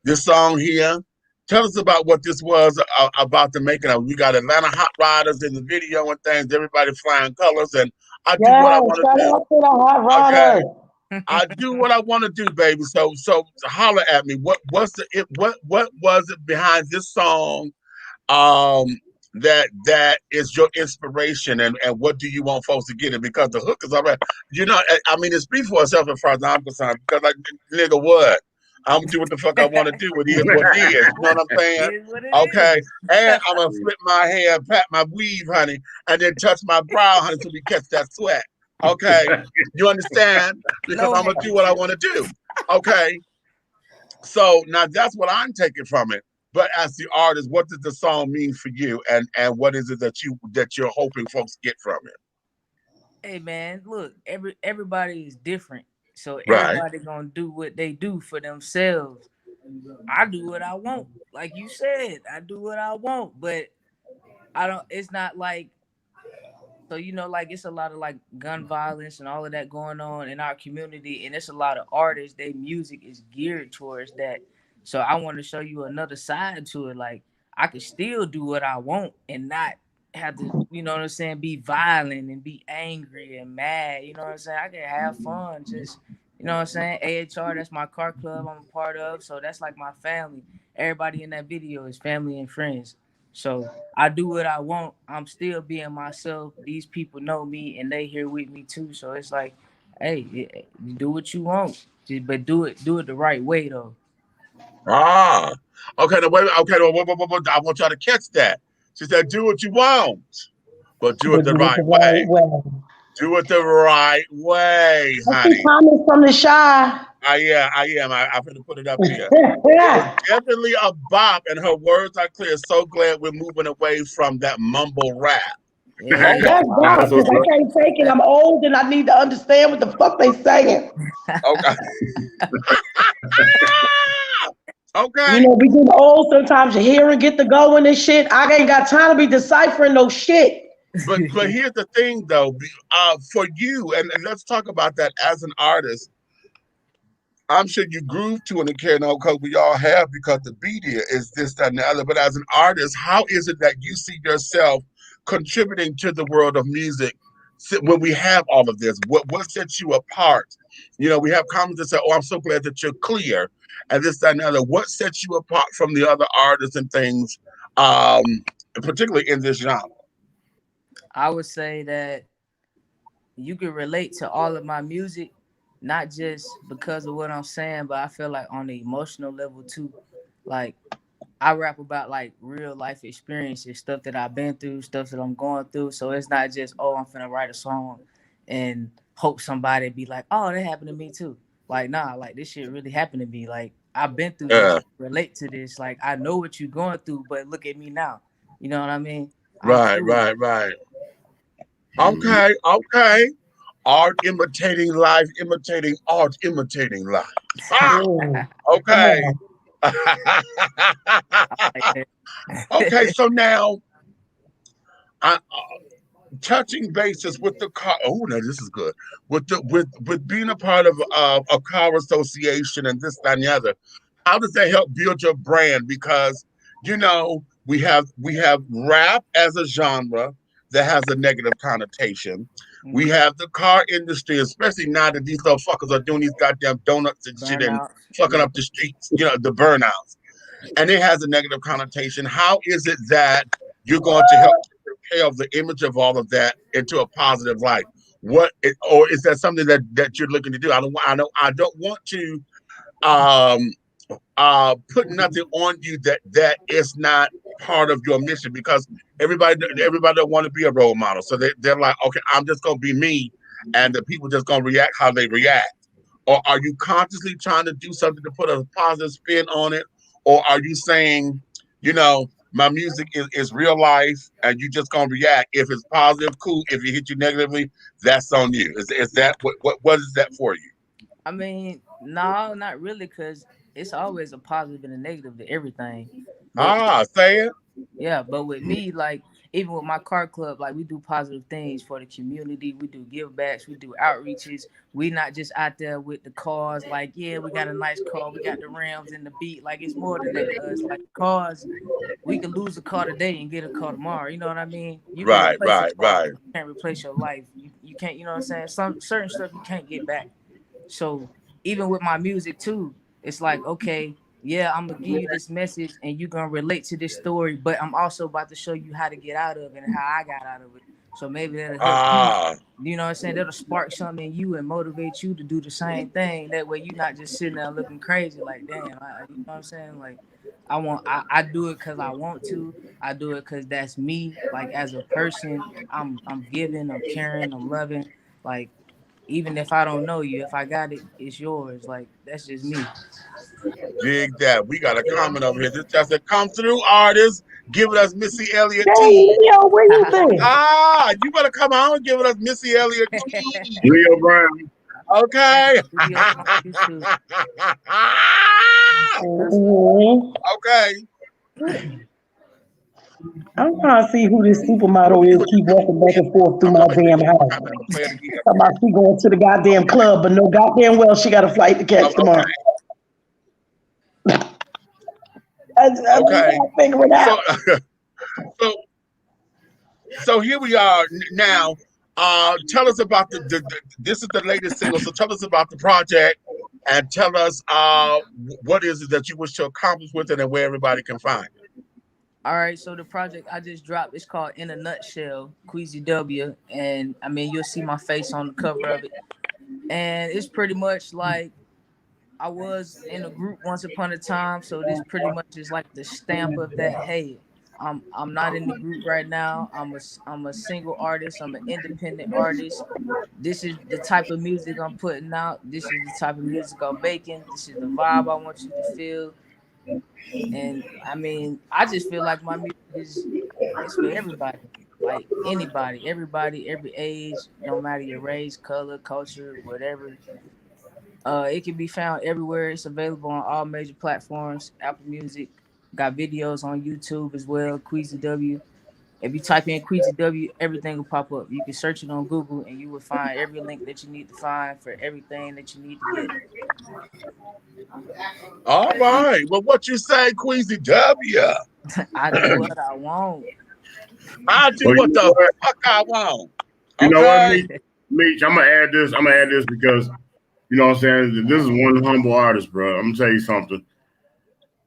this song here, tell us about what this was about the making of. We got Atlanta Hot Riders in the video and things, everybody flying colors, and I do what I want to do. To the Hot Riders. Okay. I do what I want to do, baby. So holler at me. What was it behind this song that is your inspiration, and what do you want folks to get it? Because the hook is already, I mean, it speaks for itself as far as I'm concerned, because nigga, what? I'm gonna do what the fuck I want to do. It is what it is. You know what I'm saying? Okay. And I'm gonna flip my hair, pat my weave, honey, and then touch my brow, honey, so we catch that sweat. Okay, you understand? Because I'm gonna do what I want to do. Okay. So now that's what I'm taking from it. But as the artist, what does the song mean for you, and what is it that you're hoping folks get from it? Hey man, look, everybody is different, so Right. everybody gonna do what they do for themselves. I do what I want, like you said. I do what I want, but I don't. It's not like. So, like it's a lot of like gun violence and all of that going on in our community. And it's a lot of artists, their music is geared towards that. So I want to show you another side to it. Like I could still do what I want and not have to, be violent and be angry and mad. You know what I'm saying? I can have fun. Just, AHR, that's my car club I'm a part of. So that's like my family. Everybody in that video is family and friends. So I do what I want. I'm still being myself. These people know me and they here with me too. So it's like, hey, do what you want, but do it the right way though. Okay. Wait. I want y'all to catch that. She said, "Do what you want, but do it the right way. Do it the right way, honey." Comments from the Shy. I am. I'm going to put it up here. It was definitely a bop, and her words are clear. So glad we're moving away from that mumble rap. Yeah. That's God, because I can't take it. I'm old and I need to understand what the fuck they saying. Okay. Okay. You know, we getting old. Sometimes your hearing get to going and shit. I ain't got time to be deciphering no shit. But here's the thing though, for you, and let's talk about that as an artist. I'm sure you groove to it and care no because we all have because the media is this, that, and the other. But as an artist, how is it that you see yourself contributing to the world of music when we have all of this? What sets you apart? You know, we have comments that say, "Oh, I'm so glad that you're clear," and this, that, and the other. What sets you apart from the other artists and things, particularly in this genre? I would say that you can relate to all of my music, not just because of what I'm saying, but I feel like on the emotional level too. Like I rap about like real life experiences, stuff that I've been through, stuff that I'm going through. So it's not just, oh, I'm finna write a song and hope somebody be like, oh, that happened to me too. Like, nah, like this shit really happened to me. Like I've been through this, Yeah. relate to this. Like I know what you're going through, but look at me now. You know what I mean? I'm Right, through it. right, right. Okay, okay. Art imitating life, imitating art, imitating life. Ah, Mm, come okay. on. Like that. Okay, so now I touching bases with the car. Oh, now this is good. With being a part of a car association and this that, and the other. How does that help build your brand? Because you know we have rap as a genre that has a negative connotation. We Mhm. have the car industry, especially now that these little fuckers are doing these goddamn donuts and shit and Burnout. fucking Yeah. up the streets. You know the burnouts, and it has a negative connotation. How is it that you're going to help propel the image of all of that into a positive light? Or is that something that you're looking to do? I don't want to um put nothing on you that is not part of your mission because everybody don't want to be a role model. So they're like, okay, I'm just gonna be me, and the people just gonna react how they react. Or are you consciously trying to do something to put a positive spin on it? Or are you saying, my music is real life and you just gonna react. If it's positive, cool. If it hit you negatively, that's on you. Is that what is that for you? I mean, no, not really, because it's always a positive and a negative to everything. But Say it. yeah, but with me, like even with my car club, like we do positive things for the community. We do give backs, we do outreaches. We not just out there with the cars, like, yeah, we got a nice car, we got the rims and the beat. Like it's more than that to us. Like cars, we could lose a car today and get a car tomorrow. You know what I mean? You can Right, replace a right, car, right. but you can't replace your life. You can't, you know what I'm saying? Some certain stuff you can't get back. So even with my music too, it's like, okay, yeah, I'm gonna give you this message and you're gonna relate to this story, but I'm also about to show you how to get out of it and how I got out of it. So maybe that'll help you. Ah, You know what I'm saying? That'll spark something in you and motivate you to do the same thing. That way you're not just sitting there looking crazy, like, damn, you know what I'm saying? Like I do it because I want to. I do it because that's me. Like as a person, I'm giving, I'm caring, I'm loving. Like even if I don't know you, if I got it, it's yours. Like that's just me. dig that. We got a comment over here. This just a come through artist giving us Missy Elliott Hey, tea. Leo, where you been? You better come on and give us Missy Elliott tea. Leo Brown. Okay. Leo on YouTube. That's Mhm. Okay. I'm trying to see who this supermodel is. Keep walking back and forth through I'm my gonna damn house. play it again. Talking about she going to the goddamn club, but no goddamn well she got a flight to catch Okay. tomorrow. I just Okay. gotta figure it So out. so so here we are now. Tell us about this is the latest single. So tell us about the project and tell us what is it that you wish to accomplish with it and where everybody can find it. all right. So the project I just dropped is called In a Nutshell, Queasy W, and I mean you'll see my face on the cover of it, and it's pretty much like I was in a group once upon a time, so this pretty much is like the stamp of that. Hey, I'm not in the group right now. I'm a single artist. I'm an independent artist. This is the type of music I'm putting out. This is the type of music I'm making. This is the vibe I want you to feel. And I mean, I just feel like my music is it's for everybody. Like anybody, everybody, every age, no matter your race, color, culture, whatever. It can be found everywhere. It's available on all major platforms. Apple Music, got videos on YouTube as well. Queasy W. If you type in Queasy W, everything will pop up. You can search it on Google and you will find every link that you need to find for everything that you need to get. All right. Well, what you say, Queasy W? I do what I want. I do what the fuck I want. You know what, Meech? I'm gonna add this because you know what I'm saying. This is one humble artist, bro. I'm gonna tell you something.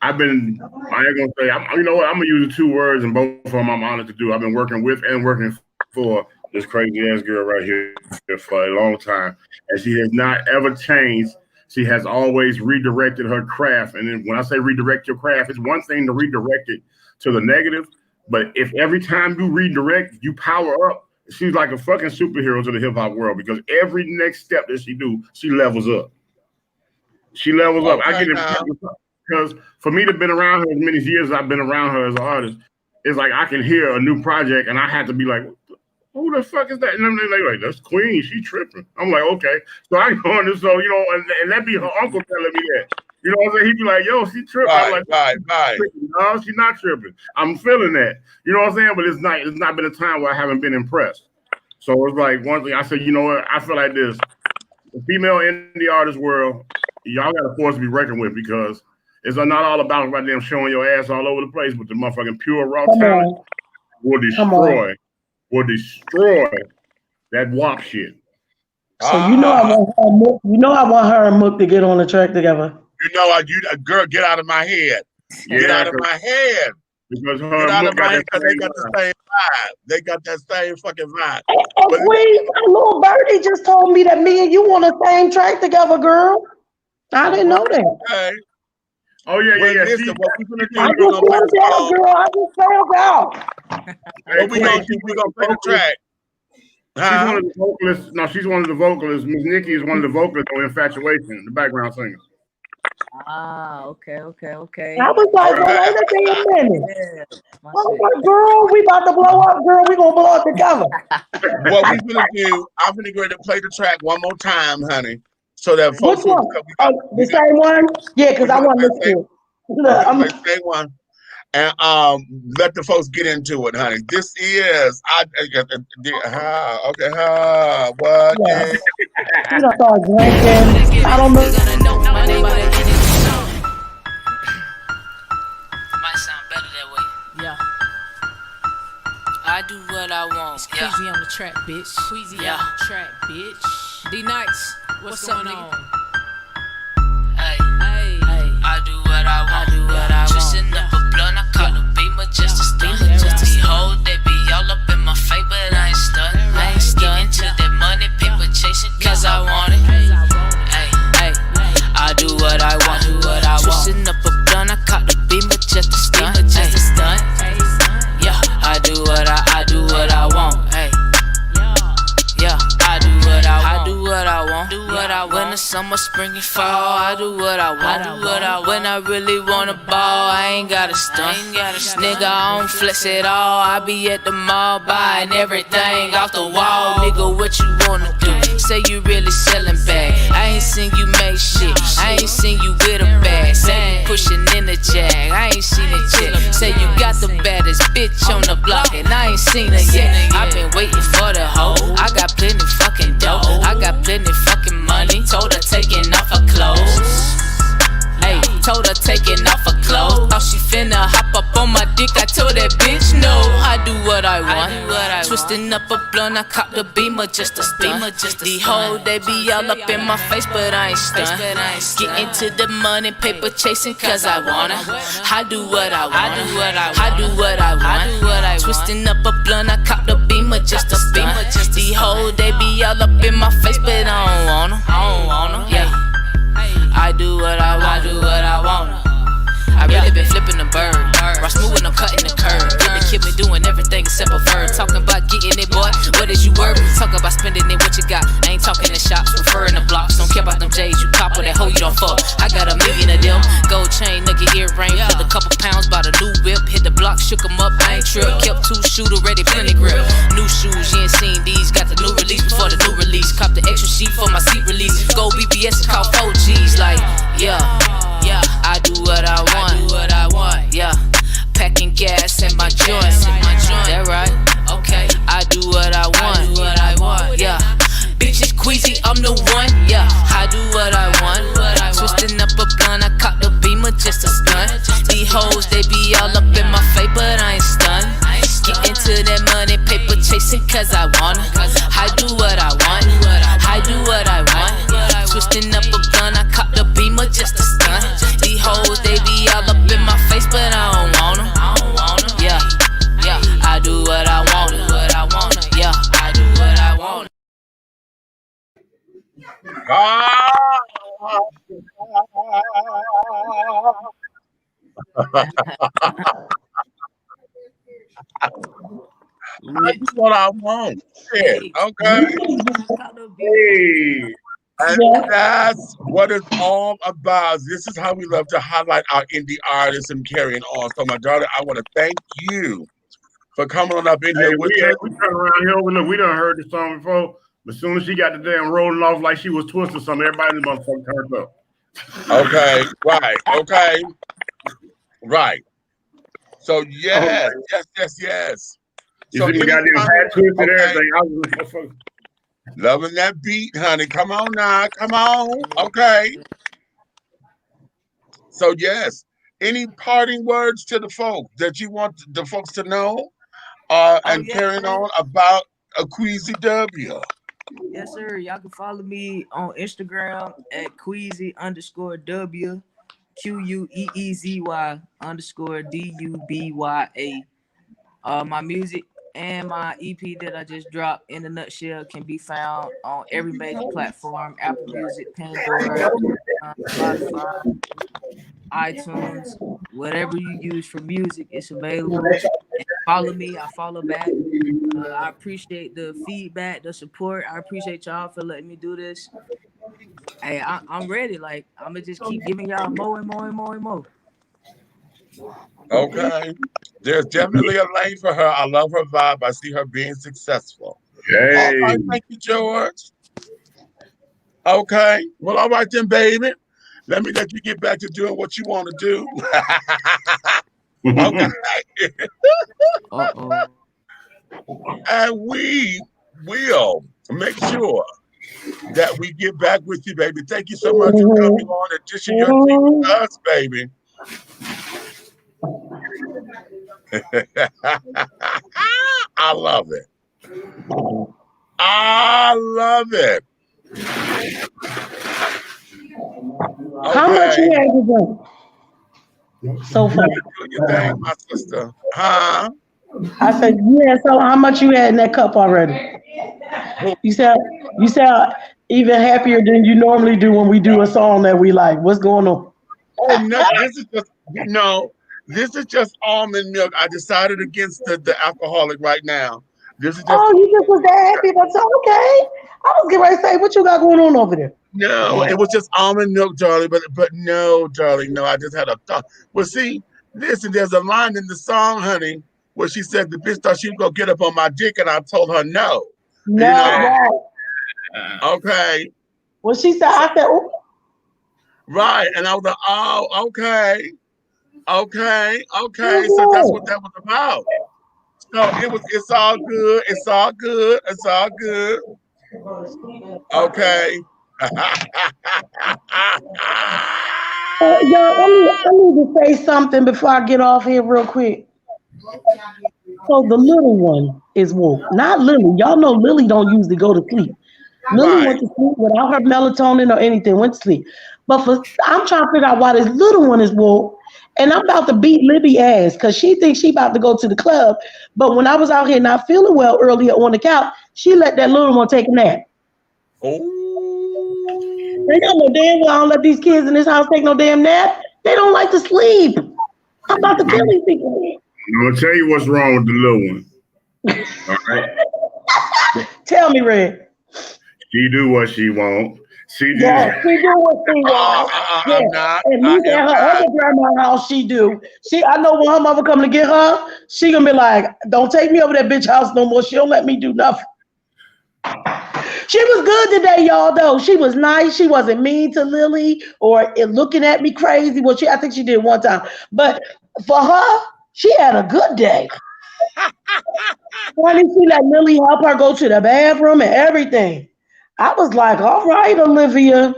I ain't gonna say. You know what? I'm gonna use the 2 words, and both of them I'm honored to do. I've been working with and working for this crazy ass girl right here for a long time, and she has not ever changed. She has always redirected her craft. And then when I say redirect your craft, it's one thing to redirect it to the negative, but if every time you redirect, you power up, she's like a fucking superhero to the hip hop world because every next step that she do, she levels up. She levels up. I get it because for me to have been around her as many years as I've been around her as an artist, it's like I can hear a new project and I have to be like, who the fuck is that? And they're like, that's Queen. She tripping. I'm like, okay. So I go on this, so you know, and that be her uncle telling me that. You know what I'm saying? He'd be like, yo, she tripping. I'm like, right. No, she's not tripping. I'm feeling that. You know what I'm saying? But it's not been a time where I haven't been impressed. So it's like one thing I said, you know what? I feel like this. The female indie artist world, y'all got a force to be reckoned with because it's not all about right them showing your ass all over the place, but the motherfucking pure raw talent will destroy that WAP shit. So I want her and Mook to get on the track together. You know, girl, get out of my head. Get out of my head. Because her get out of my head because they got the same vibe. They got that same fucking vibe. Hey, Queen, little birdie just told me that me and you on the same track together, girl. I didn't know that. Okay. Oh yeah. Listen, what we gonna do? I just found out. What we gonna do? We gonna play the track. She's one of the vocalists. No, she's one of the vocalists. Miss Nikki is one of the vocalists on Infatuation, the background singer. Ah, okay. I was like, wait a minute. I was like, girl, we about to blow up, girl. We gonna blow up together. What we gonna do? I'm gonna go ahead and play the track one more time, honey, so that folks. Which one? The same one? Yeah, because I want to listen to it. The same one. And let the folks get into it, honey. This is what? Yeah. You don't start drinking. I don't know. Might sound better that way. Yeah. I do what I want. It's Queasy on the track, bitch. Queasy on the track, bitch. D Nights, what's up, nigga? Hey, I do what I want. Twisting up a blunt, I call a beamer just a stunt. These hoes, they be all up in my face, but I ain't stunned. Getting to that money, paper chasing, cause I want it. Hey, I do what I want. Twisting up a blunt, I call the beamer just a stunt. Yeah, I do what I want. Hey. Yeah, I do what I want. When the summer, spring, and fall, I do what I want. When I really wanna ball, I ain't gotta stunt. Nigga, I don't flex at all. I be at the mall buying everything off the wall. Nigga, what you wanna do? Say you really selling bag. I ain't seen you make shit. I ain't seen you with a bag. Say you pushing in the jag. I ain't seen it yet. Say you got the baddest bitch on the block and I ain't seen her yet. I been waiting for the hoe. I got plenty fucking dough. I got plenty fucking money. Told her taking off her clothes. Hey, told her taking off her clothes. Thought she finna hop up on my dick. I told that bitch no. I do what I want. Twisting up a blunt, I cop the beamer just a stunt. These hoes, they be all up in my face, but I ain't stunned. Getting to the money, paper chasing, cause I wanna. I do what I want. Twisting up a blunt, I cop the beamer just a stunt. These hoes, they be all up in my face, but I don't want them. Yeah. I do what I want. I really been flipping the bird. Raw smooth and I'm cutting the curve. Really keep me doing everything except a verb. Talking about getting it, boy. What is you worth? Talk about spending it, what you got. I ain't talking in shops, referring to blocks. Don't care about them J's. You cop with that hoe you don't fuck. I got 1 million of them. Gold chain, nugget earring. Put a couple pounds, bought a new whip. Hit the block, shook 'em up. I ain't trip. Kept 2 shooter ready, plenty grip. New shoes, you ain't seen these. Got the new release before the new release. Cop the extra sheet for my seat release. Gold BBS is called 4 I do what I want. Yeah, okay. Hey. And that's what it's all about. This is how we love to highlight our indie artists and carrying on. So, my daughter, I want to thank you for coming on up in here with us. We turn around here. Look, we done heard the song before. But as soon as she got the damn rolling off like she was twisting something, everybody in the motherfucker turned up. Okay, right, okay, right. So yes. You So see, got them hat twisted and everything. I was loving that beat, honey. Come on now, come on. Okay. So yes, any parting words to the folks that you want the folks to know, and carrying on about a Queasy W. Yes, sir. Y'all can follow me on Instagram at Queasy_W, QUEEZY_DUBYA. My music and my EP that I just dropped, In a Nutshell, can be found on every major platform: Apple Music, Pandora, Spotify, iTunes, whatever you use for music, it's available. And follow me, I follow back. I appreciate the feedback, the support. I appreciate y'all for letting me do this. Hey, I'm ready. Like, I'm gonna just keep giving y'all more and more and more and more. Okay. There's definitely a lane for her. I love her vibe. I see her being successful. Hey. All right, thank you, George. Okay. Well, all right then, baby. Let me let you get back to doing what you want to do. Okay. And we will make sure that we get back with you, baby. Thank you so much for coming on and dishing your tea with us, baby. I love it. I love it. How much you had to drink? So far. Do your thing, my sister. Huh? I said, yeah, so how much you had in that cup already? You sound even happier than you normally do when we do a song that we like. What's going on? Oh no, this is just almond milk. I decided against the alcoholic right now. This is just you just was that happy. That's okay. I was getting ready to say, what you got going on over there? no, it was just almond milk, darling. But no, darling, no. I just had a thought. Well, see, listen, there's a line in the song, honey, where she said the bitch thought she would go get up on my dick, and I told her no. No. Okay. Well, she said, I said, oh. Right, and I was like, oh, okay. So that's what that was about. So it's all good. It's all good. It's all good. Okay. Y'all, I need to say something before I get off here real quick. So the little one is woke. Not Lily. Y'all know Lily don't usually go to sleep. Lily went to sleep without her melatonin or anything, went to sleep. But I'm trying to figure out why this little one is woke. And I'm about to beat Libby ass because she thinks she about to go to the club. But when I was out here not feeling well earlier on the couch, she let that little one take a nap. Oh. They don't know damn well I don't let these kids in this house take no damn nap. They don't like to sleep. I'm about to tell these people. I'm gonna tell you what's wrong with the little one. All right. Tell me, Red. She do what she want. She do. Yeah, she do what she wants. I'm not. And me at her other grandma's house, she do. I know when her mother come to get her, she gonna be like, "Don't take me over that bitch house no more. She don't let me do nothing." She was good today, y'all. Though she was nice. She wasn't mean to Lily or looking at me crazy. Well, I think she did one time, but for her, she had a good day. Funny, she let Lily help her go to the bathroom and everything. I was like, all right, Olivia.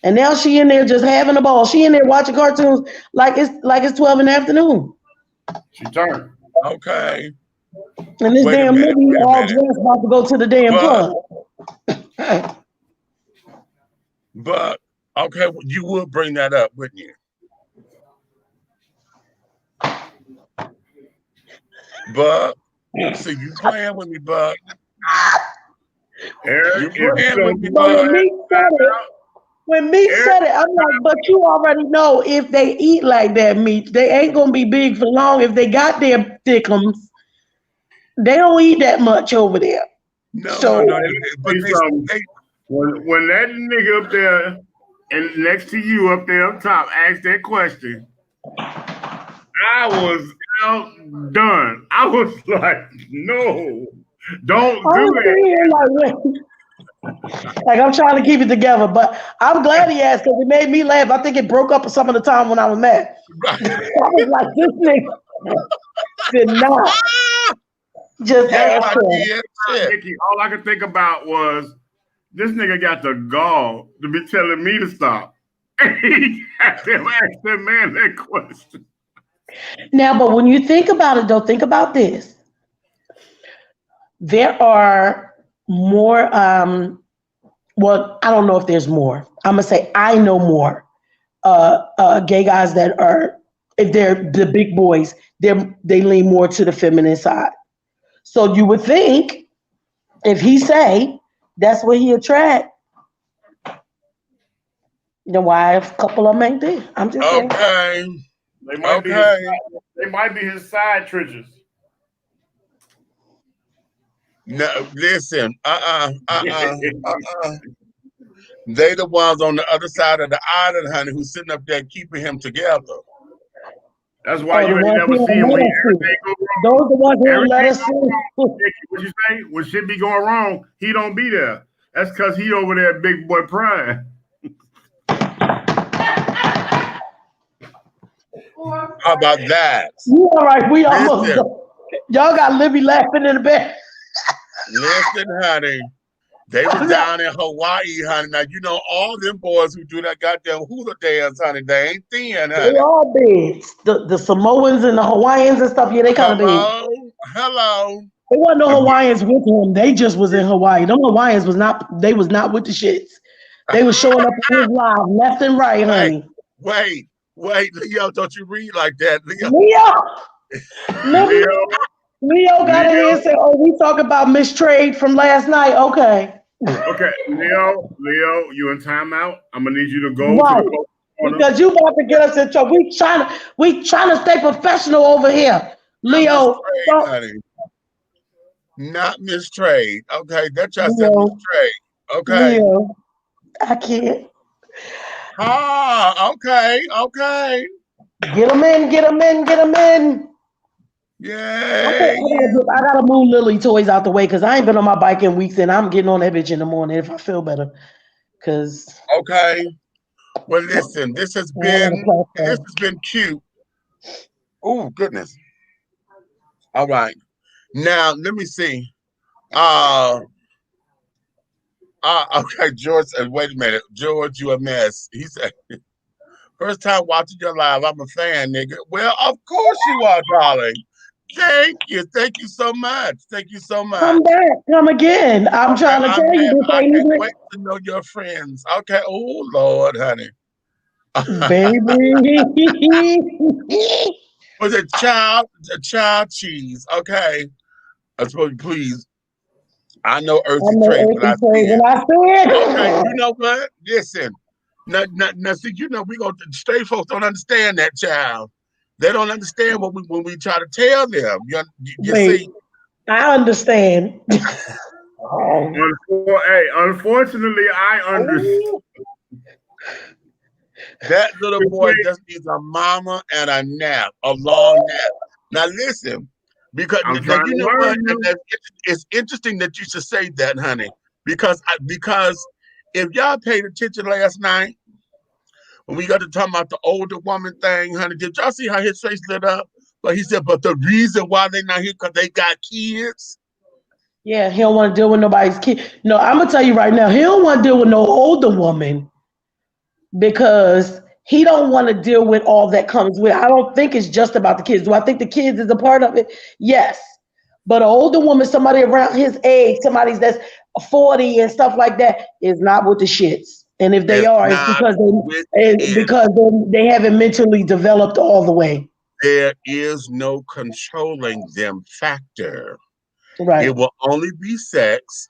And now she in there just having a ball. She in there watching cartoons like it's 12 in the afternoon. She turned. Okay. And this damn Libby all dressed about to go to the damn club. But okay, you would bring that up, wouldn't you? But so you playing with me, Buck. You playing with me, Buck. When Meech said it, I'm like, but you already know if they eat like that, Meech, they ain't gonna be big for long. If they got their thickums, they don't eat that much over there. No, So, no, no. But when that nigga up there and next to you up there up top asked that question, I was outdone. I was like, no, don't do that. Like I'm trying to keep it together, but I'm glad he asked because it made me laugh. I think it broke up some of the time when I was mad. I was like, this nigga did not just ask him. Nikki, all I could think about was this nigga got the gall to be telling me to stop. He had to ask that man that question. Now, but when you think about it, though, think about this. There are more, well, I don't know if there's more. I'm going to say I know more gay guys that are, if they're the big boys, they lean more to the feminine side. So you would think if he say that's what he attract, then why a couple of them ain't there? I'm just saying. Okay. They might be his side treasures. No, listen. They the ones on the other side of the island, honey, who's sitting up there keeping him together. That's why you ain't never see him when everything go wrong. Those are the ones who let us see. What you say? When shit be going wrong, he don't be there. That's because he over there big boy pride. How about that? You all right? We almost y'all got Libby laughing in the back. Listen, honey. They was down in Hawaii, honey. Now you know all them boys who do that goddamn hula dance, honey. They ain't thin, honey. They all big. The Samoans and the Hawaiians and stuff. Yeah, they kind of big. Hello. There wasn't no Hawaiians with him. They just was in Hawaii. Them Hawaiians was not. They was not with the shits. They was showing up in his live, left and right, honey. Wait, Leo, don't you read like that, Leo? Leo got in here and said, "Oh, we talk about mistrade from last night." Okay. Okay, Leo, you in timeout? I'm gonna need you to go right. to the corner. Because you about to get us in trouble. We trying to stay professional over here, Leo. Not mistrade. Okay, that's just a mistrade. Okay. Leo, I can't. Okay. Get them in. Yay. I gotta move Lily toys out the way because I ain't been on my bike in weeks and I'm getting on that bitch in the morning if I feel better. Okay. Well, listen, this has been cute. Oh, goodness. All right. Now, let me see. Okay, George, wait a minute. George, you a mess. He said, first time watching your live, I'm a fan, nigga. Well, of course you are, darling. Thank you so much. Come back, come again. I'm trying to tell you. I can't wait to know your friends. Okay. Oh, Lord, honey. Baby. Was it child cheese? Okay. I suppose, please. I know earthy trade when I see it. Okay, you know what? Listen. Now, see, you know, we gonna straight folks don't understand that, child. They don't understand when we try to tell them. You see? I understand. Unfortunately, I understand. That little boy just needs a mama and a nap, a long nap. Now listen, because now, you know what? It's interesting that you should say that, honey, because if y'all paid attention last night when we got to talk about the older woman thing, honey, did y'all see how his face lit up? But he said, but the reason why they not here because they got kids. Yeah, he don't want to deal with nobody's kid. No, I'm gonna tell you right now, he don't want to deal with no older woman because he don't want to deal with all that comes with it. I don't think it's just about the kids. Do I think the kids is a part of it? Yes. But an older woman, somebody around his age, somebody that's 40 and stuff like that, is not with the shits. And if they are, it's because they haven't mentally developed all the way. There is no controlling them factor. Right. It will only be sex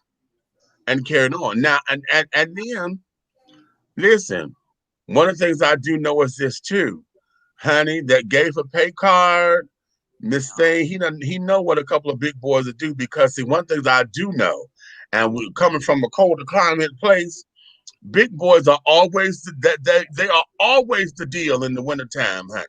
and carrying on. Now, and then Listen, one of the things I do know is this too, honey. That gave a pay card, Miss Thing. He know what a couple of big boys would do because see, one thing I do know, and we coming from a colder climate place, big boys are always they are always the deal in the wintertime, honey.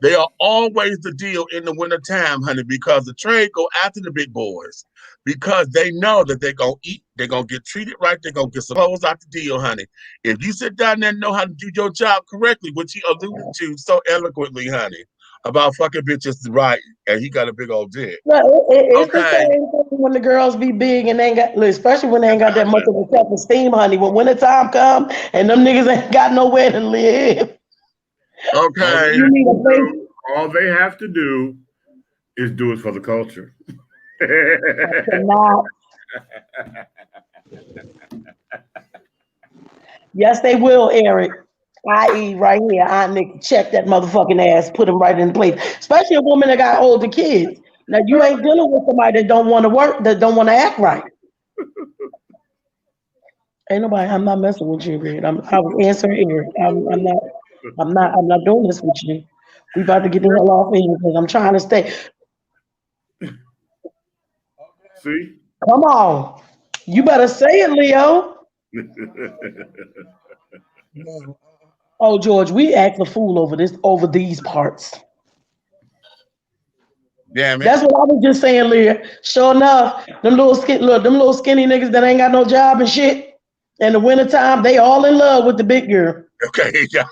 They are always the deal in the wintertime, honey, because the trade go after the big boys because they know that they're going to eat, they're going to get treated right, they're going to get some clothes out the deal, honey. If you sit down there and know how to do your job correctly, which he alluded to so eloquently, honey, about fucking bitches right, and he got a big old dick. It's the same thing when the girls be big and they ain't got, especially when they ain't got that much of a self-esteem, honey. When wintertime come and them niggas ain't got nowhere to live. Okay. You need a place. All they have to do is do it for the culture. Yes, they will, Eric. I.e. right here, Aunt Nick, check that motherfucking ass, put them right in place. Especially a woman that got older kids. Now you ain't dealing with somebody that don't want to work, that don't want to act right. Ain't nobody. I'm not messing with you, Reed. I was answering Eric. I'm not doing this with you. We about to get the hell off of here because I'm trying to stay. See? Come on. You better say it, Leo. Oh, George, we act a fool over these parts. Damn it. That's what I was just saying, Leo. Sure enough, them little skinny niggas that ain't got no job and shit. In the wintertime, they all in love with the big girl. Okay, yeah.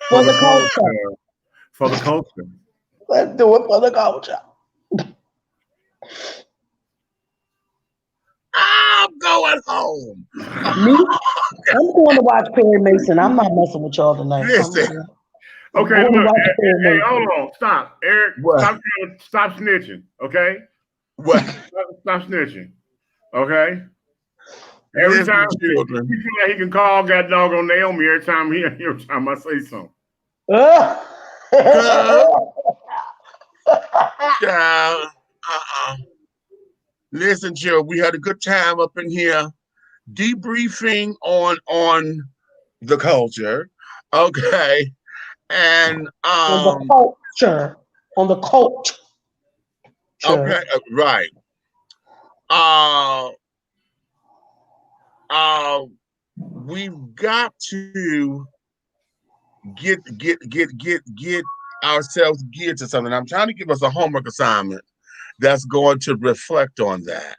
For the culture. For the culture. Let's do it for the culture. I'm going home. Me? I'm going to watch Perry Mason. I'm not messing with y'all tonight. Listen. Okay, look. Hey, hold on. Stop. Eric, what? Stop snitching, okay? What? Stop snitching, okay? Every time he feel like he can call that dog on Naomi every time I say something. Listen, Joe, we had a good time up in here debriefing on the culture. Okay. And on the culture. On the culture. Okay, right. We've got to get ourselves geared to something. I'm trying to give us a homework assignment that's going to reflect on that.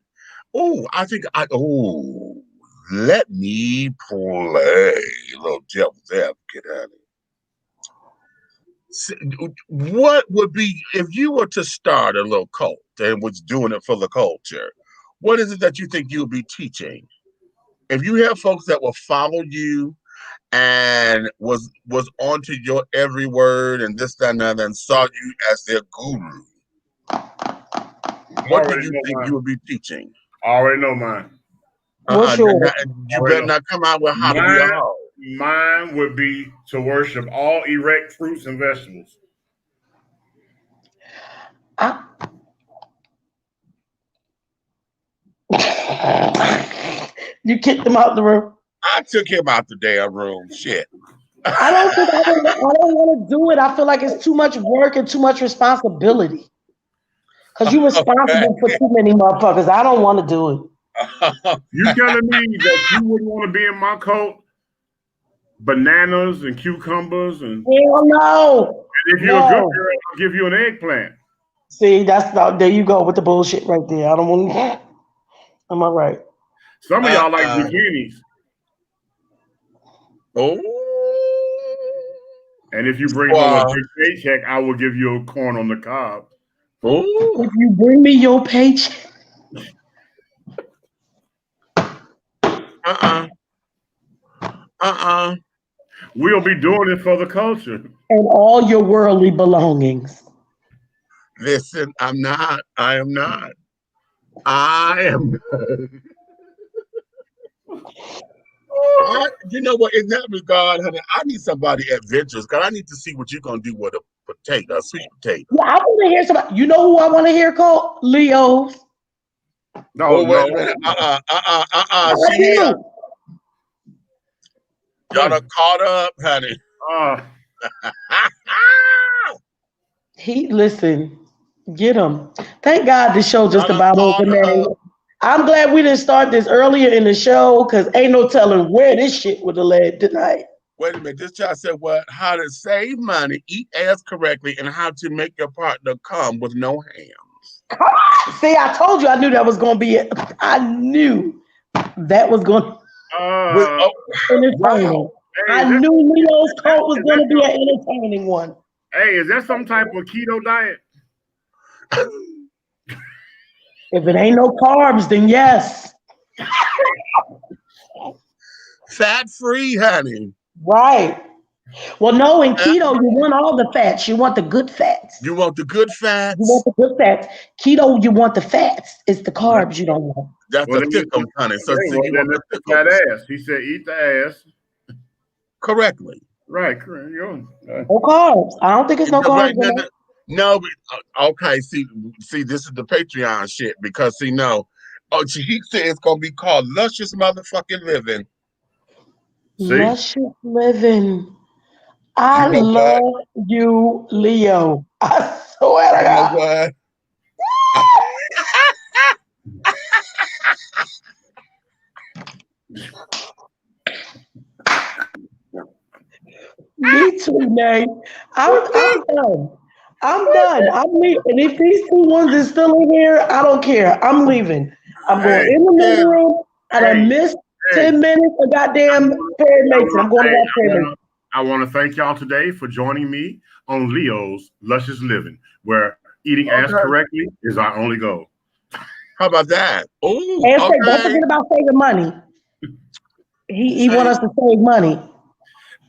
Let me play a little devil's advocate, honey. What would be, if you were to start a little cult and was doing it for the culture, what is it that you think you'll be teaching? If you have folks that will follow you and was onto your every word and this, that, and that, and saw you as their guru, what do you think you would be teaching? I already know mine. You better not come out with how to be a hoe. Mine would be to worship all erect fruits and vegetables. You kicked him out the room. I took him out the damn room. Shit. I don't want to do it. I feel like it's too much work and too much responsibility. Because you're responsible for too many motherfuckers. I don't want to do it. You telling me that you wouldn't want to be in my cult? Bananas and cucumbers and hell no. And if you're a good girl, I'll give you an eggplant. See, there you go with the bullshit right there. I don't want to. Am I right? Some of y'all like bikinis. Oh. And if you bring home a big paycheck, I will give you a corn on the cob. Oh. If you bring me your paycheck. We'll be doing it for the culture. And all your worldly belongings. Listen, I am not. I am. You know what? In that regard, honey, I need somebody adventurous because I need to see what you're gonna do with a potato, a sweet potato. Yeah, I want to hear somebody. You know who I want to hear called? Leos. No, wait a minute. See here. Y'all done caught up, honey. Listen, get him. Thank God the show just about over now. I'm glad we didn't start this earlier in the show because ain't no telling where this shit would have led tonight. Wait a minute. This child said what? How to save money, eat ass correctly, and how to make your partner come with no hands. See, I told you I knew that was going to be it. I knew that was going to entertaining. I knew Leo's coat was going to be an entertaining one. Hey, is that some type of keto diet? If it ain't no carbs, then yes. Fat-free, honey. Right. Well, no, in keto, you want all the fats. You want the good fats. You want the good fats? You want the good fats. Keto, you want the fats. It's the carbs you don't want. That's the thickum, honey. So see, you want the that ass. He said, eat the ass. Correctly. Right, correct. No carbs. I don't think it's no carbs. No, okay. See, this is the Patreon shit because he said it's gonna be called luscious motherfucking living. Luscious living. I love you, Leo. I swear to God. What? Me too, Nate. I'm done. I'm done. I'm leaving. And if these two ones is still in here, I don't care. I'm leaving. I'm going in the living room, and I missed 10 minutes of goddamn Perry Mason. I'm going to watch Perry Mason. I want to thank y'all today for joining me on Leo's Luscious Living, where eating ass correctly is our only goal. How about that? Oh, and don't forget about saving money. He want us to save money.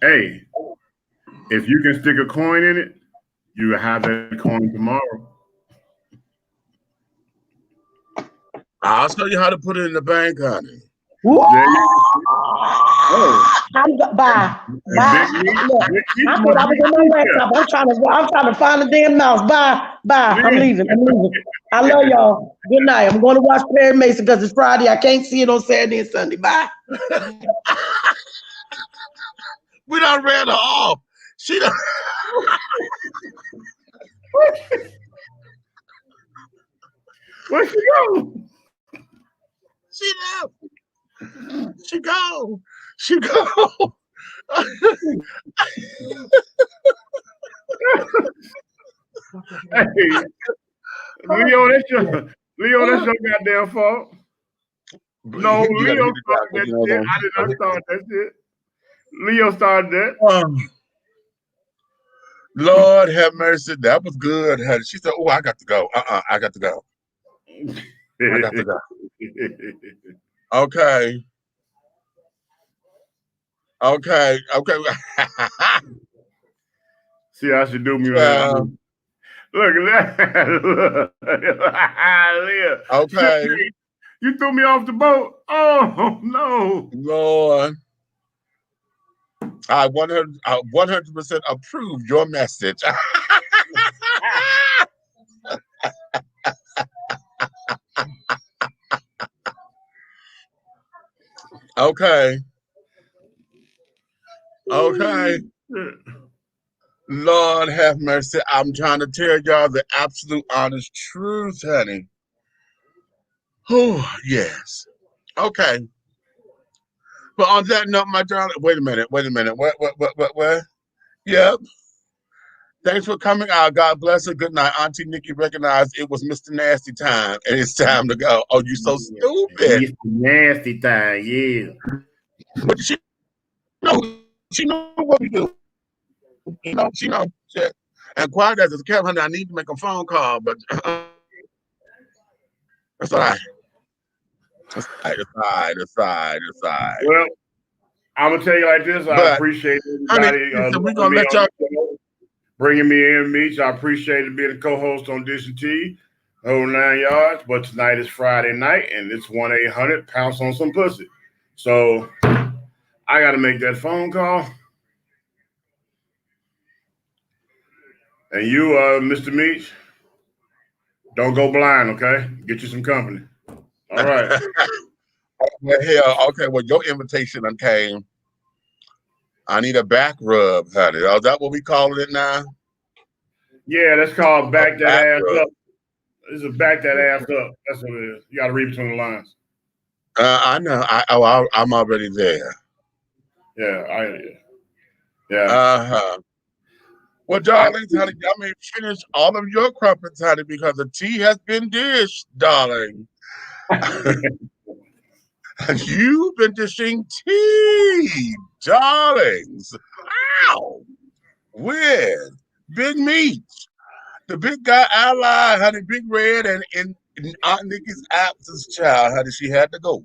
Hey, if you can stick a coin in it, you will have that coin tomorrow. I'll show you how to put it in the bank, honey. Bye. Look, I thought I was on my laptop. I'm trying to find the damn mouse. Bye. I'm leaving. I love y'all. Good night. I'm going to watch Perry Mason because it's Friday. I can't see it on Saturday and Sunday. Bye. We done ran her off. She done. Where'd she go? She left. She go. She go. Hey, Leo, that's your goddamn fault. No, Leo started that shit. I did not start that shit. Leo started that. Lord have mercy. That was good. She said, "Oh, I got to go. I got to go. I got to go." Okay. See how she do me. Look at that. Leah. Okay. Shit, you threw me off the boat. Oh no, Lord. I 100% approve your message. Okay. Lord have mercy. I'm trying to tell y'all the absolute honest truth, honey. Oh, yes. Okay. But on that note, my darling, wait a minute. What? Yep. Thanks for coming out. God bless her. Good night. Auntie Nikki recognized it was Mr. Nasty time, and it's time to go. Oh, you so stupid. Mr. Nasty time, yeah. But she know what we do. She know shit. And quiet as it's kept, honey, I need to make a phone call, but that's all right. It's all right. Well, I'm gonna tell you like this. I appreciate everybody. Honey, we're gonna let y'all bringing me in, Meech. I appreciate it being a co-host on Dish and T, whole 9 yards. But tonight is Friday night, and it's 1-800 pounce on some pussy. So I got to make that phone call. And you, Mr. Meech, don't go blind, okay? Get you some company. All right. Well, hell, okay. Well, your invitation came. I need a back rub, honey. Is that what we calling it now? Yeah, that's called back that back ass rub. up. This is back that ass up. That's what it is. You got to read between the lines. I know. I'm already there. Yeah. Well, darlings, honey, y'all may finish all of your crumpets, honey, because the tea has been dished, darling. You've been dishing tea, darlings. Wow. With Big Meat, the big guy ally, honey, Big Red, and in Aunt Nikki's absence, child, honey, she had to go.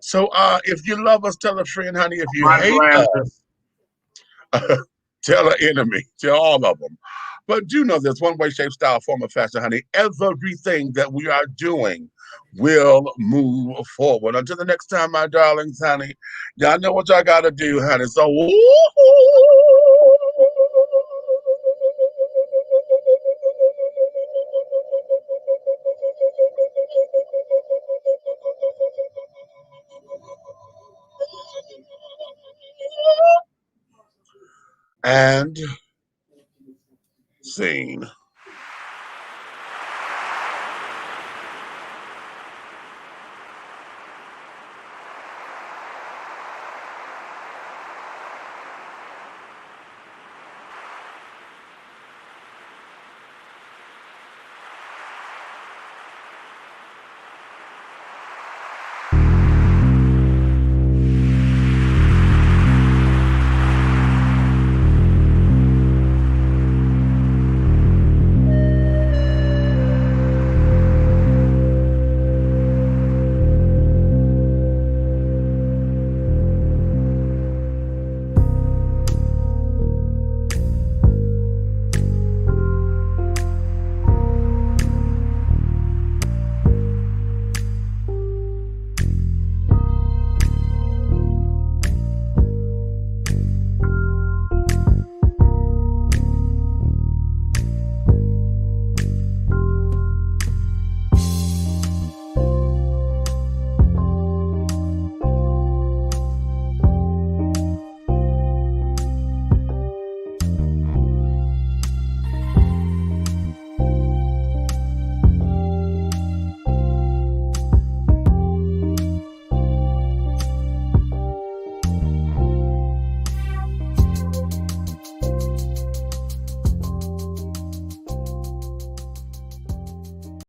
So if you love us, tell a friend, honey. If you hate us, tell an enemy, tell all of them. But do know there's one way, shape, style, form, or fashion, honey. Everything that we are doing will move forward. Until the next time, my darlings, honey, y'all know what y'all got to do, honey. So, and scene.